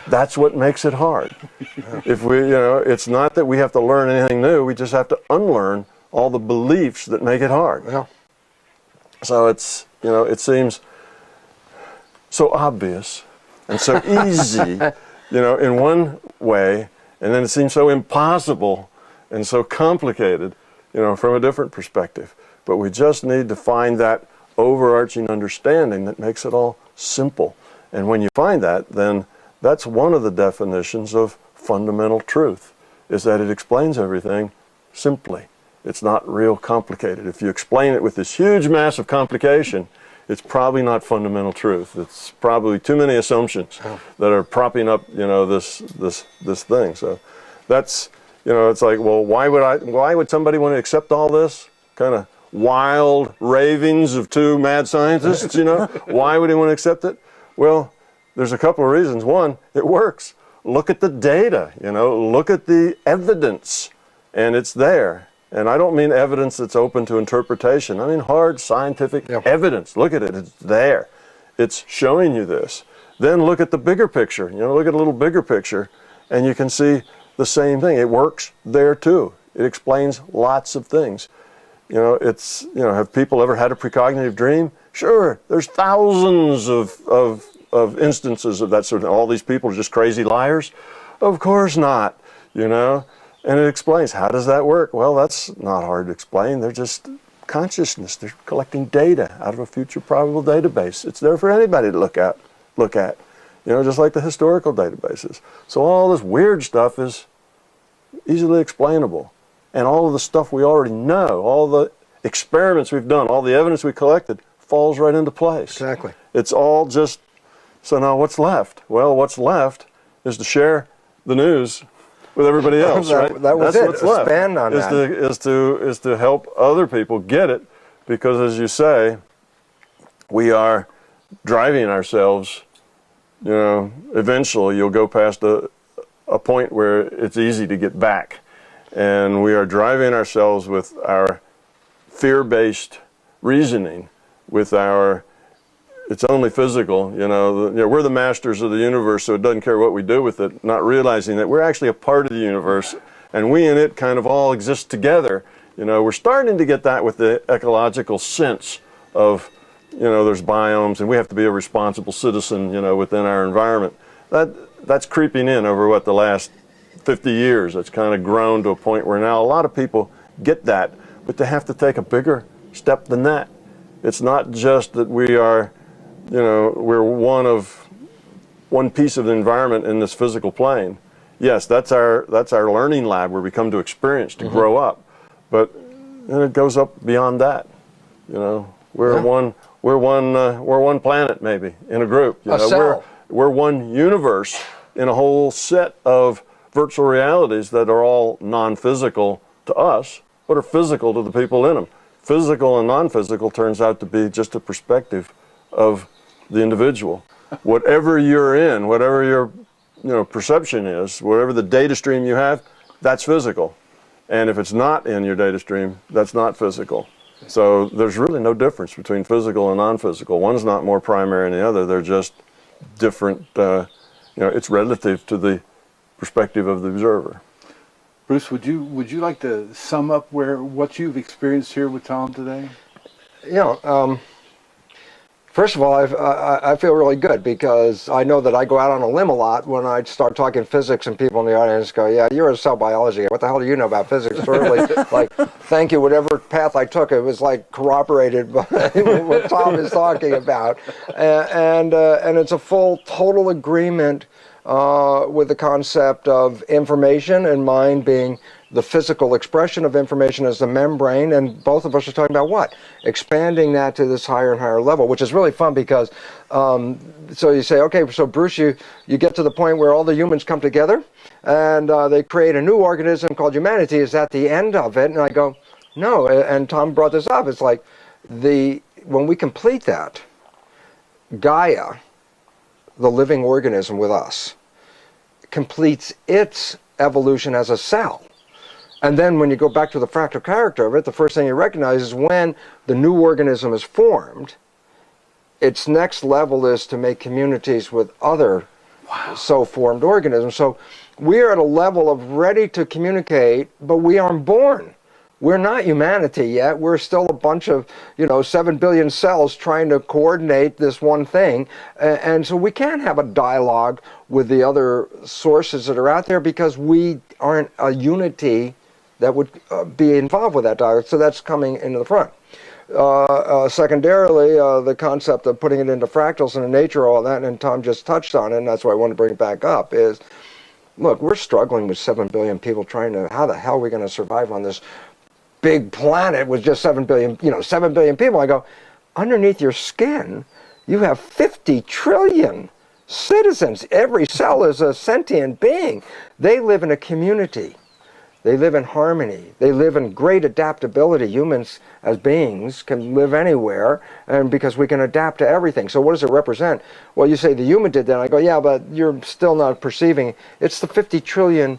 That's what makes it hard. If it's not that we have to learn anything new. We just have to unlearn all the beliefs that make it hard. Yeah. So it seems so obvious and so easy, in one way, and then it seems so impossible and so complicated, from a different perspective. But we just need to find that overarching understanding that makes it all simple. And when you find that, then that's one of the definitions of fundamental truth, is that it explains everything simply. It's not real complicated. If you explain it with this huge mass of complication, it's probably not fundamental truth. It's probably too many assumptions that are propping up, this thing. So that's, it's like, well, why would somebody want to accept all this kind of wild ravings of two mad scientists? Why would he want to accept it? Well, there's a couple of reasons. One, it works. Look at the data. Look at the evidence, and it's there. And I don't mean evidence that's open to interpretation. I mean hard scientific evidence. Look at it. It's there. It's showing you this. Then look at the bigger picture. Look at a little bigger picture, and you can see the same thing. It works there too. It explains lots of things. Have people ever had a precognitive dream? Sure. There's thousands of instances of that sort of thing. All these people are just crazy liars? Of course not. And it explains, how does that work? Well, that's not hard to explain. They're just consciousness. They're collecting data out of a future probable database. It's there for anybody to look at. Just like the historical databases. So all this weird stuff is easily explainable. And all of the stuff we already know, all the experiments we've done, all the evidence we collected, falls right into place. Exactly. It's all just, so now what's left? Well, what's left is to share the news with everybody else, right? That was That's what's left. Expand on that. Is to help other people get it, because as you say, we are driving ourselves. Eventually you'll go past a point where it's easy to get back, and we are driving ourselves with our fear-based reasoning, with our it's only physical, we're the masters of the universe, so it doesn't care what we do with it, not realizing that we're actually a part of the universe, and we and it kind of all exist together. We're starting to get that with the ecological sense of, there's biomes, and we have to be a responsible citizen, within our environment. That's creeping in over, the last 50 years. It's kind of grown to a point where now a lot of people get that, but they have to take a bigger step than that. It's not just that we are, we're one piece of the environment in this physical plane. Yes, that's our learning lab where we come to experience, to grow up. But then it goes up beyond that. We're one planet maybe in a group. You know, cell. We're one universe in a whole set of virtual realities that are all non-physical to us, but are physical to the people in them. Physical and non-physical turns out to be just a perspective of the individual. Whatever you're in, whatever your perception is, whatever the data stream you have, that's physical. And if it's not in your data stream, that's not physical. So there's really no difference between physical and non-physical. One's not more primary than the other. They're just different. It's relative to the perspective of the observer. Bruce, would you like to sum up what you've experienced here with Tom today? First of all, I feel really good because I know that I go out on a limb a lot when I start talking physics and people in the audience go, yeah, you're a cell biology guy. What the hell do you know about physics? Certainly, like, thank you, whatever path I took, it was like corroborated by what Tom is talking about. And it's a full, total agreement with the concept of information and mind being the physical expression of information as the membrane, and both of us are talking about what? Expanding that to this higher and higher level, which is really fun because, so you say, okay, so Bruce, you get to the point where all the humans come together and they create a new organism called humanity. Is that the end of it? And I go, no, and Tom brought this up. It's like when we complete that, Gaia, the living organism with us, completes its evolution as a cell. And then when you go back to the fractal character of it, the first thing you recognize is when the new organism is formed, its next level is to make communities with other so-formed organisms. So we are at a level of ready to communicate, but we aren't born. We're not humanity yet. We're still a bunch of, 7 billion cells trying to coordinate this one thing. And so we can't have a dialogue with the other sources that are out there because we aren't a unity that would be involved with that dialogue. So that's coming into the front. Secondarily, the concept of putting it into fractals and the nature of all that, and Tom just touched on it, and that's why I want to bring it back up, is, look, we're struggling with 7 billion people how the hell are we going to survive on this big planet with just 7 billion, 7 billion people? I go, underneath your skin, you have 50 trillion citizens. Every cell is a sentient being. They live in a community. They live in harmony. They live in great adaptability. Humans as beings can live anywhere, and because we can adapt to everything. So what does it represent? Well, you say the human did that. And I go, yeah, but you're still not perceiving. It's the 50 trillion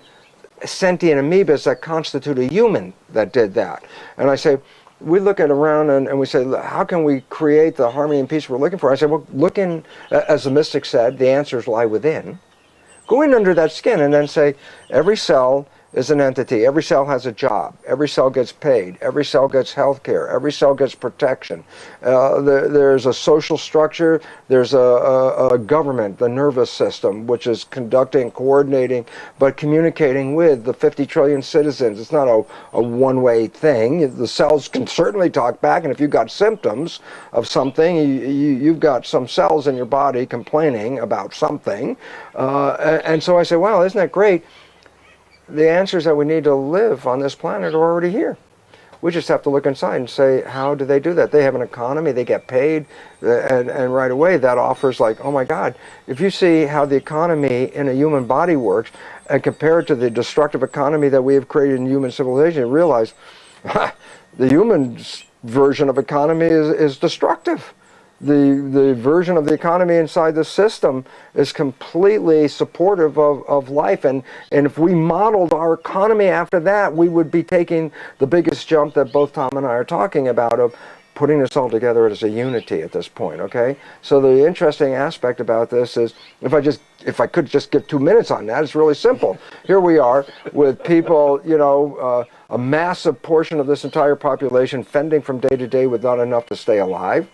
sentient amoebas that constitute a human that did that. And I say, we look at around and we say, how can we create the harmony and peace we're looking for? I say, well, look in, as the mystic said, the answers lie within. Go in under that skin and then say, every cell is an entity. Every cell has a job. Every cell gets paid. Every cell gets health care. Every cell gets protection. There's a social structure. There's a government, the nervous system, which is conducting, coordinating, but communicating with the 50 trillion citizens. It's not a one-way thing. The cells can certainly talk back, and if you've got symptoms of something, you've got some cells in your body complaining about something. And so I say, wow, isn't that great? The answers that we need to live on this planet are already here. We just have to look inside and say, how do they do that? They have an economy, they get paid, and right away that offers like, oh my God, if you see how the economy in a human body works and compare it to the destructive economy that we have created in human civilization, you realize the human version of economy is destructive. The version of the economy inside the system is completely supportive of life, and if we modeled our economy after that, we would be taking the biggest jump that both Tom and I are talking about of putting this all together as a unity at this point, okay? So the interesting aspect about this is, if I could just get 2 minutes on that, it's really simple. Here we are with people, a massive portion of this entire population fending from day to day with not enough to stay alive.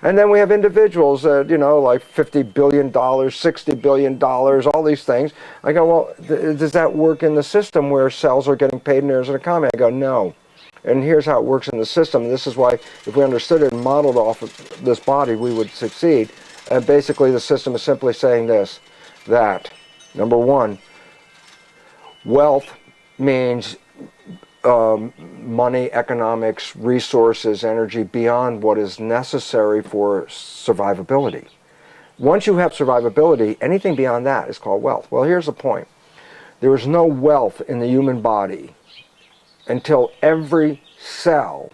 And then we have individuals that, like $50 billion, $60 billion, all these things. I go, well, does that work in the system where cells are getting paid and there's an economy? I go, no. And here's how it works in the system. And this is why, if we understood it and modeled off of this body, we would succeed. And basically, the system is simply saying this, that, number one, wealth means money, economics, resources, energy beyond what is necessary for survivability. Once you have survivability, anything beyond that is called wealth. Well, here's the point. There is no wealth in the human body until every cell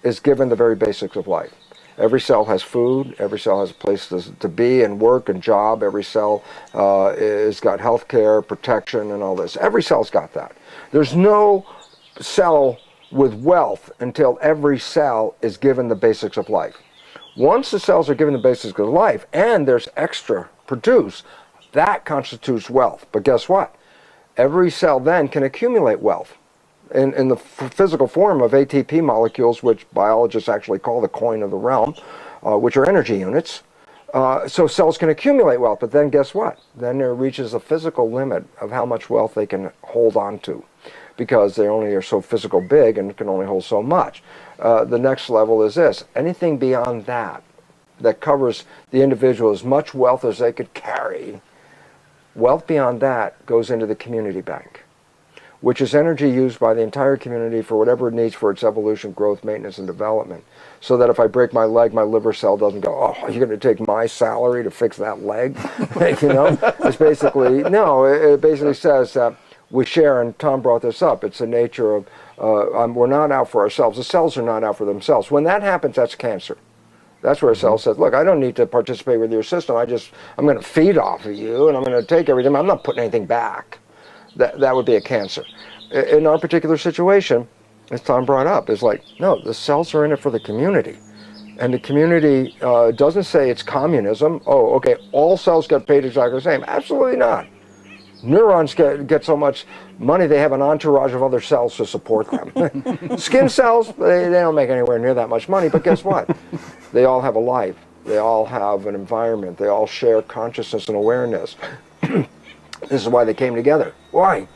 is given the very basics of life. Every cell has food, every cell has a place to be and work and job, every cell has got health care, protection, and all this. Every cell's got that. There's no cell with wealth until every cell is given the basics of life. Once the cells are given the basics of life and there's extra produced, that constitutes wealth. But guess what? Every cell then can accumulate wealth in the physical form of ATP molecules, which biologists actually call the coin of the realm, which are energy units. So cells can accumulate wealth, but then guess what? Then there reaches a physical limit of how much wealth they can hold on to, because they only are so physical big and can only hold so much. The next level is this. Anything beyond that, that covers the individual as much wealth as they could carry, wealth beyond that goes into the community bank, which is energy used by the entire community for whatever it needs for its evolution, growth, maintenance, and development. So that if I break my leg, my liver cell doesn't go, oh, you're going to take my salary to fix that leg? You know, it's basically, no, it basically says that we share, and Tom brought this up, it's the nature of, we're not out for ourselves. The cells are not out for themselves. When that happens, that's cancer. That's where a cell says, look, I don't need to participate with your system. I'm going to feed off of you, and I'm going to take everything. I'm not putting anything back. That would be a cancer. In our particular situation, as Tom brought up, is like, no, the cells are in it for the community. And the community doesn't say it's communism. Oh, okay, all cells get paid exactly the same. Absolutely not. Neurons get so much money, they have an entourage of other cells to support them. Skin cells, they don't make anywhere near that much money, but guess what? They all have a life. They all have an environment. They all share consciousness and awareness. This is why they came together. Why?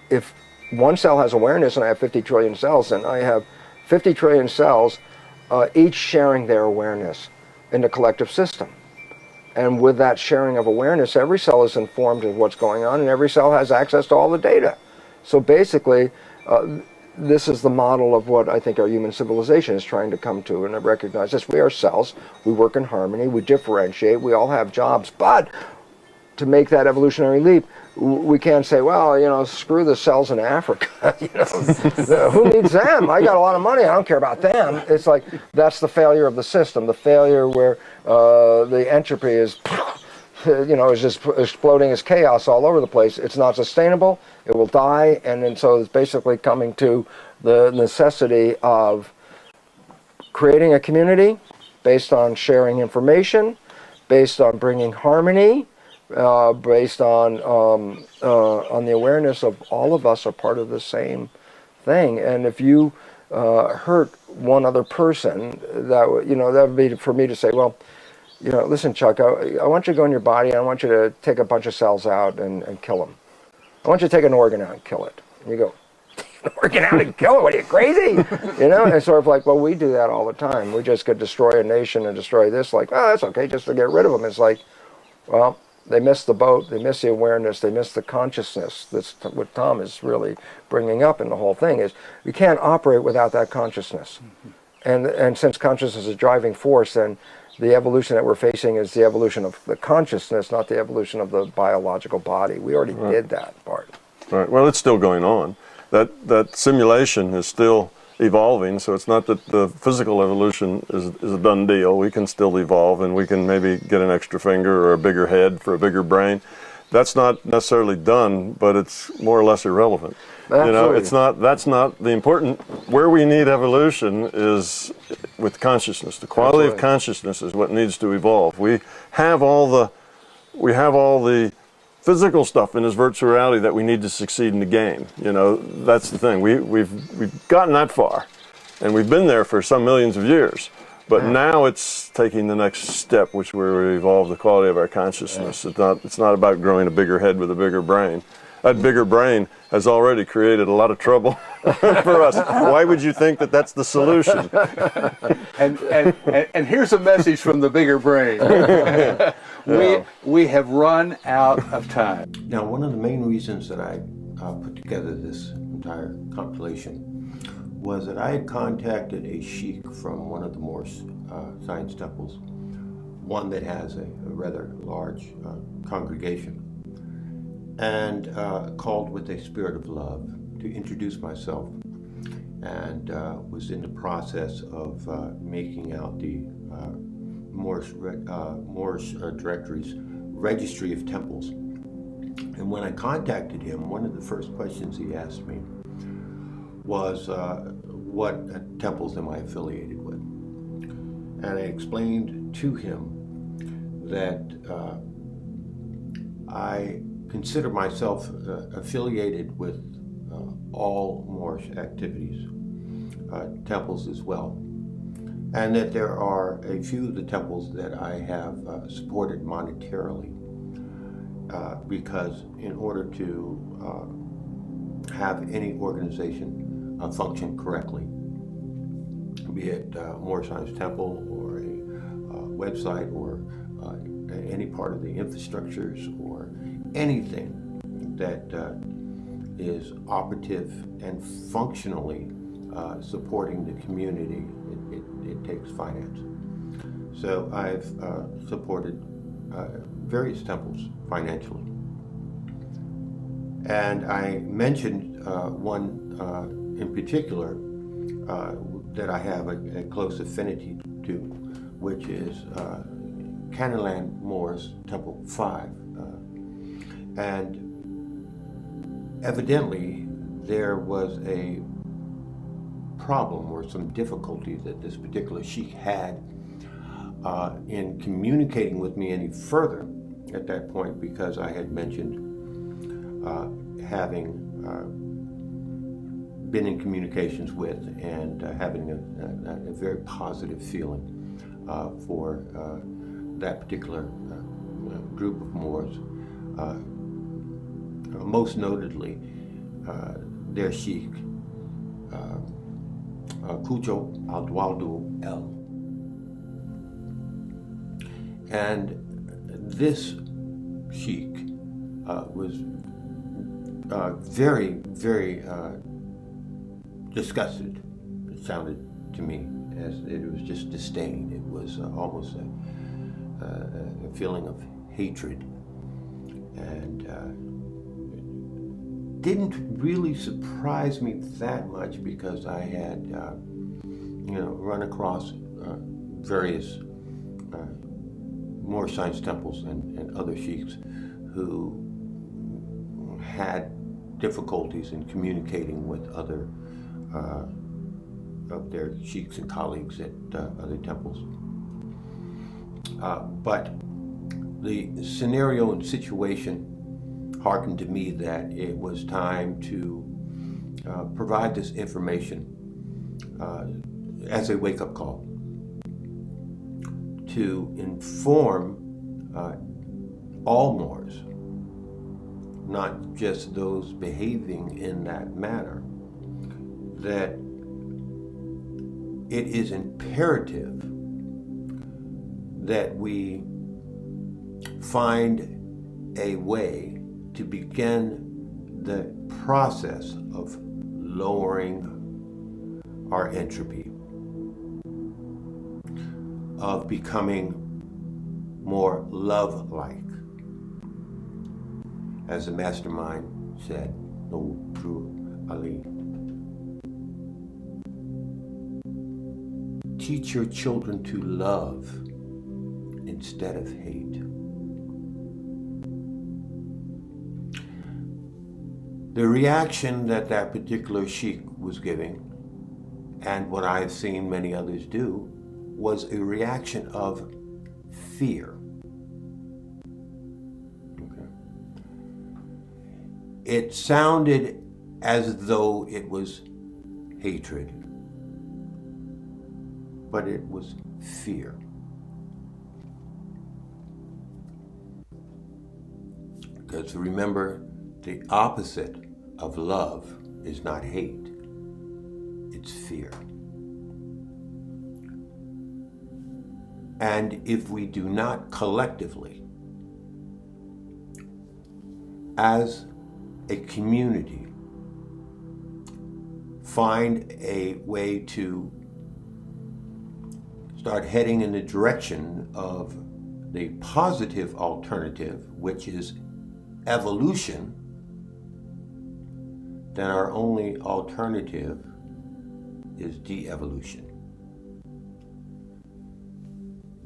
If one cell has awareness and I have 50 trillion cells, then I have 50 trillion cells, each sharing their awareness in the collective system. And with that sharing of awareness, every cell is informed of what's going on, and every cell has access to all the data. So basically, this is the model of what I think our human civilization is trying to come to, and I recognize this. We are cells, we work in harmony, we differentiate, we all have jobs, but to make that evolutionary leap, we can't say, well, you know, screw the cells in Africa. You know, who needs them? I got a lot of money. I don't care about them. It's like that's the failure of the system. The failure where the entropy is, you know, is just exploding as chaos all over the place. It's not sustainable. It will die, and then so it's basically coming to the necessity of creating a community based on sharing information, based on bringing harmony. Based on the awareness of all of us are part of the same thing, and if you hurt one other person, that would be for me to say, well, you know, listen, Chuck, I want you to go in your body, and I want you to take a bunch of cells out and kill them. I want you to take an organ out and kill it. And you go, take an organ out and kill it? What are you, crazy? You know, and sort of like, well, we do that all the time. We just could destroy a nation and destroy this, like, oh, that's okay, just to get rid of them. It's like, well, they miss the boat, they miss the awareness, they miss the consciousness. That's what Tom is really bringing up in the whole thing, is we can't operate without that consciousness. And since consciousness is a driving force, then the evolution that we're facing is the evolution of the consciousness, not the evolution of the biological body. We already did that part. Right. Well, it's still going on. That simulation is still evolving, so it's not that the physical evolution is a done deal. We can still evolve, and we can maybe get an extra finger or a bigger head for a bigger brain. That's not necessarily done, but it's more or less irrelevant. Absolutely. You know, that's not the important. Where we need evolution is with consciousness. The quality of consciousness is what needs to evolve. We have all the physical stuff in this virtual reality that we need to succeed in the game. You know, that's the thing. We've gotten that far, and we've been there for some millions of years. But now it's taking the next step, which we evolve the quality of our consciousness. It's not about growing a bigger head with a bigger brain. That bigger brain has already created a lot of trouble for us. Why would you think that that's the solution? And here's a message from the bigger brain. We have run out of time. Now, one of the main reasons that I put together this entire compilation was that I had contacted a sheikh from one of the Moorish science temples, one that has a rather large congregation, and called with a spirit of love to introduce myself, and was in the process of making out the Moorish Directory's registry of temples. And when I contacted him, one of the first questions he asked me was, what temples am I affiliated with? And I explained to him that I consider myself affiliated with all Moorish activities, temples as well, and that there are a few of the temples that I have supported monetarily, because in order to have any organization function correctly, be it Moorish Science Temple or a website or any part of the infrastructures or anything that is operative and functionally supporting the community, it takes finance. So I've supported various temples financially. And I mentioned one in particular that I have a close affinity to, which is Canalan Moors Temple 5. And evidently there was a problem or some difficulty that this particular sheikh had in communicating with me any further at that point, because I had mentioned having been in communications with and having a very positive feeling for that particular group of Moors, most notably their sheikh, Cucho Aldualdo El. And this sheikh was very, very disgusted, it sounded to me, as it was just disdain. It was almost a feeling of hatred, and didn't really surprise me that much, because I had run across various Moorish science temples and other sheikhs who had difficulties in communicating with other of their sheikhs and colleagues at other temples. But the scenario and situation hearkened to me that it was time to provide this information as a wake-up call, to inform all Moors, not just those behaving in that manner, that it is imperative that we find a way to begin the process of lowering our entropy, of becoming more love-like. As the mastermind said, no true Ali. Teach your children to love instead of hate. The reaction that that particular sheikh was giving, and what I've seen many others do, was a reaction of fear. Okay. It sounded as though it was hatred, but it was fear. Because remember, the opposite of love is not hate, it's fear. And if we do not collectively, as a community, find a way to start heading in the direction of the positive alternative, which is evolution, then our only alternative is de-evolution,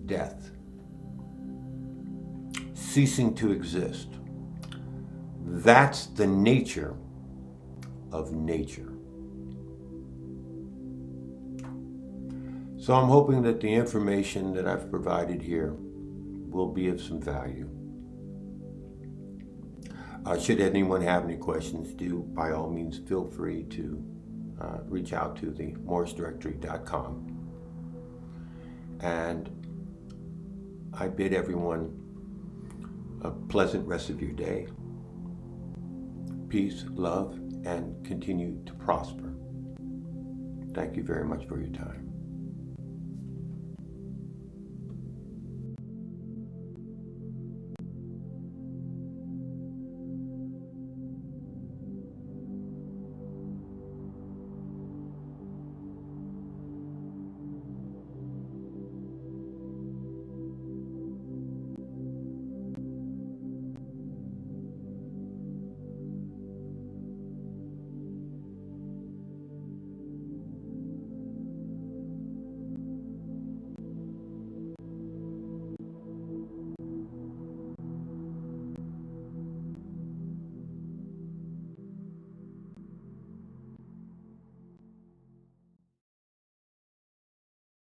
death, ceasing to exist. That's the nature of nature. So I'm hoping that the information that I've provided here will be of some value. Should anyone have any questions, do by all means feel free to reach out to the morrisdirectory.com. And I bid everyone a pleasant rest of your day. Peace, love, and continue to prosper. Thank you very much for your time.